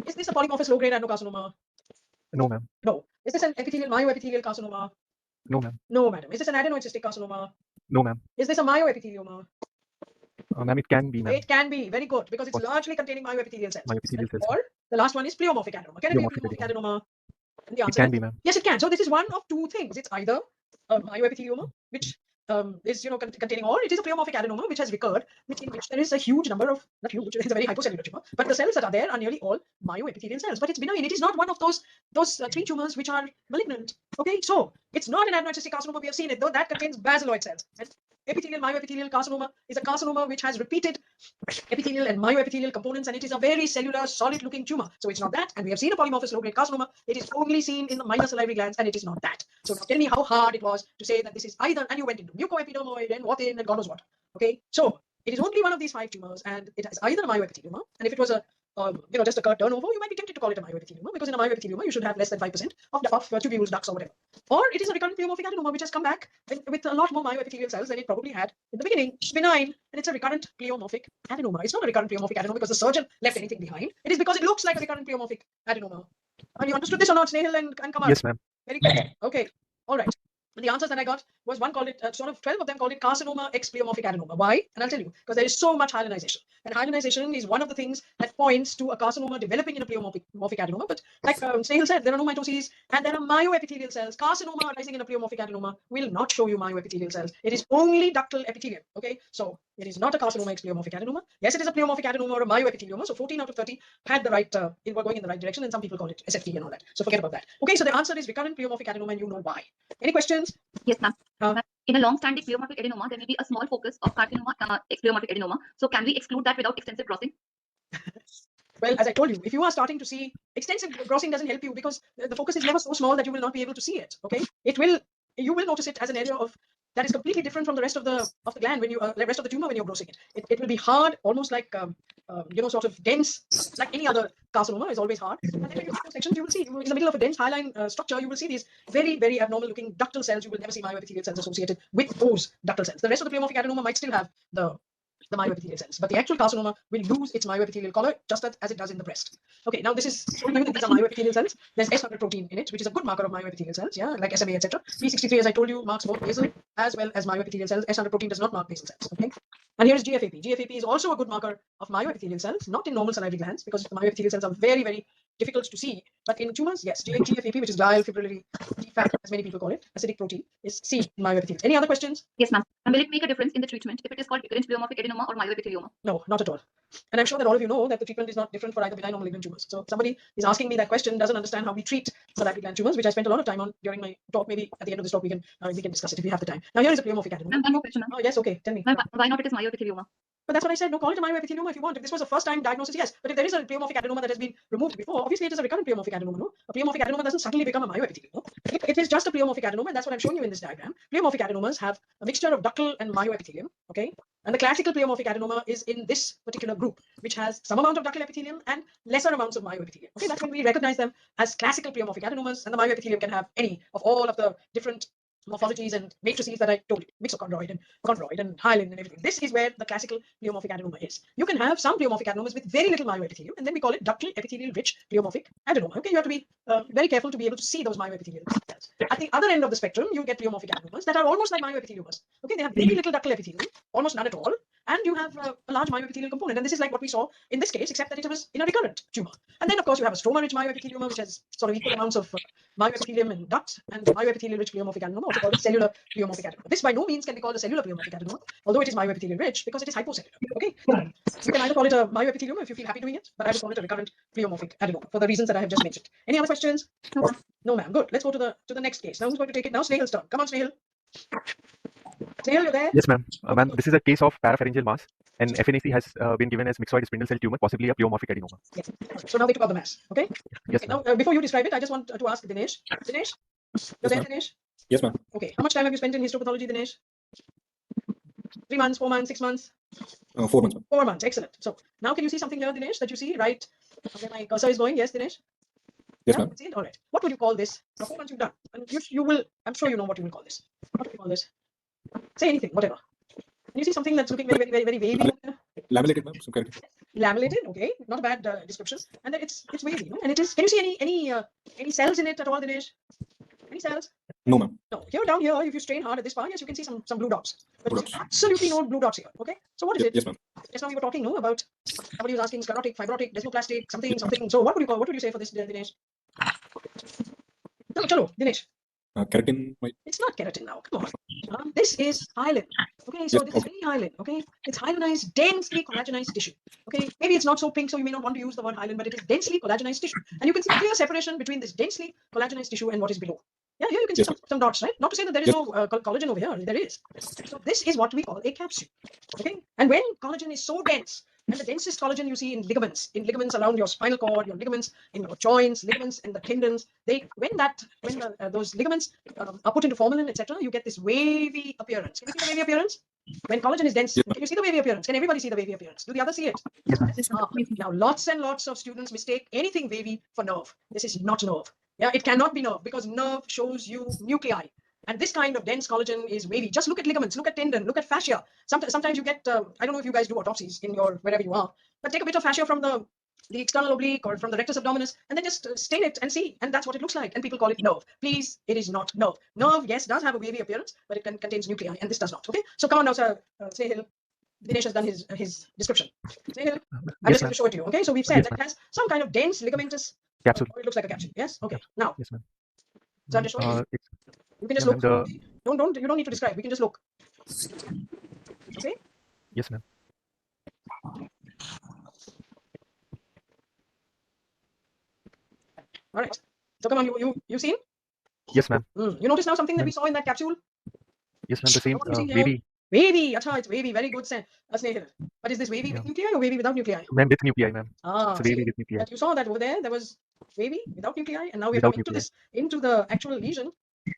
is this a polymorphous low grade adenocarcinoma? No, ma'am. No. Is this an myoepithelial carcinoma? No, ma'am. No, madam. Is this an adenoid cystic carcinoma? No, ma'am. Is this a myoepithelioma? Ma'am, it can be, ma'am. It can be very good because it's What? largely containing myoepithelial cells. Myoepithelial cells. Or the last one is pleomorphic adenoma. Can it be a Pleomorphic pleomorphic adenoma? And the It answer can is be, ma'am. yes, it can. So this is one of two things. It's either a myoepithelioma, which is containing, or it is a pleomorphic adenoma which has recurred, in which there is a huge number of, not huge, it's a very hypocellular tumor, but the cells that are there are nearly all myoepithelial cells. But it's benign. It is not one of those three tumors which are malignant. Okay, so it's not an adenoid cystic carcinoma. We have seen it though. That contains basaloid cells. And myoepithelial carcinoma is a carcinoma which has repeated epithelial and myoepithelial components, and it is a very cellular, solid-looking tumor. So it's not that. And we have seen a polymorphous low-grade carcinoma. It is only seen in the minor salivary glands, and it is not that. So now tell me how hard it was to say that this is either, and you went into mucoepidermoid and Wattin and God knows what. Okay, so it is only one of these five tumors, and it has either a myoepithelioma, and if it was a just a curd turnover, you might be tempted to call it a myoepithelioma, because in a myoepithelioma you should have less than 5% of tubules, ducts, or whatever. Or it is a recurrent pleomorphic adenoma which has come back with a lot more myoepithelial cells than it probably had in the beginning. It's benign, and it's a recurrent pleomorphic adenoma. It's not a recurrent pleomorphic adenoma because the surgeon left anything behind. It is because it looks like a recurrent pleomorphic adenoma. You understood this or not, Snehal and Kamal? Yes, ma'am. Very good. Okay. All right. And the answers that I got was one called it, 12 of them called it carcinoma ex pleomorphic adenoma. Why? And I'll tell you, because there is so much hyalinization. And hyalinization is one of the things that points to a carcinoma developing in a pleomorphic adenoma. But like Snehal said, there are no mitoses and there are myoepithelial cells. Carcinoma arising in a pleomorphic adenoma will not show you myoepithelial cells. It is only ductal epithelium. Okay, so it is not a carcinoma ex pleomorphic adenoma. Yes, it is a pleomorphic adenoma or a myoepithelioma. So 14 out of 30 had the right, were going in the right direction, and some people call it SFT and all that. So forget about that. Okay, so the answer is recurrent pleomorphic adenoma, and you know why. Any questions? Yes, ma'am. Uh, In a long-standing pleomorphic adenoma, there may be a small focus of carcinoma, pleomorphic adenoma. So can we exclude that without extensive crossing? Well, as I told you, if you are starting to see extensive grossing doesn't help you because the focus is never so small that you will not be able to see it. Okay, you will notice it as an area of that is completely different from the rest of the gland when you the rest of the tumor when you're grossing it. It will be hard, almost like sort of dense, like any other carcinoma is always hard. And then when you see those sections, you will see in the middle of a dense hyaline structure, you will see these very, very abnormal looking ductal cells. You will never see myoepithelial cells associated with those ductal cells. The rest of the pleomorphic adenoma might still have the myoepithelial cells, but the actual carcinoma will lose its myoepithelial color just as it does in the breast. Okay, now this is showing you that these are myoepithelial cells. There's S100 protein in it, which is a good marker of myoepithelial cells, yeah, like SMA, etc. P63, as I told you, marks both basal as well as myoepithelial cells. S100 protein does not mark basal cells. Okay, and here is GFAP. GFAP is also a good marker of myoepithelial cells, not in normal salivary glands, because the myoepithelial cells are very, very difficult to see. But in tumors, yes, GFAP, which is glial fibrillary defat, as many people call it, acidic protein, is seen in myoepithelial. Any other questions? Yes, ma'am. And will it make a difference in the treatment if it is called recurrent pleomorphic adenoma or myoepithelioma? No, not at all. And I'm sure that all of you know that the treatment is not different for either benign or malignant tumors. So somebody is asking me that question, doesn't understand how we treat salivary gland tumors, which I spent a lot of time on during my talk. Maybe at the end of this talk we can discuss it if we have the time. Now here is a pleomorphic adenoma. Ma'am, one more question, ma'am. Oh yes, okay, tell me. Ma'am, why not it is myoepithelioma? But that's what I said. No, call it a myoepithelioma if you want. If this was a first-time diagnosis, yes. But if there is a pleomorphic adenoma that has been removed before, obviously it is a recurrent pleomorphic adenoma. No, a pleomorphic adenoma doesn't suddenly become a myoepithelioma. No? It is just a pleomorphic adenoma, and that's what I'm showing you in this diagram. Pleomorphic adenomas have a mixture of ductal and myoepithelium. Okay, and the classical pleomorphic adenoma is in this particular group, which has some amount of ductal epithelium and lesser amounts of myoepithelium. Okay, that's when we recognize them as classical pleomorphic adenomas, and the myoepithelium can have any of all of the different morphologies and matrices that I told you, mixochondroid and hyaline and everything. This is where the classical pleomorphic adenoma is. You can have some pleomorphic adenomas with very little myoepithelium, and then we call it ductal epithelial rich pleomorphic adenoma. Okay, you have to be very careful to be able to see those myoepithelial cells. At the other end of the spectrum, you get pleomorphic adenomas that are almost like myoepitheliomas. Okay, they have very little ductal epithelium, almost none at all, and you have a large myoepithelial component. And this is like what we saw in this case, except that it was in a recurrent tumor. And then, of course, you have a stroma-rich myoepithelioma, which has sort of equal amounts of myoepithelium and duct, and myoepithelial-rich pleomorphic adenoma, also called cellular pleomorphic adenoma. This by no means can be called a cellular pleomorphic adenoma, although it is myoepithelial-rich because it is hypocellular. Okay, you can either call it a myoepithelioma if you feel happy doing it, but I would call it a recurrent pleomorphic adenoma for the reasons that I have just mentioned. Any other questions? No, ma'am. Good. Let's go to the next case. Now, who's going to take it? Now, Snehil's turn. Come on, Snehil. Snehil, you there? Yes, ma'am. Ma'am, this is a case of parapharyngeal mass, and FNAC has been given as myxoid spindle cell tumor, possibly a pleomorphic adenoma. Yes. So now they took out the mass. Okay. Yes, Okay, now, before you describe it, I just want to ask Dinesh. Dinesh, you're there, ma'am. Dinesh? Yes, ma'am. Okay. How much time have you spent in histopathology, Dinesh? 3 months, 4 months, 6 months? 4 months, ma'am. 4 months. Excellent. So now can you see something here, Dinesh, that you see right where my cursor is going? Yes, Dinesh? Yes, Yeah, ma'am. see it? All right. What would you call this? Now, 4 months you've done. And you will, I'm sure you know what you will call this. What do you call this? Say anything, whatever. Can you see something that's looking very wavy? Laminated, ma'am. Some correct. Laminated, okay. Not a bad description. And then it's wavy, no? And it is, can you see any cells in it at all, Dinesh? Any cells? No, ma'am. No. Here, down here, if you strain hard at this part, yes, you can see some blue dots. But Blue you see dots. absolutely no blue dots here, okay? So what is it? Yes, ma'am. Just now we were talking, no, about somebody was asking sclerotic, fibrotic, desmoplastic, something. So what would you call, what would you say for this, Dinesh? No, chalo, Dinesh. Keratin, might. It's not keratin now. Come on. This is hyaline. Okay, so Yes, this is okay. very hyaline. Okay, it's hyalinized, densely collagenized tissue. Okay, maybe it's not so pink, so you may not want to use the word hyaline, but it is densely collagenized tissue, and you can see a clear separation between this densely collagenized tissue and what is below. Yeah, here you can see Yes, some dots, right? Not to say that there is Yes. no collagen over here. There is. So this is what we call a capsule. Okay, and when collagen is so dense, and the densest collagen you see in ligaments around your spinal cord, your ligaments in your joints, ligaments in the tendons, those ligaments are put into formalin, etc., you get this wavy appearance. Can you see the wavy appearance? When collagen is dense, Yes. can you see the wavy appearance? Can everybody see the wavy appearance? Do the others see it? Yes, ma'am. Now, lots and lots of students mistake anything wavy for nerve. This is not nerve. Yeah, it cannot be nerve because nerve shows you nuclei. And this kind of dense collagen is wavy. Just look at ligaments, look at tendon, look at fascia. Sometimes you get, I don't know if you guys do autopsies in your, wherever you are, but take a bit of fascia from the external oblique or from the rectus abdominis and then just stain it and see. And that's what it looks like. And people call it nerve. Please, it is not nerve. Nerve, yes, does have a wavy appearance, but it contains nuclei and this does not. Okay, so come on now, sir. Snehil. Dinesh has done his description. Snehil, I'm just going to show it to you. Okay, so we've said Yes, that it has some kind of dense ligamentous Capsule. it looks like a capsule. Yes. Okay. Now, Yes, ma'am. so I'm just showing you. It's, You can just yeah, look. ma'am, You don't need to describe. We can just look. Okay. yes, ma'am. All right. So come on, you seen? Yes, ma'am. You notice now something that we saw in that capsule? Yes, ma'am. The same What do you see here? wavy, Wavy. Acha, it's wavy. Very good, Snehil. But is this wavy with Yeah. nuclei or wavy without nuclei? ma'am, with nuclei, ma'am. It's a See, wavy with nuclei. but you saw that over there. There was wavy without nuclei, and now we're Without coming nuclei. into the actual lesion,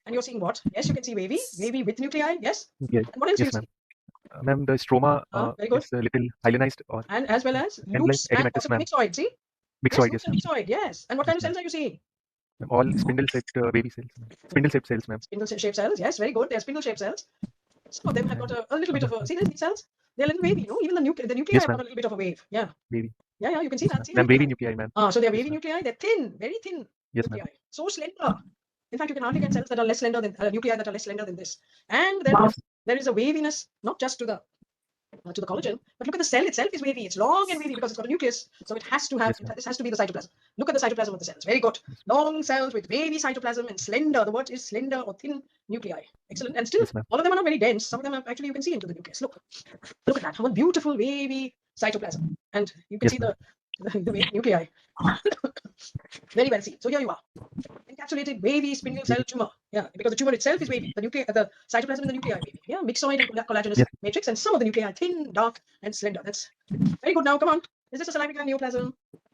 and you're seeing what? Yes, you can see wavy with nuclei. Yes. Nuclei. And what else do you Yes, see? ma'am. Ma'am, the stroma Very good. is a little hyalinized or And as well as like loops and edematous, possibly ma'am. mixoid. See? Myxoid, Yes, yes, ma'am. myxoid. Yes. And what kind of Yes, cells are you seeing? ma'am. All spindle-shaped wavy cells, ma'am. Spindle-shaped cells, ma'am. Spindle-shaped cells. Yes, very good. They're spindle-shaped cells. Some of them have got a little bit of a. See these cells? They're a little wavy. No, even the nuclei Yes, have got ma'am. a little bit of a wave. Yeah. Wavy. Yeah. You can see Yes, that. ma'am. See Ma'am, that? wavy nuclei, ma'am. So they're Yes, wavy ma'am. nuclei. They're thin, very thin Yes, ma'am. nuclei. So slender. In fact, you can hardly get cells that are less slender than nuclei that are less slender than this. And then Yes. there is a waviness, not just to the collagen, but look at the cell itself is wavy. It's long and wavy because it's got a nucleus. So it has to have, Yes, ma'am. this has to be the cytoplasm. Look at the cytoplasm of the cells. Very good. Long cells with wavy cytoplasm and slender. The word is slender or thin nuclei. Excellent. And still, Yes, ma'am. all of them are not very dense. Some of them are actually, you can see into the nucleus. Look at that. How a beautiful wavy cytoplasm. And you can Yes, see ma'am. the wavy nuclei. Very well seen. So here you are. Encapsulated wavy spindle cell tumor. Yeah, because the tumor itself is wavy. The cytoplasm in the nuclei are wavy. Yeah, myxoid and collagenous Yes. matrix, and some of the nuclei are thin, dark, and slender. That's very good. Now, come on. Is this a salivary gland neoplasm?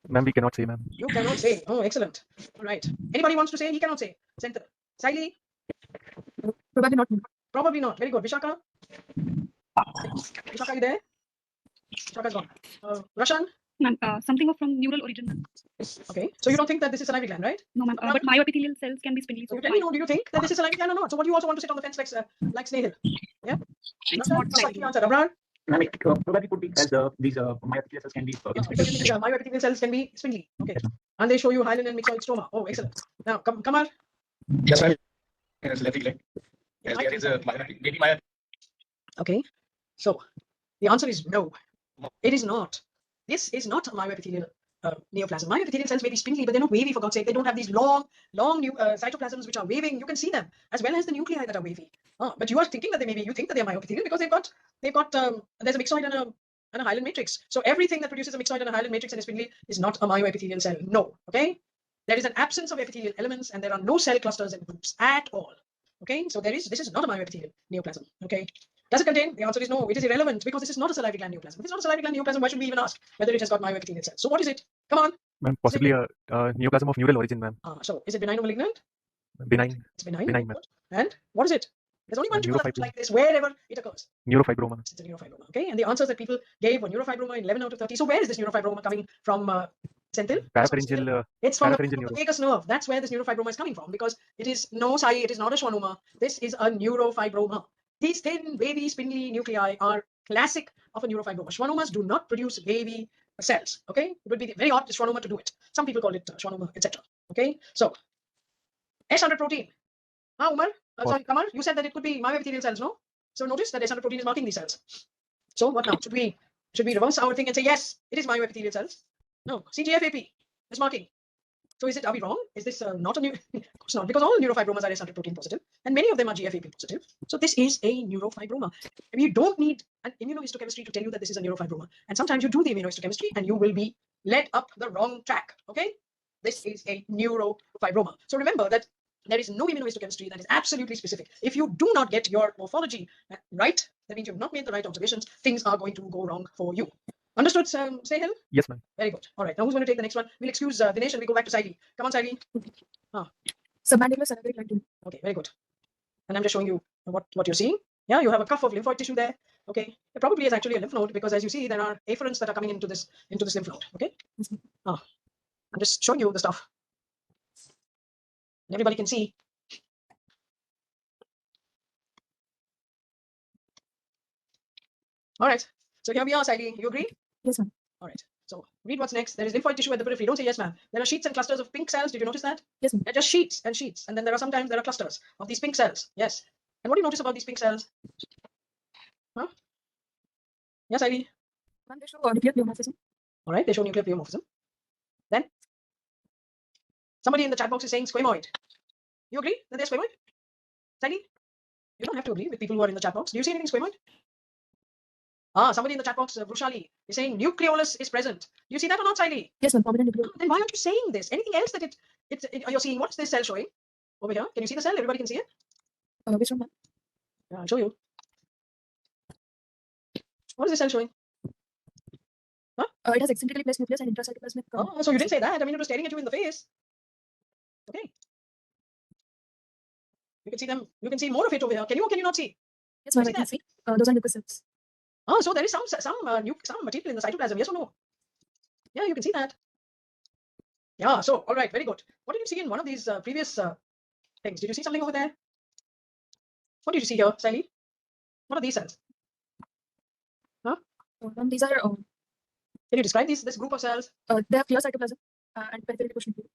Ma'am, we cannot say, ma'am. You cannot say. Oh, excellent. All right. Anybody wants to say? He cannot say. Center. Siley? Probably not. Probably not. Very good. Vishaka? Vishaka, you there? Vishaka's gone. Roshan? Ma'am, something of from neural origin, ma'am. Okay, so you don't think that this is salivary gland, right? No, ma'am. But myoepithelial cells can be spindly. So So you tell me, no, do you think that this is salivary gland or not? So what do you also want to sit on the fence like snail? Yeah? it's Okay, not just like slightly. the answer, Abrar. Ma'am, it probably could be as these myoepithelial cells can be So you spindly. think myoepithelial cells can be spindly? Okay, Yes, ma'am. and they show you hyaline and myxoid stroma. Oh, excellent. Now, come on. Yes, ma'am. Salivary gland. Yes, there is a maybe my Okay, so the answer is no. It is not. This is not a myoepithelial neoplasm. Myoepithelial cells may be spindly, but they're not wavy, for God's sake. They don't have these long cytoplasms which are waving. You can see them, as well as the nuclei that are wavy. But you are thinking that they may be, you think that they're myoepithelial because there's a myxoid and a hyaline matrix. So everything that produces a myxoid and a hyaline matrix and is spindly is not a myoepithelial cell. No, okay? There is an absence of epithelial elements and there are no cell clusters and groups at all. Okay, so this is not a myoepithelial neoplasm. Okay, does it contain? The answer is no. It is irrelevant because this is not a salivary gland neoplasm. If it's not a salivary gland neoplasm, why should we even ask whether it has got myoepithelial cells? So what is it? Come on. Ma'am, possibly a neoplasm of neural origin, ma'am. So is it benign or malignant? Benign. It's benign. Benign, ma'am. And what is it? There's only one tumor that looks Neurofibroma. like this wherever it occurs. Neurofibroma. It's a neurofibroma. Okay, and the answers that people gave were neurofibroma in 11 out of 30. So where is this neurofibroma coming from? Senthil? Parapharyngeal. It's from the Parapharyngeal vagus nerve. That's where this neurofibroma is coming from because it is no Sai, it is not a schwannoma. This is a neurofibroma. These thin, wavy, spindly nuclei are classic of a neurofibroma. Schwannomas do not produce wavy cells. Okay, it would be very odd schwannoma to do it. Some people call it schwannoma, etc. Okay, so S100 protein. Umar, sorry, Kamal, you said that it could be myoepithelial cells, no? So notice that S100 protein is marking these cells. So what now? Should we reverse our thing and say yes, it is myoepithelial cells? No, CGFAP is marking. So are we wrong? Is this not a new? Of course not, because all neurofibromas are S100 protein positive, and many of them are GFAP positive. So this is a neurofibroma. You don't need an immunohistochemistry to tell you that this is a neurofibroma. And sometimes you do the immunohistochemistry and you will be led up the wrong track. Okay, this is a neurofibroma. So remember that there is no immunohistochemistry that is absolutely specific. If you do not get your morphology right, that means you've not made the right observations. Things are going to go wrong for you. Understood, Sahil? Yes, ma'am. Very good. All right. Now who's going to take the next one? We'll excuse Dinesh and we go back to Saili. Come on, Saili. Submandibular salivary gland tumor. Okay, very good. And I'm just showing you what you're seeing. Yeah, you have a cuff of lymphoid tissue there. Okay, it probably is actually a lymph node because as you see, there are afferents that are coming into this lymph node. Okay. I'm just showing you the stuff. And everybody can see. All right. So here we are, Saili. You agree? Yes, ma'am. All right. So read what's next. There is lymphoid tissue at the periphery. Don't say yes, ma'am. There are sheets and clusters of pink cells. Did you notice that? Yes, ma'am. They're just sheets and sheets. And then there are clusters of these pink cells. Yes. And what do you notice about these pink cells? Huh? Yes, Ivy. Ma'am, they show nuclear pleomorphism. All right. They show nuclear pleomorphism. Then somebody in the chat box is saying squamoid. You agree that they're squamoid? Sally? You don't have to agree with people who are in the chat box. Do you see anything squamoid? Somebody in the chat box, Brushali, is saying nucleolus is present. Do you see that or not, Saili? Yes, ma'am. Prominent nucleolus. Then why aren't you saying this? Anything else that you're seeing? What's this cell showing? Over here. Can you see the cell? Everybody can see it? Which one, ma'am? Yeah, I'll show you. What is this cell showing? It has eccentrically placed nucleus and intracytoplasmic. So you didn't say that. I mean, it was staring at you in the face. Okay. You can see them. You can see more of it over here. Can you or can you not see? Yes, ma'am. I can see. Those are nucleus cells. So there is some material in the cytoplasm. Yes or no? Yeah, you can see that. Yeah. So all right, very good. What did you see in one of these previous things? Did you see something over there? What did you see here, Saili? What are these cells? These are. Can you describe this group of cells? They have clear cytoplasm and peripheral push nucleus.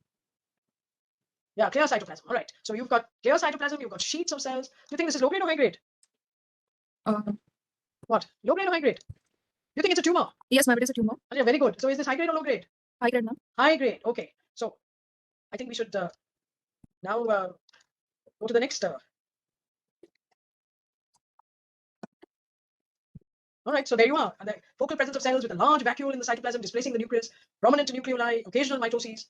Yeah, clear cytoplasm. All right. So you've got clear cytoplasm. You've got sheets of cells. Do you think this is low grade or high grade? What? Low grade or high grade? You think it's a tumor? Yes, ma'am. It is a tumor. Okay, very good. So is this high grade or low grade? High grade, ma'am. High grade. Okay. So I think we should now go to the next. All right, so there you are. And the focal presence of cells with a large vacuole in the cytoplasm displacing the nucleus, prominent nucleoli, occasional mitoses.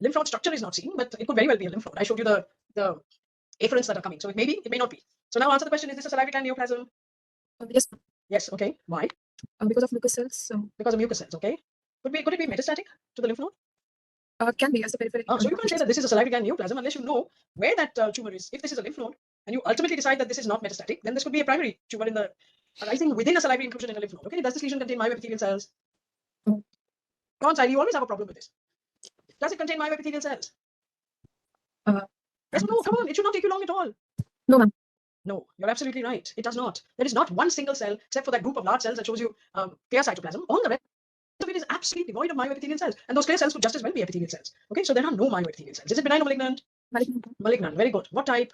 Lymph node structure is not seen, but it could very well be a lymph node. I showed you the afferents that are coming. So it may not be. So now answer the question, is this a salivary gland neoplasm? Yes. Yes, okay. Why? Because of mucous cells. So because of mucous cells, okay. Could it be metastatic to the lymph node? Can be as the periphery. So you can't say that this is a salivary gland neoplasm unless you know where that tumor is. If this is a lymph node and you ultimately decide that this is not metastatic, then this could be a primary tumor arising within a salivary inclusion in a lymph node. Okay, does this lesion contain myoepithelial cells? Come on, Sally, you always have a problem with this. Does it contain myoepithelial cells? Yes or no? Come on, it should not take you long at all. No, ma'am. No, you're absolutely right. It does not. There is not one single cell, except for that group of large cells that shows you clear cytoplasm. All the rest of it is absolutely void of myoepithelial cells. And those clear cells could just as well be epithelial cells. Okay, so there are no myoepithelial cells. Is it benign or malignant? Malignant. Malignant, very good. What type?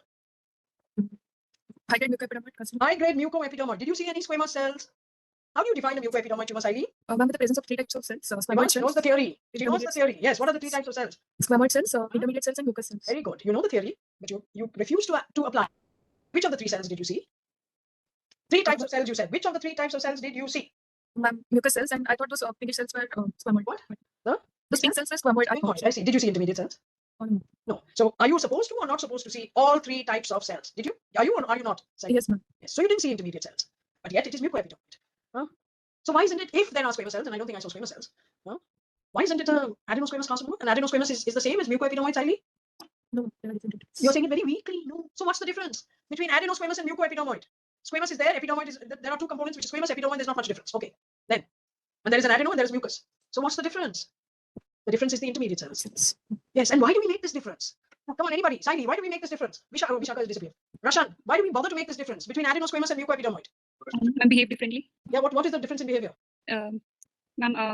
High-grade mucoepidermoid carcinoma. High-grade mucoepidermoid. Did you see any squamous cells? How do you define a mucoepidermoid tumor, Saili? Ma'am, with the presence of 3 types of cells. Squamoid What's cells, the theory? Did you know the intermediate theory? Yes, what are the 3 types of cells? squamoid cells, intermediate cells, and mucous cells. Very good. You know the theory, but you refuse to apply. Which of the 3 cells did you see? 3 types of cells you said. Which of the 3 types of cells did you see? Ma'am, mucous cells, and I thought those pinkish cells were squamoid. What? Huh? Those pink cells were squamoid. I see. Did you see intermediate cells? No. No. So are you supposed to or not supposed to see all 3 types of cells? Did you? Are you or are you not? Saili? Yes, ma'am. Yes. So you didn't see intermediate cells, but yet it is mucoepidermoid. Huh? So why isn't it, if there are squamous cells, and I don't think I saw squamous cells, why isn't it a adenosquamous carcinoma? And adenosquamous is the same as mucoepidermoid, Saili? No, they are different. You're saying it very weakly. No. So what's the difference between adenosquamous and mucoepidermoid? Squamous is there, epidermoid is there are 2 components, which is squamous, epidermoid, there's not much difference. Okay. Then. And there is an adeno and there is mucus. So what's the difference? The difference is the intermediate cells. Yes. And why do we make this difference? Come on, anybody. Saili, why do we make this difference? Vishaka has disappeared. Rashan, why do we bother to make this difference between adenosquamous and mucoepidermoid? And behave differently. Yeah, what is the difference in behavior? Ma'am,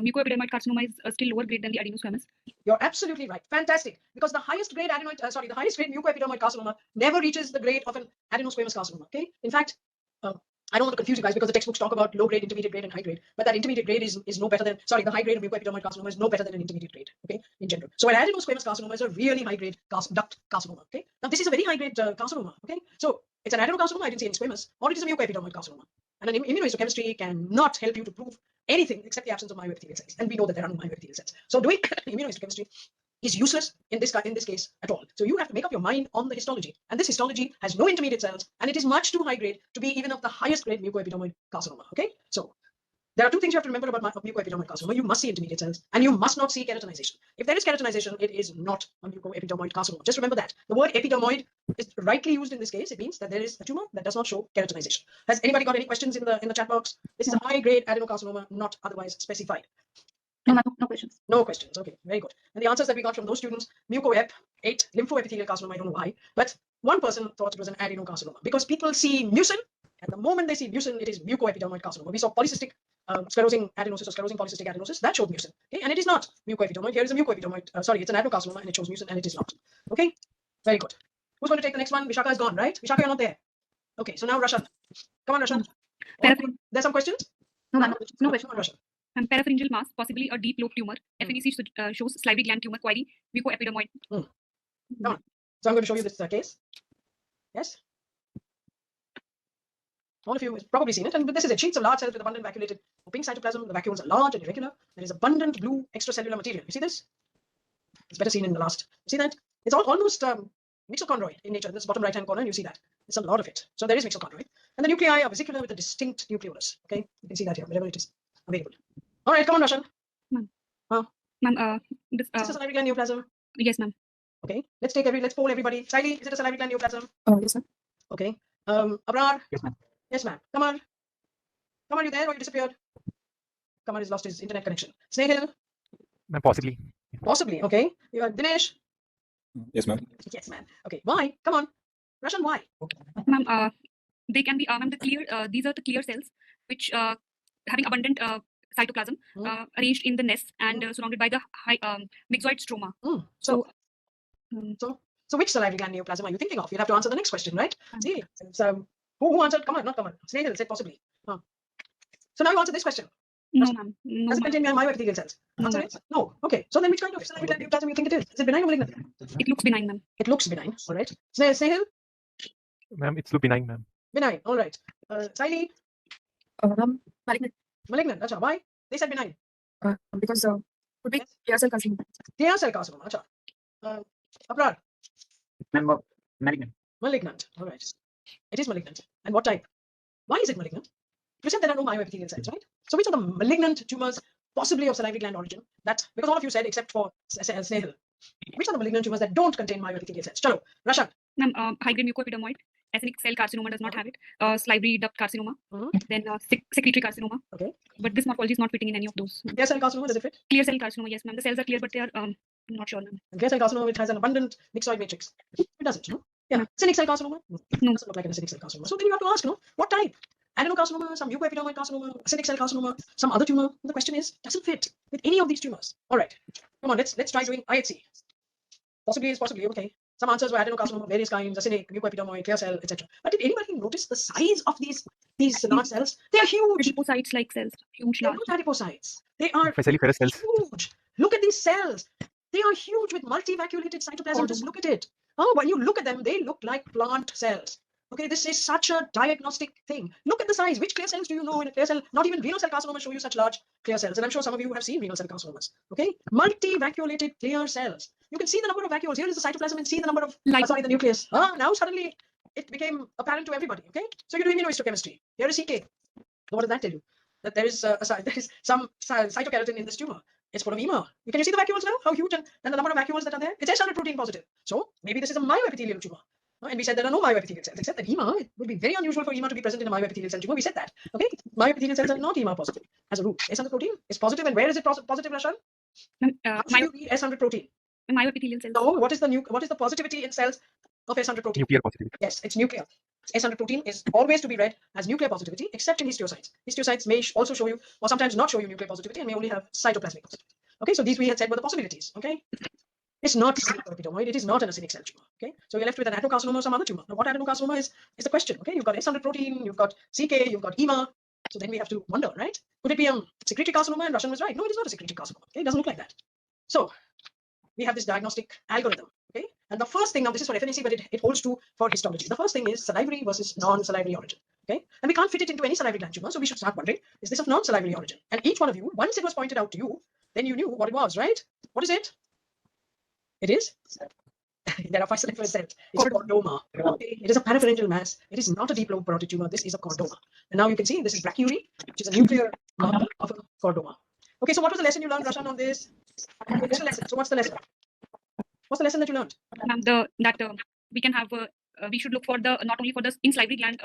mucoepidermoid carcinoma is still lower grade than the adenosquamous. You're absolutely right. Fantastic. Because the highest grade the highest grade mucoepidermoid carcinoma never reaches the grade of an adenosquamous carcinoma. Okay. In fact, I don't want to confuse you guys because the textbooks talk about low grade, intermediate grade, and high grade. But that intermediate grade is no better than, the high grade of mucoepidermoid carcinoma is no better than an intermediate grade, okay, in general. So an adenosquamous carcinoma is a really high grade duct carcinoma, okay. Now this is a very high grade carcinoma, okay. So it's an adenocarcinoma, I didn't see any squamous, or it is a mucoepidermoid carcinoma. And an immunohistochemistry cannot help you to prove anything except the absence of myoepithelial cells. And we know that there are no myoepithelial cells. So doing immunohistochemistry is useless in this case at all. So you have to make up your mind on the histology. And this histology has no intermediate cells, and it is much too high grade to be even of the highest grade mucoepidermoid carcinoma. Okay, so there are 2 things you have to remember about mucoepidermoid carcinoma. You must see intermediate cells, and you must not see keratinization. If there is keratinization, it is not a mucoepidermoid carcinoma. Just remember that. The word epidermoid is rightly used in this case. It means that there is a tumor that does not show keratinization. Has anybody got any questions in the chat box? This is a high grade adenocarcinoma, not otherwise specified. No, ma'am, no questions. No questions. Okay, very good. And the answers that we got from those students, mucoep, 8, lymphoepithelial carcinoma, I don't know why, but one person thought it was an adenocarcinoma because people see mucin, and the moment they see mucin, it is mucoepidermoid carcinoma. We saw polycystic sclerosing adenosis or sclerosing polycystic adenosis, that showed mucin, okay, and it is not mucoepidermoid. Here is a mucoepidermoid, it's an adenocarcinoma, and it shows mucin, and it is not. Okay, very good. Who's going to take the next one? Vishaka is gone, right? Vishaka, you're not there. Okay, so now Rashan. Come on, Rashan. There's some questions? No, ma'am, no question. Come on, Rashan. And parapharyngeal mass, possibly a deep lobe tumor. FABC shows salivary gland tumor query, mucoepidermoid. Come on. So I'm going to show you this case. Yes. All of you have probably seen it, and this is it. Sheets of large cells with abundant vacuolated pink cytoplasm. The vacuoles are large and irregular. There is abundant blue extracellular material. You see this? It's better seen in the last. You see that? It's almost mixochondroid in nature. This bottom right-hand corner, and you see that. It's a lot of it. So there is mixochondroid. And the nuclei are vesicular with a distinct nucleolus. Okay, you can see that here, wherever it is available. All right, come on, Rashan. Ma'am, Is this a salivary gland neoplasm? yes, ma'am. Okay, let's poll everybody. Saili, is it a salivary gland neoplasm? Yes, ma'am. Okay. Abrar? Yes, ma'am. Yes, ma'am. Come on. Come on, you there or you disappeared? Come on, he's lost his internet connection. Snehil? Ma'am, possibly. Possibly. Okay. You are Dinesh? Yes, ma'am. Yes, ma'am. Okay. Why? Come on. Rashan, why? Ma'am, they can be, ma'am, these are the clear cells which having abundant cytoplasm arranged in the nest and surrounded by the high myxoid stroma. So which salivary gland neoplasm are you thinking of? You'll have to answer the next question, right? See, so who answered? Come on, not come on. Snehil said possibly. So now you answer this question. No, ma'am. No, Does it ma'am. contain myoepithelial cells? No, Answer ma'am. it. No. Okay. So then which kind of salivary gland neoplasm you think it is? Is it benign or malignant? It looks benign, ma'am. It looks benign. All right. Snehil? Ma'am, it's look benign, ma'am. Benign. All right. Saili? Malignant. Malignant. Acha. Why? They said benign. Because would be Yes. clear cell carcinoma. Clear cell carcinoma. Acha. Abrar? Ma'am, malignant. Malignant. All right. It is malignant. And what type? Why is it malignant? You said there are no myoepithelial cells, right? So which are the malignant tumors, possibly of salivary gland origin, that, because all of you said except for Snehil, which are the malignant tumors that don't contain myoepithelial cells? Chalo, Rashan. Ma'am, high grade mucoepidermoid ethnic cell carcinoma does not have it. Salivary duct carcinoma, Mhm. then secretory carcinoma. Okay. But this morphology is not fitting in any of those. Clear cell carcinoma, does it fit? Clear cell carcinoma, yes, ma'am. The cells are clear, but they are not sure, ma'am. And clear cell carcinoma, it has an abundant myxoid matrix. It doesn't, no? Yeah. No. Cynic cell carcinoma? No. Doesn't look like an acidic cell carcinoma. So then you have to ask, what type? Adenocarcinoma, some mucoepidermoid carcinoma, acidic cell carcinoma, some other tumor. The question is, doesn't fit with any of these tumors. All right. Come on, let's try doing IHC. Possibly is possibly, okay. Some answers were adenocarcinoma, various kinds, acidic, mucoepidermoid, clear cell, etc. But did anybody notice the size of these large cells? They are huge. Adipocytes like cells, huge, They're large. not adipocytes. They are Fascicular cells. huge. Look at these cells. They are huge with multivacuolated cytoplasm. Just look at it. Oh, when you look at them, they look like plant cells. Okay, this is such a diagnostic thing. Look at the size. Which clear cells do you know in a clear cell? Not even renal cell carcinoma show you such large clear cells. And I'm sure some of you have seen renal cell carcinomas. Okay, multivacuolated clear cells. You can see the number of vacuoles. Here is the cytoplasm and see the number of, the nucleus. Now suddenly it became apparent to everybody. Okay, so you're doing immunohistochemistry. Here is CK. What does that tell you? That there is some cytokeratin in this tumor. It's full of EMA. Can you see the vacuoles now? How huge and the number of vacuoles that are there? It's S100 protein positive. So maybe this is a myoepithelial tumor. And we said there are no myoepithelial cells, except that EMA, it would be very unusual for EMA to be present in a myoepithelial cell tumor. We said that. Okay, myoepithelial cells are not EMA positive as a rule. S100 protein is positive, and where is it positive, Rashan? How should you read S100 protein? Myoepithelial cells. No, what is the positivity in cells of S100 protein? Nuclear positivity. Yes, it's nuclear. S100 protein is always to be read as nuclear positivity, except in histiocytes. Histiocytes may also show you, or sometimes not show you nuclear positivity, and may only have cytoplasmic positivity. Okay, so these we had said were the possibilities. Okay, it's not epidermoid. It is not an acidic cell tumor. Okay, so you're left with an adenocarcinoma or some other tumor. Now, what adenocarcinoma is the question. Okay, you've got S100 protein, you've got CK, you've got EMA. So then we have to wonder, right? Could it be a secretory carcinoma? And Russian was right. No, it is not a secretory carcinoma. Okay, it doesn't look like that. So we have this diagnostic algorithm. Okay, and the first thing, now this is for FNAC, but it holds true for histology. The first thing is salivary versus non-salivary origin. Okay, and we can't fit it into any salivary gland tumor, so we should start wondering, is this of non-salivary origin? And each one of you, once it was pointed out to you, then you knew what it was, right? What is it? It is? There are 5 salivary cells. It's a chordoma. Okay, it is a parapharyngeal mass. It is not a deep lobe parotid tumor. This is a chordoma. And now you can see this is brachyury, which is a nuclear marker of a chordoma. Okay, so what was the lesson you learned, Rashan, on this? It's a lesson. So what's the lesson? What's the lesson that you learned? We can have we should look for the not only for the in salivary gland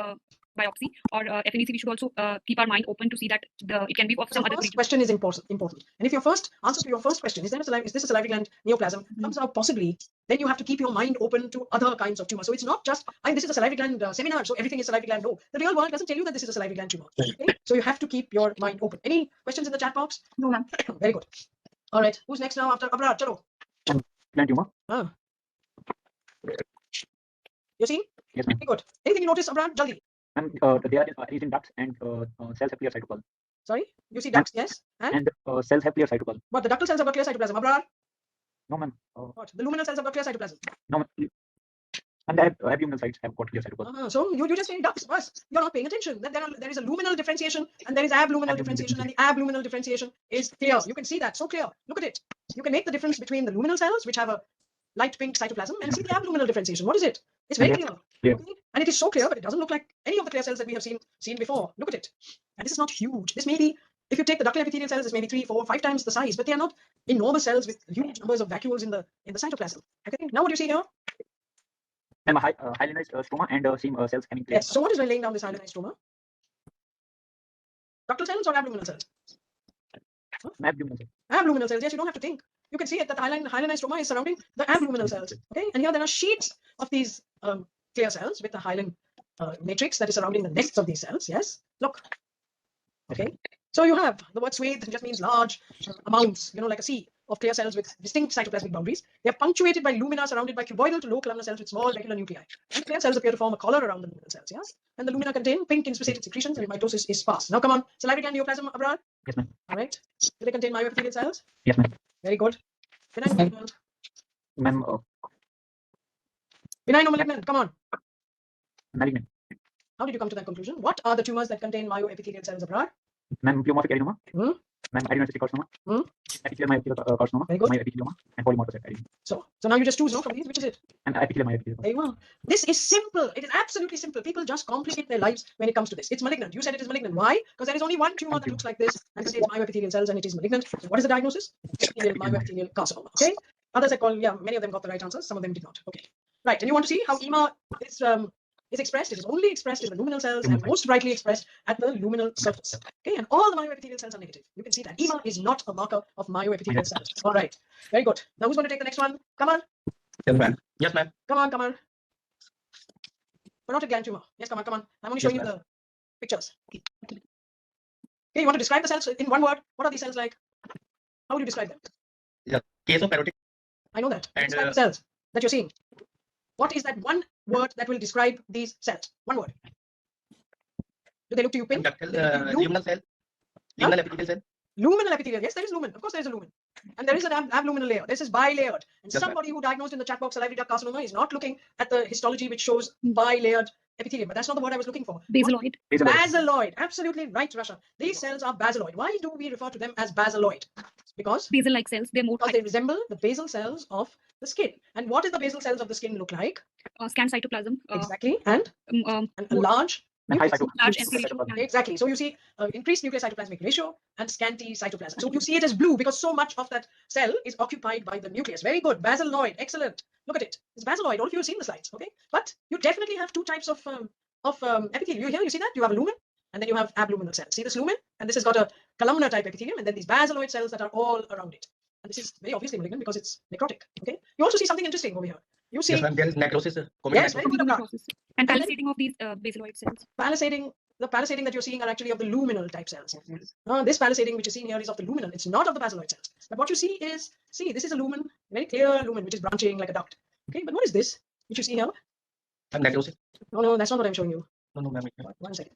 biopsy or FNAC. We should also keep our mind open to see that it can be of some The other first region. question is important. And if your first answer to your first question is this a salivary gland neoplasm comes out possibly, then you have to keep your mind open to other kinds of tumors. So it's not just this is a salivary gland seminar, so everything is salivary gland. No, the real world doesn't tell you that this is a salivary gland tumor. Okay? So you have to keep your mind open. Any questions in the chat box? No, ma'am. Very good. All right, who's next now after Abrar? Chalo. Gland tumor. Ah. You see? Yes, ma'am. Very good. Anything you notice, Abrar? Jaldi. And they are arranged in ducts, and cells have clear cytoplasm. Sorry? You see ducts, yes? And cells have clear cytoplasm. But the ductal cells have got clear cytoplasm. Abrar? No, ma'am. What? The luminal cells have got clear cytoplasm. No, ma'am. And the abdominal sites have got clear cytoplasm. So you just say ducts. First, you're not paying attention. That there is a luminal differentiation and there is abluminal differentiation, and the abluminal differentiation is clear. You can see that so clear. Look at it. You can make the difference between the luminal cells, which have a light pink cytoplasm, and see the abluminal differentiation. What is it? It's very clear. Yeah. Okay? And it is so clear, but it doesn't look like any of the clear cells that we have seen before. Look at it. And this is not huge. This may be, if you take the ductal epithelial cells, it's maybe 3, 4, 5 times the size, but they are not enormous cells with huge numbers of vacuoles in the cytoplasm. Okay. Now what do you see here? And a hyalinized stroma and same cells having clear. Yes. So what is laying down this hyalinized stroma? Ductal cells or abluminal cells? Abdominal cells. Abluminal cells. Yes, you don't have to think. You can see it that the hyalinized stroma is surrounding the abluminal cells. Okay, and here there are sheets of these clear cells with the hyaline matrix that is surrounding the nests of these cells. Yes, look. Okay, so you have the word swathe just means large amounts, like a sea of clear cells with distinct cytoplasmic boundaries. They are punctuated by lumina surrounded by cuboidal to low columnar cells with small regular nuclei. And clear cells appear to form a collar around the luminal cells. Yes, and the lumina contain pink inspissated secretions, and mitosis is fast. Now come on, salivary gland neoplasm, Abrar. Yes, ma'am. All right. Do they contain myoepithelial cells? Yes, ma'am. Very good. Benign malignant. Ma'am, Benign or malignant? Come on. malignant. How did you come to that conclusion? What are the tumors that contain myoepithelial cells, Abrar? Ma'am, pleomorphic adenoma. Hmm? Ma'am, adenocystic carcinoma. Hmm? Epithelial myopithelial carcinoma. Very good. Myopithelioma and polymorphous adenoma. So now you just choose from these. Which is it? And epithelial myopithelial. Very well. This is simple. It is absolutely simple. People just complicate their lives when it comes to this. It's malignant. You said it is malignant. Why? Because there is only one tumor that looks like this and contains myoepithelial cells, and it is malignant. So what is the diagnosis? Epithelial myoepithelial carcinoma. Okay. Others had called, many of them got the right answers. Some of them did not. Okay. Right. And you want to see how EMA is is expressed, it is only expressed in the luminal cells and most brightly expressed at the luminal surface. Okay, and all the myoepithelial cells are negative. You can see that EMA is not a marker of myoepithelial cells. All right, very good. Now who's going to take the next one? Come on, Yes, ma'am. Yes, ma'am. come on, come on. Parotid gland tumor. Yes, come on, come on. I'm only showing Yes, you the pictures. Okay, you want to describe the cells in one word? What are these cells like? How would you describe them? Case of parotid. I know that. And, Describe the cells that you're seeing. What is that one word that will describe these cells? One word. Do they look to you pink? Ductal, Do they look to you blue? luminal cell. Luminal epithelial cell. Luminal epithelial. Yes, there is lumen. Of course, there is a lumen. And there is an abluminal layer. This is bilayered. And Yes, ma'am. somebody who diagnosed in the chat box salivary duct carcinoma is not looking at the histology which shows bilayered epithelium. But that's not the word I was looking for. Basaloid. Basaloid. Absolutely right, Rasha. These cells are basaloid. Why do we refer to them as basaloid? Because Basal-like cells. They're more they resemble the basal cells of the skin. And what do the basal cells of the skin look like? scant cytoplasm. Exactly. And a large And high nucleus. cyto- Large NC ratio. Yeah. Exactly. So you see increased nucleocytoplasmic ratio and scanty cytoplasm. So you see it as blue because so much of that cell is occupied by the nucleus. Very good. Basaloid. Excellent. Look at it. It's basaloid. All of you have seen the slides. Okay. But you definitely have two types of epithelium. You see that? You have a lumen and then you have abluminal cells. See this lumen? And this has got a columnar type epithelium and then these basaloid cells that are all around it. And this is very obviously malignant because it's necrotic. Okay. You also see something interesting over here. You see Yes, ma'am. There is necrosis. Yes, Necrosis. very good. Abrar. And palisating of these basaloid cells. Palisading, the palisading that you're seeing are actually of the luminal type cells. This palisading which is seen here is of the luminal. It's not of the basaloid cells. But what you see is, this is a lumen, very clear lumen which is branching like a duct. Okay, but what is this which you see here? Necrosis. No, that's not what I'm showing you. No, ma'am. One second.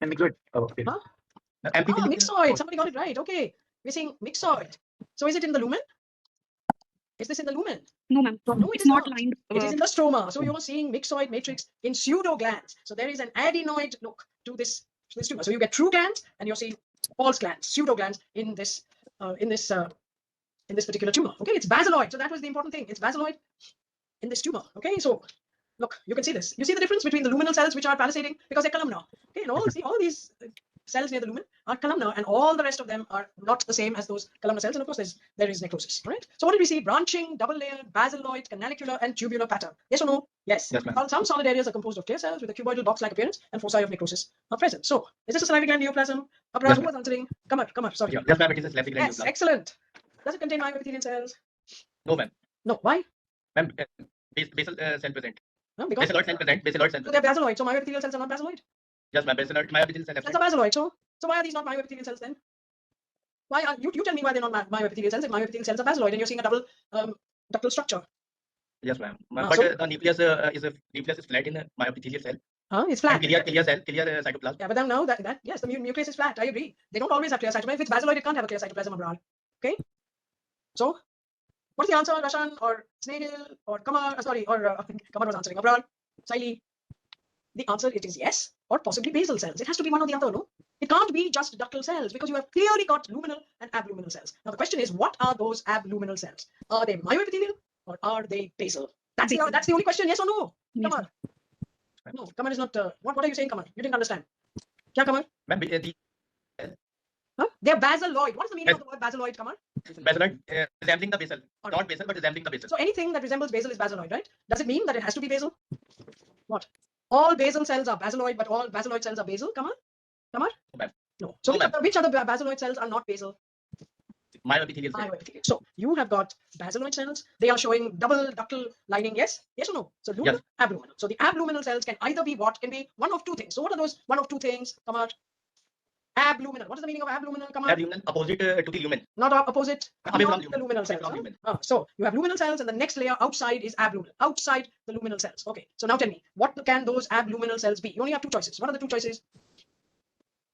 And mixed. Okay. Huh? Epithelial. Myxoid. Somebody got it right. Okay, we're seeing myxoid. So is it in the lumen? Is this in the lumen? No, ma'am. No, it It's is not not. lined. It is in the stroma. So you're seeing myxoid matrix in pseudo glands. So there is an adenoid look to this tumor. So you get true glands and you're seeing false glands, pseudo glands in this particular tumor. Okay, it's basaloid. So that was the important thing. It's basaloid in this tumor. Okay, so look, you can see this. You see the difference between the luminal cells which are palisading because they're columnar. Okay, and all these cells near the lumen are columnar, and all the rest of them are not the same as those columnar cells. And of course, there is necrosis. All right. So what did we see? Branching, double layered, basaloid, canalicular, and tubular pattern. Yes or no? Yes. Yes, ma'am. Some solid areas are composed of clear cells with a cuboidal box-like appearance, and foci of necrosis are present. So is this a salivary gland neoplasm? Abrar, Yes, who ma'am. was answering? Come on. Sorry. Yes, ma'am. It is a salivary gland. Yes, excellent. Does it contain myoepithelial cells? No, ma'am. No. Why? Ma'am, basal cell present. No, because Basaloid cell present. Basaloid cell so they're present. basaloid. So myoepithelial cells are not basaloid. Yes, ma'am. Basaloid. Myoepithelial cell Cells present. are basaloid. So why are these not myoepithelial cells then? Why are you tell me why they're not myoepithelial cells? If myoepithelial cells are basaloid and you're seeing a double ductal structure. Yes, ma'am. Ah, But so- the nucleus is flat in the myoepithelial cell. It's flat. And clear cell, clear cytoplasm. Yeah, but then now that yes, the nucleus is flat. I agree. They don't always have clear cytoplasm. If it's basaloid, it can't have a clear cytoplasm abroad. Okay. So, what's the answer, Rashan or Snehil or Kamar? Kamar was answering abroad. Saili. The answer it is yes, or possibly basal cells. It has to be one or the other, no? It can't be just ductal cells because you have clearly got luminal and abluminal cells. Now the question is, what are those abluminal cells? Are they myoepithelial or are they basal? That's the only question. Yes or no? Yes, Kamar. No, Kamar is not. What are you saying, Kamar? You didn't understand. Kya, Kamar? Ma'am, the Huh? They're basaloid. What is the meaning of the word basaloid, Kamar? basaloid resembling the basal. Or- Not basal, but resembling the basal. So anything that resembles basal is basaloid, right? Does it mean that it has to be basal? What? All basal cells are basaloid, but all basaloid cells are basal, Kamar? No, ma'am. No. So No, which other basaloid cells are not basal? Myoepithelial cell. Myoepithelial. So you have got basaloid cells. They are showing double ductal lining. Yes? Yes or no? So luminal, Yes. abluminal. So the abluminal cells can either be what? Can be one of two things. So what are those one of two things? Come on. Abluminal. What is the meaning of abluminal? Come on. Abluminal opposite to the lumen. Not opposite. Away from Not the luminal cells. from huh? lumen. So you have luminal cells, and the next layer outside is abluminal. Outside the luminal cells. Okay. So now tell me, what can those abluminal cells be? You only have two choices. What are the two choices?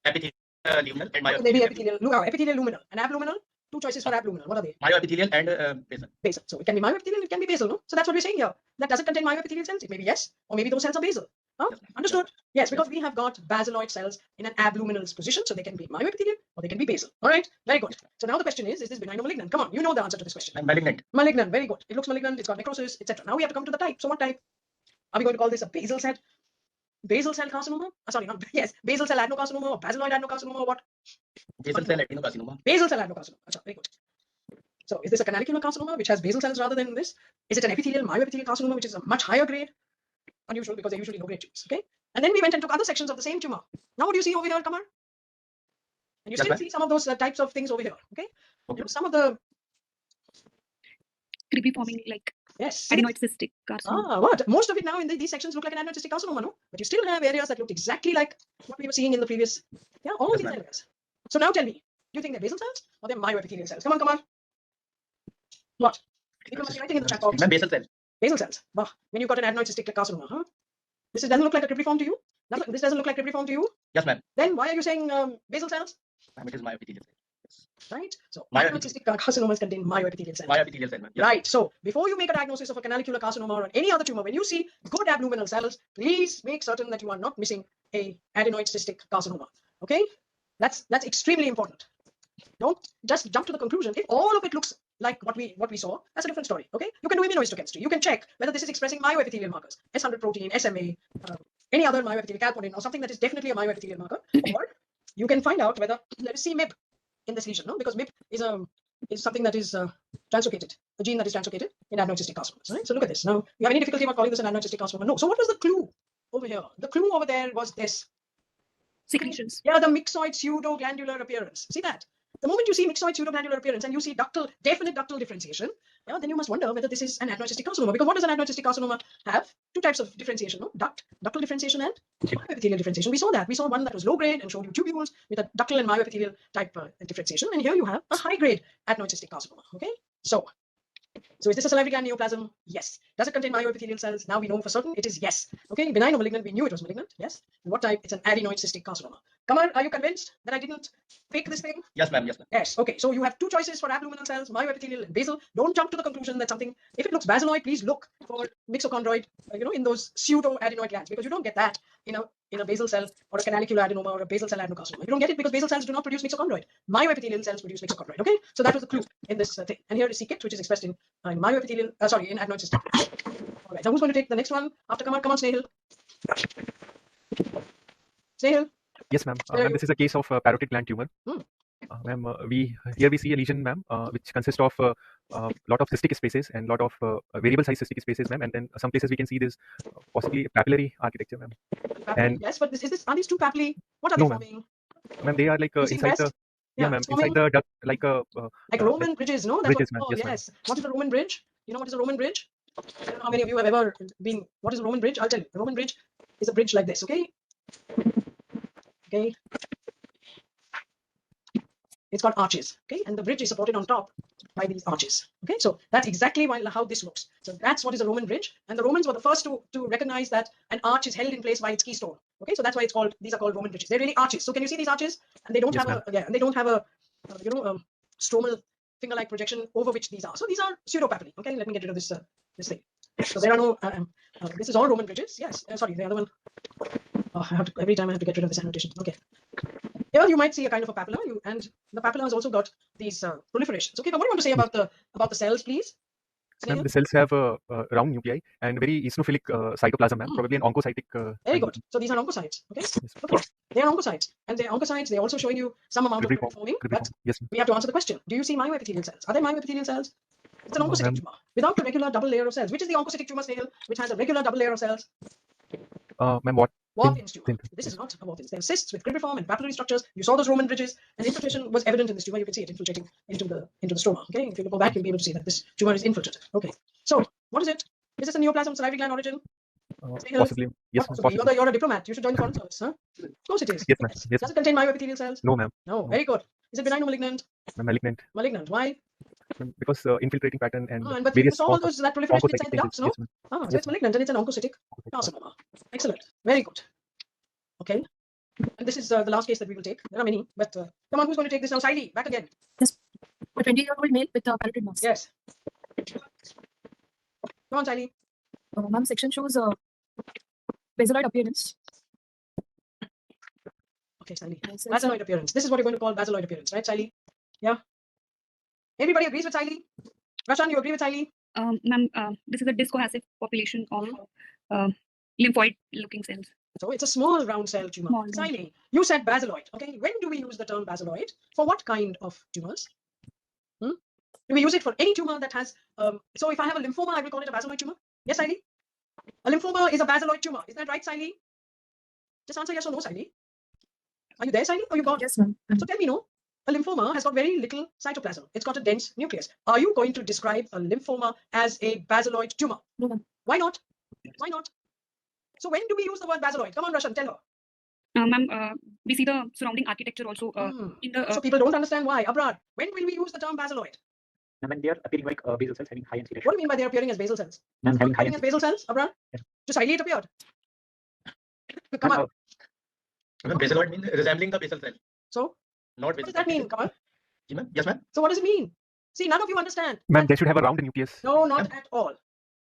Epithelial luminal and Maybe myoepithelial. epithelial luminal and abluminal. Two choices for abluminal. What are they? Myoepithelial and basal. Basal. So it can be myoepithelial, it can be basal, no? So that's what we're saying here. That doesn't contain myoepithelial cells. It may be yes, or maybe those cells are basal. Huh? Yes, ma'am. Understood? Yes, because we have got basaloid cells in an abluminal position, so they can be myoepithelial or they can be basal. All right, very good. So now the question is this benign or malignant? Come on, you know the answer to this question. And malignant. Malignant, very good. It looks malignant, it's got necrosis, etc. Now we have to come to the type. So what type? Are we going to call this a basal cell? Basal cell carcinoma? Basal cell adenocarcinoma or basaloid adenocarcinoma or what? Basal cell adenocarcinoma. Basal cell adenocarcinoma. Achha, very good. So is this a canalicular carcinoma which has basal cells rather than this? Is it an epithelial myoepithelial carcinoma which is a much higher grade? unusual because they're usually low-grade tumors. Okay, and then we went and took other sections of the same tumor. Now, what do you see over here, Kamar? And you Yes, still ma'am. see some of those types of things over here. Okay, Okay. you know, some of the Creepy forming like yes. adenoid cystic carcinoma. What? Most of it now in these sections look like an adenoid cystic carcinoma, no? But you still have areas that look exactly like what we were seeing in the previous. Yeah, all Yes, these ma'am. areas. So now tell me, do you think they're basal cells or they're myoepithelial cells? Come on, come on. What? People must be writing in the chat box. Ma'am, basal cell. Basal cells. Bah, when you've got an adenoid cystic carcinoma, huh? This doesn't look like a cribriform to you? This doesn't look like cribriform to you? Yes, ma'am. Then why are you saying basal cells? Ma'am, it is myoepithelial cell. Right? So Myoepithelial. adenoid cystic carcinomas contain myoepithelial cells. Myoepithelial cell, ma'am. Yes. Right. So before you make a diagnosis of a canalicular carcinoma or any other tumor, when you see good abluminal cells, please make certain that you are not missing a adenoid cystic carcinoma. Okay? That's extremely important. Don't just jump to the conclusion. If all of it looks like what we saw, that's a different story. Okay? You can do immunohistochemistry. You can check whether this is expressing myoepithelial markers, S100 protein, SMA, any other myoepithelial calponin, or something that is definitely a myoepithelial marker, or you can find out whether there is CMIB in this lesion, no? Because MIB is something that is translocated, a gene that is translocated in adenoid cystic carcinomas, right? So look at this. Now, you have any difficulty about calling this an adenoid cystic carcinoma? No. So what was the clue over here? The clue over there was this. Secretions. Yeah, the myxoid pseudoglandular appearance. See that? The moment you see myxoid pseudoglandular appearance and you see definite ductal differentiation, yeah, then you must wonder whether this is an adenoid cystic carcinoma. Because what does an adenoid cystic carcinoma have? Two types of differentiation, no? Ductal differentiation and myoepithelial differentiation. We saw that. We saw one that was low grade and showed you tubules with a ductal and myoepithelial type differentiation. And here you have a high grade adenoid cystic carcinoma. Okay, so is this a salivary gland neoplasm? Yes. Does it contain myoepithelial cells? Now we know for certain it is yes. Okay, benign or malignant, we knew it was malignant. Yes. And what type? It's an adenoid cystic carcinoma. Kamar, are you convinced that I didn't fake this thing? Yes, ma'am. Yes, ma'am. Yes. Okay. So you have two choices for abluminal cells, myoepithelial and basal. Don't jump to the conclusion that something, if it looks basaloid, please look for myxochondroid, in those pseudo-adenoid glands, because you don't get that in a basal cell or a canalicular adenoma or a basal cell adenocarcinoma. You don't get it because basal cells do not produce myxochondroid. Myoepithelial cells produce myxochondroid. Okay. So that was the clue in this thing. And here is c-KIT, which is expressed in myoepithelial, in adenoid cystic. All right. Now who's going to take the next one after Kamar? Come on, Snehal. Snehal. Yes, ma'am. Where are Ma'am, you? this is a case of parotid gland tumor. Hmm. Ma'am, here we see a lesion, ma'am, which consists of a lot of cystic spaces and lot of variable size cystic spaces, ma'am. And then some places we can see this possibly papillary architecture, ma'am. And Yes, but are these two papillae? What are no, they ma'am. forming? Ma'am, they are like You see inside the breast? yeah, ma'am, it's inside forming the duct, like like Roman bridges, no? That's bridges, what ma'am. we Yes, call, ma'am. yes. What is a Roman bridge? You know what is a Roman bridge? I don't know how many of you have ever been. What is a Roman bridge? I'll tell you. A Roman bridge is a bridge like this, okay? Okay. It's got arches, okay? And the bridge is supported on top by these arches, okay? So that's exactly how this looks. So that's what is a Roman bridge. And the Romans were the first to recognize that an arch is held in place by its keystone, okay? So that's why these are called Roman bridges. They're really arches. So can you see these arches? And they don't Yes, have a stromal finger-like projection over which these are. So these are pseudopapillae, okay? Let me get rid of this thing. So there are no, this is all Roman bridges. Yes, sorry, the other one. Oh, every time I have to get rid of this annotation. Okay. Here you might see a kind of a papilla, and the papilla has also got these proliferations. Okay, but what do you want to say about the cells, please? Ma'am, the cells have round nuclei and very eosinophilic cytoplasm, ma'am. Probably an oncocytic. Very good. So these are oncocytes. Okay. Okay. They are oncocytes, and they're oncocytes. They're also showing you some amount of forming. But yes, we have to answer the question: do you see myoepithelial cells? Are there myoepithelial cells? It's an oncocytic tumor without a regular double layer of cells. Which is the oncocytic tumor, Snail, which has a regular double layer of cells? Ma'am, what? Warthin's tumor. This is not a Warthin's. There are cysts with cribriform and papillary structures. You saw those Roman bridges, and infiltration was evident in this tumor. You can see it infiltrating into the stroma. Okay, if you go back, you'll be able to see that this tumor is infiltrated. Okay, so what is it? Is this a neoplasm salivary gland origin? Possibly. Yes, possibly. possibly. You're a diplomat. You should join the foreign service, huh? Of course it is. Yes, ma'am. Yes. Does it contain myoepithelial cells? No, ma'am. No. Very good. Is it benign or malignant? Malignant. Malignant. Why? Because infiltrating pattern and but various all those that proliferation inside the ducts, no? Yes, So it's malignant and it's an oncocytic carcinoma. Excellent. Very good. Okay. And this is the last case that we will take. There are many, but come on, who's going to take this now? Siley, back again. Yes. A 20-year-old male with a parotid mass. Yes. Come on, Siley. Ma'am, section shows basaloid appearance. Okay, Siley. Basaloid appearance. This is what you're going to call basaloid appearance, right, Siley? Yeah. Everybody agrees with Siley? Rashan, you agree with Siley? Ma'am, this is a discohesive population of lymphoid-looking cells. So it's a small round cell tumor. Siley, you said basaloid. Okay, when do we use the term basaloid? For what kind of tumors? Do we use it for any tumor that has? So if I have a lymphoma, I will call it a basaloid tumor. Yes, Siley? A lymphoma is a basaloid tumor. Is that right, Siley? Just answer yes or no, Siley. Are you there, Siley? Or you gone? Yes, ma'am. So tell me, no. A lymphoma has got very little cytoplasm. It's got a dense nucleus. Are you going to describe a lymphoma as a basaloid tumor? No, ma'am. Why not? Why not? So when do we use the word basaloid? Come on, Roshan, tell her. Ma'am, we see the surrounding architecture also in the. So people don't understand why. Abrar, when will we use the term basaloid? And when they are appearing like basal cells having high density What ratio. do you mean by they're appearing as basal cells? Ma'am, having high Appearing as density. basal cells, Abrar? Yes. Just highly it appeared. Come Ma'am, on. Basaloid means resembling the basal cell, So not what basal does that cell. mean? Come on. Yes, ma'am. So what does it mean? See, none of you understand. Ma'am, they should have a round nucleus. No, not at all.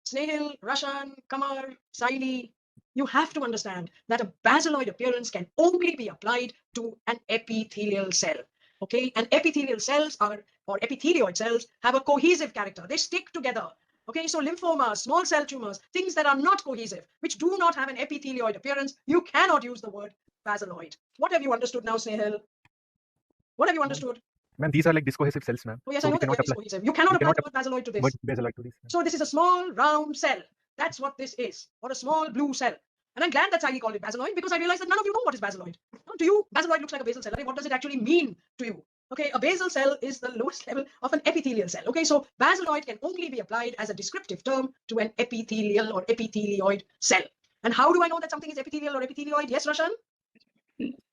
Snehil, Rashan, Kamar, Saili, you have to understand that a basaloid appearance can only be applied to an epithelial cell. Okay, and epithelial cells or epithelioid cells have a cohesive character. They stick together. Okay, so lymphomas, small cell tumors, things that are not cohesive, which do not have an epithelioid appearance, you cannot use the word basaloid. What have you understood now, Snehil? What have you understood? Ma'am, these are like discohesive cells, ma'am. Oh, yes, So I know we that cannot they're apply cohesive. You cannot apply cannot the word basaloid to this. word basaloid to this. So this is a small round cell. That's what this is, or a small blue cell. And I'm glad that Sally called it basaloid because I realized that none of you know what is basaloid. To you, basaloid looks like a basal cell. What does it actually mean to you? Okay, a basal cell is the lowest level of an epithelial cell. Okay, so basaloid can only be applied as a descriptive term to an epithelial or epithelioid cell. And how do I know that something is epithelial or epithelioid? Yes, Roshan?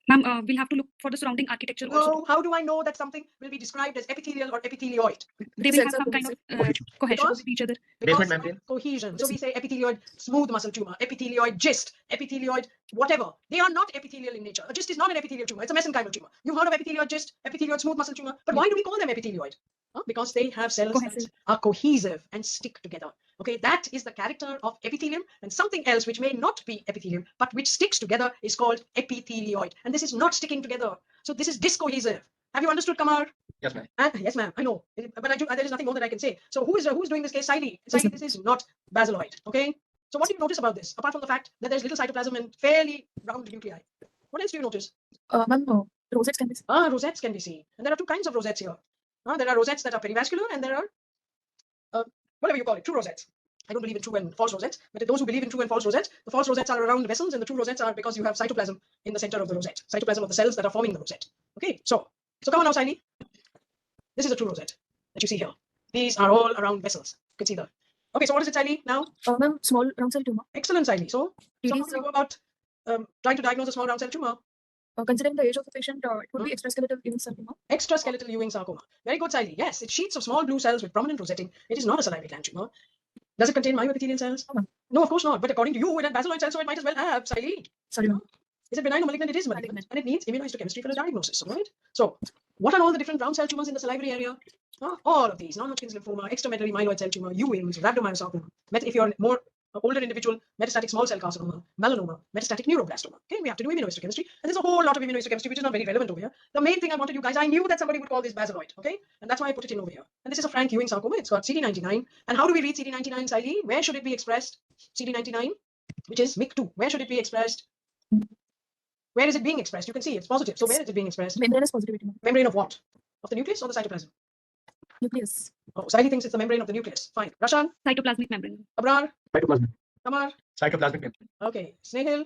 Ma'am, we'll have to look for the surrounding architecture also. No, how do I know that something will be described as epithelial or epithelioid? They will have some kind of cohesion Because- with each other. Because Basement of membrane. cohesion. So we say epithelioid smooth muscle tumor, epithelioid gist, epithelioid whatever. They are not epithelial in nature. A gist is not an epithelial tumor. It's a mesenchymal tumor. You've heard of epithelioid gist, epithelioid smooth muscle tumor. But why do we call them epithelioid? Because they have cells that Cohesive. are cohesive and stick together. Okay, that is the character of epithelium, and something else which may not be epithelium but which sticks together is called epithelioid. And this is not sticking together. So this is discohesive. Have you understood, Kamar? Yes, ma'am. Yes, ma'am. I know, but there is nothing more that I can say. So who's doing this case? Saili. Saili, this is not basaloid. Okay. So what do you notice about this? Apart from the fact that there's little cytoplasm and fairly round nuclei, what else do you notice? Ma'am, rosettes can be seen. Rosettes can be seen, and there are two kinds of rosettes here. There are rosettes that are perivascular, and there are whatever you call it, true rosettes. I don't believe in true and false rosettes, but those who believe in true and false rosettes, the false rosettes are around vessels, and the true rosettes are because you have cytoplasm in the center of the rosette, cytoplasm of the cells that are forming the rosette. Okay, so come on now, Saili. This is a true rosette that you see here. These are all around vessels. You can see that. Okay, so what is it, Saili, now? Ma'am, small round cell tumor. Excellent, Saili. So how TD do you go about trying to diagnose a small round cell tumor? Considering the age of the patient, it would be extraskeletal Ewing sarcoma. Extraskeletal Ewing sarcoma. Very good, Saili. Yes, it's sheets of small blue cells with prominent rosetting. It is not a salivary gland tumor. Does it contain myoepithelial cells? No, ma'am. No, of course not. But according to you, it had basaloid cells, so it might as well have, Saili. Sorry, ma'am. Is it benign or malignant? It is malignant. And it needs immunohistochemistry for a diagnosis, all right? So what are all the different round cell tumors in the salivary area? All of these: non-Hodgkin's lymphoma, extramedullary myeloid cell tumor, Ewing's, rhabdomyosarcoma. If you're a more older individual, metastatic small cell carcinoma, melanoma, metastatic neuroblastoma. Okay, we have to do immunohistochemistry, and there's a whole lot of immunohistochemistry which is not very relevant over here. The main thing I wanted you guys, I knew that somebody would call this basaloid, okay, and that's why I put it in over here. And this is a frank Ewing sarcoma. It's got CD99. And how do we read CD99, Saili? Where should it be expressed? CD99, which is MIC2. Where should it be expressed? Where is it being expressed? You can see it's positive. So where is it being expressed? Membranous positivity, ma'am. Membrane of what? Of the nucleus or the cytoplasm? Nucleus. Oh, Saili thinks it's the membrane of the nucleus. Fine. Rashan, Cytoplasmic membrane. Abrar, Cytoplasm. Kamar. Cytoplasmic membrane. Okay. Snehil.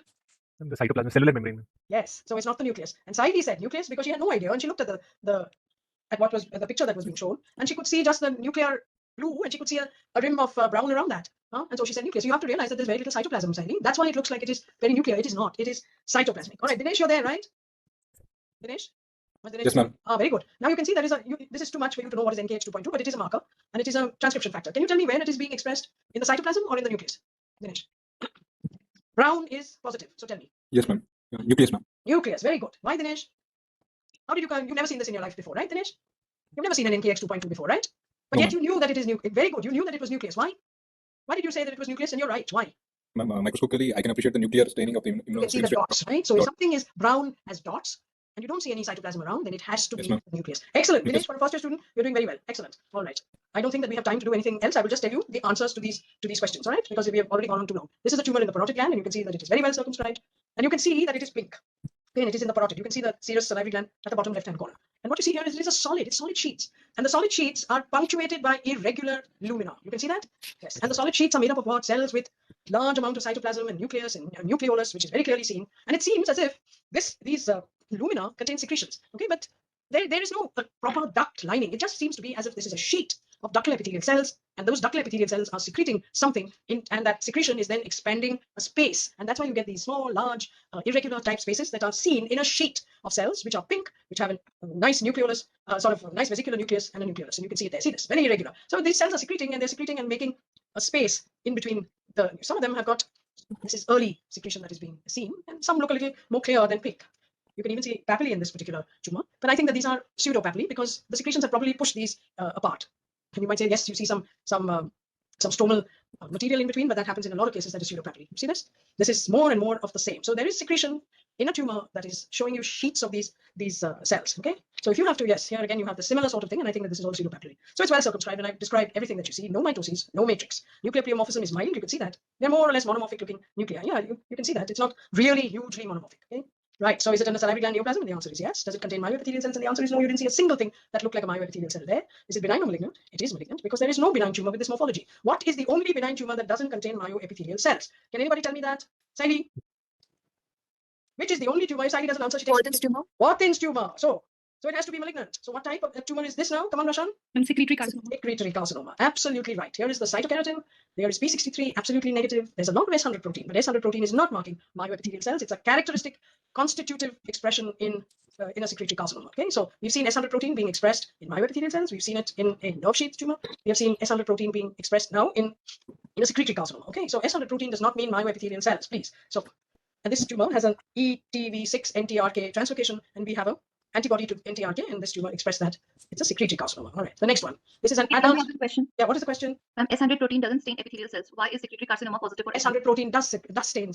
The cytoplasm, cellular membrane. Yes. So it's not the nucleus. And Saili said nucleus because she had no idea, and she looked at at what was the picture that was being shown, and she could see just the nuclear blue, and she could see a rim of brown around that. And so she said nucleus. You have to realize that there's very little cytoplasm, Saili. That's why it looks like it is very nuclear. It is not. It is cytoplasmic. All right, Dinesh, you're there, right? Dinesh? Yes, ma'am. Very good. Now you can see there is this is too much for you to know what is NKH 2.2, but it is a marker and it is a transcription factor. Can you tell me where it is being expressed? In the cytoplasm or in the nucleus? Dinesh. Brown is positive. So tell me. Yes, ma'am. Nucleus, ma'am. Nucleus. Very good. Why, Dinesh? How did you've never seen this in your life before, right, Dinesh? You've never seen an NKH 2.2 before, right? But No, yet you knew that it is nucleus. Very good. You knew that it was nucleus. Why? Why did you say that it was nucleus? And you're right. Why? Ma'am, microscopically, I can appreciate the nuclear staining of the You can see the immunohistochemistry. dots, right? So if Dot. something is brown as dots, and you don't see any cytoplasm around, then it has to Yes, be ma'am. the nucleus. Excellent. Yes. Dinesh, for a first year student, you're doing very well. Excellent. All right. I don't think that we have time to do anything else. I will just tell you the answers to these questions, all right? Because we have already gone on too long. This is a tumor in the parotid gland, and you can see that it is very well circumscribed. And you can see that it is pink. Okay, and it is in the parotid. You can see the serous salivary gland at the bottom left-hand corner. And what you see here is it is it's solid sheets. And the solid sheets are punctuated by irregular lumina. You can see that? Yes. And the solid sheets are made up of what? Cells with large amount of cytoplasm and nucleus and nucleolus, which is very clearly seen. And it seems as if these lumina contain secretions. Okay, but there is no proper duct lining. It just seems to be as if this is a sheet of ductal epithelial cells, and those ductal epithelial cells are secreting something, and that secretion is then expanding a space, and that's why you get these small, large, irregular type spaces that are seen in a sheet of cells, which are pink, which have a nice nucleolus, sort of a nice vesicular nucleus and a nucleolus, and you can see it there. See this, very irregular. So these cells are secreting, and they're secreting and making a space in between. Some of them have got, this is early secretion that is being seen, and some look a little more clear than pink. You can even see papillae in this particular tumor, but I think that these are pseudopapillae because the secretions have probably pushed these apart. And you might say, yes, you see some stromal material in between, but that happens in a lot of cases. That is pseudopapillae. You see this? This is more and more of the same. So there is secretion in a tumor that is showing you sheets of these cells. Okay. So if you have to, yes, here again you have the similar sort of thing, and I think that this is all pseudopapillae. So it's well circumscribed, and I've described everything that you see. No mitoses, no matrix. Nuclear pleomorphism is mild. You can see that. They're more or less monomorphic looking nuclei. Yeah, you can see that. It's not really hugely monomorphic. Okay. Right, so is it in a salivary gland neoplasm? And the answer is yes. Does it contain myoepithelial cells? And the answer is no. You didn't see a single thing that looked like a myoepithelial cell there. Is it benign or malignant? It is malignant because there is no benign tumor with this morphology. What is the only benign tumor that doesn't contain myoepithelial cells? Can anybody tell me that? Saili? Which is the only tumor? If Saili doesn't answer, she takes Walton's tumor. Walton's tumor. So it has to be malignant. So what type of tumor is this now? Come on, Rashan. Secretory carcinoma. Secretory carcinoma. Absolutely right. Here is the cytokeratin. There is P63, absolutely negative. There's a lot of S100 protein, but S100 protein is not marking myoepithelial cells. It's a characteristic constitutive expression in a secretory carcinoma. Okay, so we've seen S100 protein being expressed in myoepithelial cells. We've seen it in a nerve sheath tumor. We have seen S100 protein being expressed now in a secretory carcinoma. Okay, so S100 protein does not mean myoepithelial cells, please. So, and this tumor has an ETV6 NTRK translocation, and we have a antibody to NTRK, and this tumor expressed that it's a secretory carcinoma. All right, the next one. This is an adult. Question. Yeah, what is the question? S100 protein doesn't stain epithelial cells. Why is secretory carcinoma positive for S100 protein does stain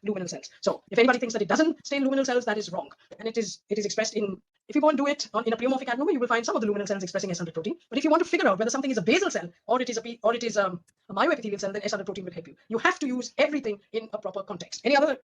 luminal cells. So if anybody thinks that it doesn't stain luminal cells, that is wrong. And it is expressed in, if you go and do it in a pleomorphic adenoma, you will find some of the luminal cells expressing S100 protein. But if you want to figure out whether something is a basal cell or it is a myoepithelial cell, then S100 protein will help you. You have to use everything in a proper context. Any other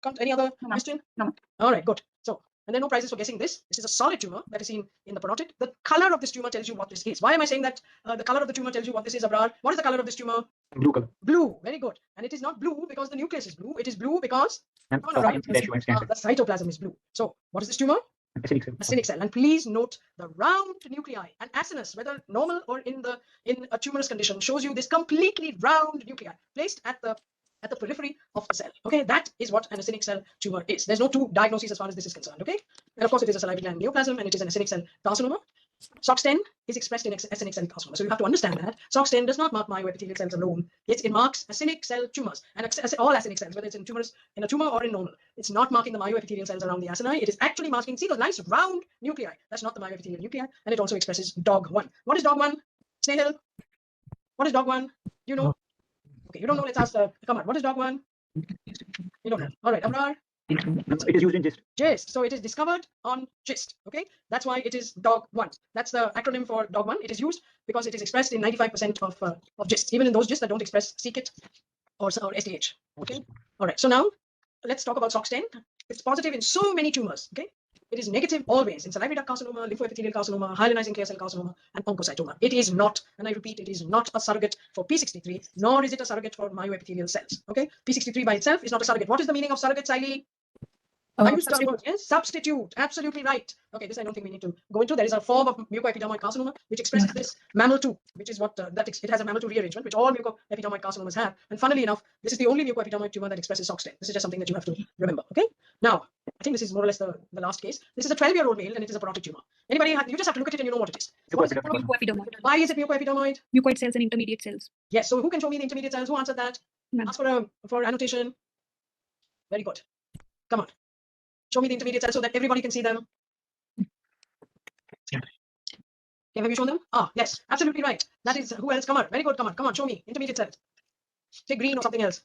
question? No. All right, good. So, and there are no prizes for guessing this. This is a solid tumor that is seen in the parotid. The color of this tumor tells you what this is. Why am I saying that the color of the tumor tells you what this is, Abrar? What is the color of this tumor? Blue color. Blue. Very good. And it is not blue because the nucleus is blue. It is blue because And the cytoplasm is blue. So what is this tumor? acidic cell. Acidic cell. And please note the round nuclei. And acinus, whether normal or in a tumorous condition, shows you this completely round nuclei placed at the periphery of the cell. Okay, that is what an acidic cell tumor is. There's no two diagnoses as far as this is concerned. Okay, and of course it is a salivary gland neoplasm, and it is an acidic cell carcinoma. SOX10 is expressed in acidic cell carcinoma. So you have to understand that SOX10 does not mark myoepithelial cells alone. It marks acidic cell tumors, and all acidic cells, whether it's in a tumor or in normal. It's not marking the myoepithelial cells around the acini. It is actually masking, see those nice round nuclei. That's not the myoepithelial nuclei, and it also expresses DOG1. What is DOG1? Snehal? What is DOG1? You know? Okay, you don't know. Let's ask. Come on. What is DOG1? You don't know. All right, Abrar. It is used in GIST. GIST. So it is discovered on GIST. Okay, that's why it is DOG1. That's the acronym for DOG1. It is used because it is expressed in 95% of GIST, even in those GIST that don't express c-KIT or SDH. Okay. All right. So now let's talk about SOX10. It's positive in so many tumors. Okay. It is negative always in salivary duct carcinoma, lymphoepithelial carcinoma, hyalinizing clear cell carcinoma, and oncocytoma. It is not, and I repeat, it is not a surrogate for P63, nor is it a surrogate for myoepithelial cells. Okay, P63 by itself is not a surrogate. What is the meaning of surrogate, Saili? Substitute. Yes, substitute. Absolutely right. Okay, this I don't think we need to go into. There is a form of mucoepidermoid carcinoma which expresses this mammal 2, which is what it has a mammal 2 rearrangement, which all mucoepidermoid carcinomas have. And funnily enough, this is the only mucoepidermoid tumor that expresses SOX10. This is just something that you have to remember. Okay. Now, I think this is more or less the last case. This is a 12-year-old male, and it is a parotid tumor. Anybody? You just have to look at it and you know what it is. Mucoepidermoid. Why is it mucoepidermoid? Mucoid cells and intermediate cells. Yes. So who can show me the intermediate cells? Who answered that? Ask for annotation. Very good. Come on. Show me the intermediate cells so that everybody can see them. Okay, have you shown them? Ah, yes, absolutely right. That is, who else? Kamar. Very good, Kamar. Come on, show me intermediate cells. Say green or something else.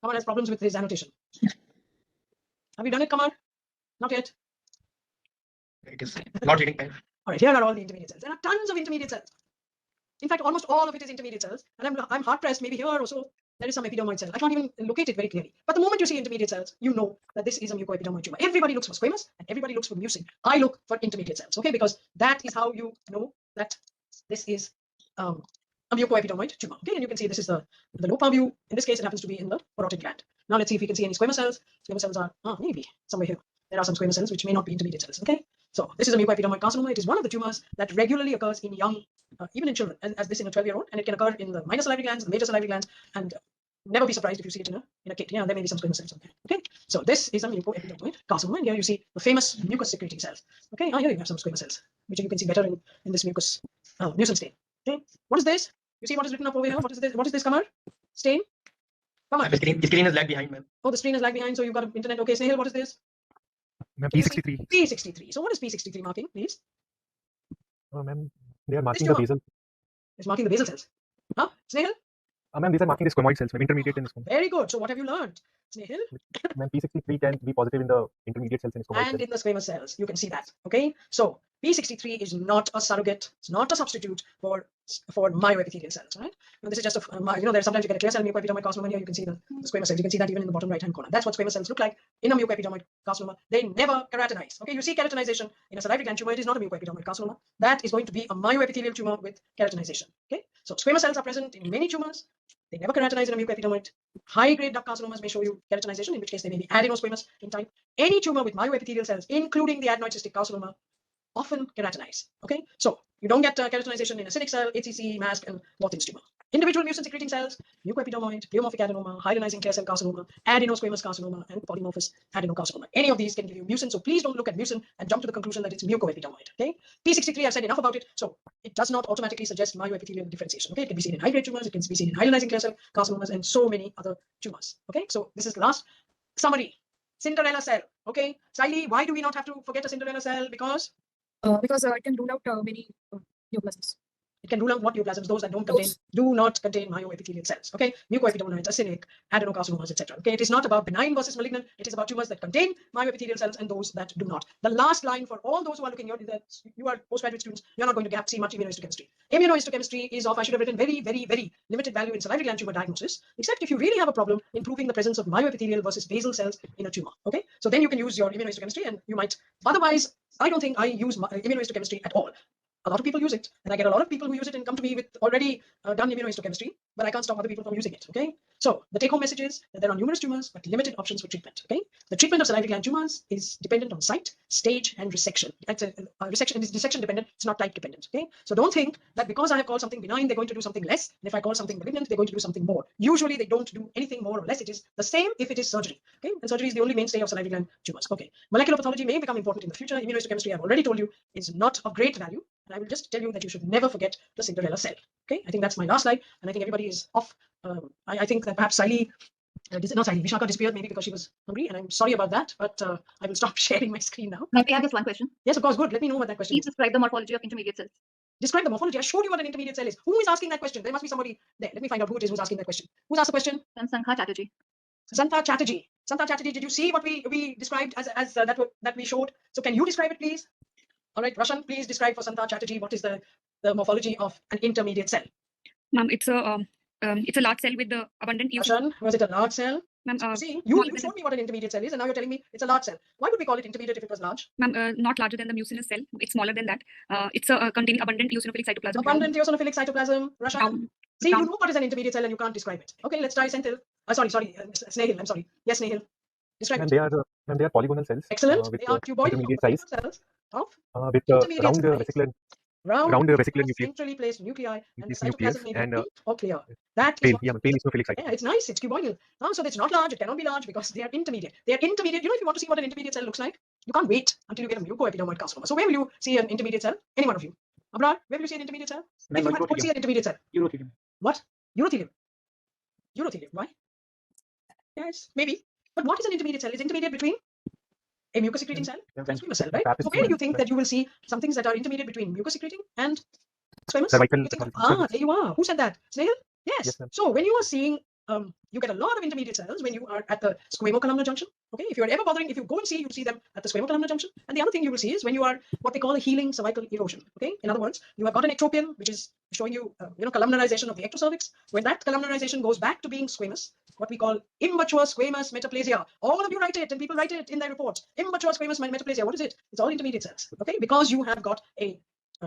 Kamar has problems with his annotation. Have you done it, Kamar? Not yet. It is not reading time. All right, here are all the intermediate cells. There are tons of intermediate cells. In fact, almost all of it is intermediate cells. And I'm hard pressed, maybe here or so, there is some epidermoid cell. I can't even locate it very clearly. But the moment you see intermediate cells, you know that this is a mucoepidermoid tumor. Everybody looks for squamous and everybody looks for mucin. I look for intermediate cells, okay? Because that is how you know that this is a a mucoepidermoid tumor. Okay, and you can see this is the lower view. In this case, it happens to be in the parotid gland. Now let's see if we can see any squamous cells. Squamous cells are maybe somewhere here. There are some squamous cells which may not be intermediate cells. Okay, so this is a mucoepidermoid carcinoma. It is one of the tumors that regularly occurs in young, even in children, as this in a 12-year-old, and it can occur in the minor salivary glands, the major salivary glands, and never be surprised if you see it in a kid. Yeah, there may be some squamous cells. Okay, so this is a mucoepidermoid carcinoma, and here you see the famous mucus secreting cells. Okay, here you have some squamous cells, which you can see better in this mucus mucin stain. Okay, what is this? You see what is written up over here? What is this? What is this, Kamar? Stain? Kamar. The screen is lag behind, ma'am. Oh, the screen is lag behind, so you've got internet. Okay, Snehal, what is this? Ma'am, P63. P63. So what is P63 marking, please? Ma'am, they are marking the basal. It's marking the basal cells. Huh? Snehal? Ma'am, these are marking the squamoid cells, ma'am, intermediate in the squam. Very good. So what have you learned, Snehal? Ma'am, P63 can be positive in the intermediate cells and squamoid cells. And in the squamous cells, you can see that. Okay, so P63 is not a surrogate. It's not a substitute for myoepithelial cells, right? Now, this is just there's sometimes you get a clear cell mucoepidermoid carcinoma. Here you can see the squamous cells. You can see that even in the bottom right-hand corner. That's what squamous cells look like in a mucoepidermoid carcinoma. They never keratinize. Okay, you see keratinization in a salivary gland tumor. It is not a mucoepidermoid carcinoma. That is going to be a myoepithelial tumor with keratinization. Okay, so squamous cells are present in many tumors. They never keratinize in a mucoepidermoid. High-grade duct carcinomas may show you keratinization, in which case they may be adenosquamous in type. Any tumor with myoepithelial cells, including the adenoid cystic carcinoma, often keratinize. Okay, so you don't get keratinization in acidic cell, HCC, MASP, and Wathin's tumor. Individual mucin secreting cells, mucoepidermoid, pleomorphic adenoma, hyalinizing clear cell carcinoma, adenosquamous carcinoma, and polymorphous adenocarcinoma. Any of these can give you mucin, so please don't look at mucin and jump to the conclusion that it's mucoepidermoid. Okay, P63, I've said enough about it, so it does not automatically suggest myoepithelial differentiation. Okay, it can be seen in high-grade tumors, it can be seen in hyalinizing clear cell carcinomas, and so many other tumors. Okay, so this is the last summary. Cinderella cell. Okay, Siley, why do we not have to forget a Cinderella cell? Because it can rule out many neoplasms. It can rule out what neoplasms, those that do not contain myoepithelial cells. Okay, mucoepidermoids, acidic, adenocarcinomas, etc. Okay, it is not about benign versus malignant. It is about tumors that contain myoepithelial cells and those that do not. The last line for all those who are looking here is that you are postgraduate students. You're not going to see much immunohistochemistry. Immunohistochemistry is of, I should have written, very, very, very limited value in salivary gland tumor diagnosis, except if you really have a problem in proving the presence of myoepithelial versus basal cells in a tumor. Okay, so then you can use your immunohistochemistry, and you might. Otherwise, I don't think I use immunohistochemistry at all. A lot of people use it, and I get a lot of people who use it and come to me with already done immunohistochemistry, but I can't stop other people from using it. Okay, so the take-home message is that there are numerous tumors, but limited options for treatment. Okay, the treatment of salivary gland tumors is dependent on site, stage, and resection. Resection is resection dependent. It's not type dependent. Okay, so don't think that because I have called something benign, they're going to do something less, and if I call something malignant, they're going to do something more. Usually, they don't do anything more or less. It is the same if it is surgery. Okay, and surgery is the only mainstay of salivary gland tumors. Okay, molecular pathology may become important in the future. Immunohistochemistry, I've already told you, is not of great value. And I will just tell you that you should never forget the Cinderella cell. Okay, I think that's my last slide, and I think everybody is off. I think that perhaps Vishaka disappeared maybe because she was hungry, and I'm sorry about that, but I will stop sharing my screen now. Now, we have just one question. Yes, of course, good. Let me know what that question Please is. describe the morphology of intermediate cells. Describe the morphology. I showed you what an intermediate cell is. Who is asking that question? There must be somebody there. Let me find out who it is who's asking that question. Who's asked the question? Sankha Chatterjee. Santa Chatterjee. Santa Chatterjee, did you see what we described as that we showed? So can you describe it, please? All right, Roshan, please describe for Santa Chatterjee what is the morphology of an intermediate cell. Ma'am, it's a large cell with the abundant Roshan, was it a large cell? Ma'am, see, you showed me what an intermediate cell is, and now you're telling me it's a large cell. Why would we call it intermediate if it was large? Ma'am, not larger than the mucinous cell. It's smaller than that. It's containing abundant eosinophilic cytoplasm. Abundant eosinophilic cytoplasm. Roshan, see, you know what is an intermediate cell and you can't describe it. Okay, let's try Senthil. Snehal. I'm sorry. Yes, Snehal. Describe And it. they are polygonal cells. Excellent. With They are cuboidal intermediate size. cells of With intermediate round vesicular nucleus. centrally placed nuclei, and the This cytoplasm nucleus may be and pink or clear. That is pale eosinophilic cytoplasm. yeah, it's nice. It's cuboidal. So it's not large. It cannot be large because they are intermediate. They are intermediate. You know, if you want to see what an intermediate cell looks like, you can't wait until you get a mucoepidermoid carcinoma. So where will you see an intermediate cell? Any one of you? Abrar, where will you see an intermediate cell? If you had to see an intermediate cell. Urothelium. What? Urothelium. Urothelium. Why? Yes, maybe. But what is an intermediate cell? It's intermediate between a mucus secreting cell and a squamous cell, right? So where do you think that you will see some things that are intermediate between mucus secreting and squamous? There you are. Who said that? Snehal? Yes. So when you are seeing, you get a lot of intermediate cells when you are at the squamocolumnar junction. Okay, if you are ever bothering, if you go and see, you'll see them at the squamocolumnar junction. And the other thing you will see is when you are what they call a healing cervical erosion. Okay, in other words, you have got an ectropion, which is showing you, columnarization of the ectocervix. When that columnarization goes back to being squamous, what we call immature squamous metaplasia. All of you write it, and people write it in their reports. Immature squamous metaplasia. What is it? It's all intermediate cells. Okay, because you have got a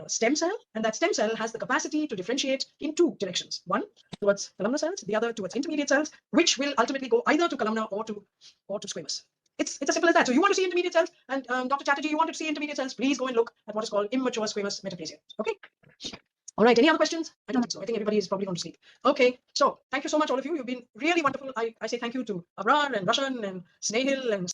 stem cell, and that stem cell has the capacity to differentiate in two directions. One towards columnar cells, the other towards intermediate cells, which will ultimately go either to columnar or to squamous. It's as simple as that. So you want to see intermediate cells, and Dr. Chatterjee, you want to see intermediate cells, please go and look at what is called immature squamous metaplasia. Okay. All right, any other questions? I don't think so. I think everybody is probably going to sleep. Okay, so thank you so much, all of you. You've been really wonderful. I say thank you to Abrar and Rashan and Snehil and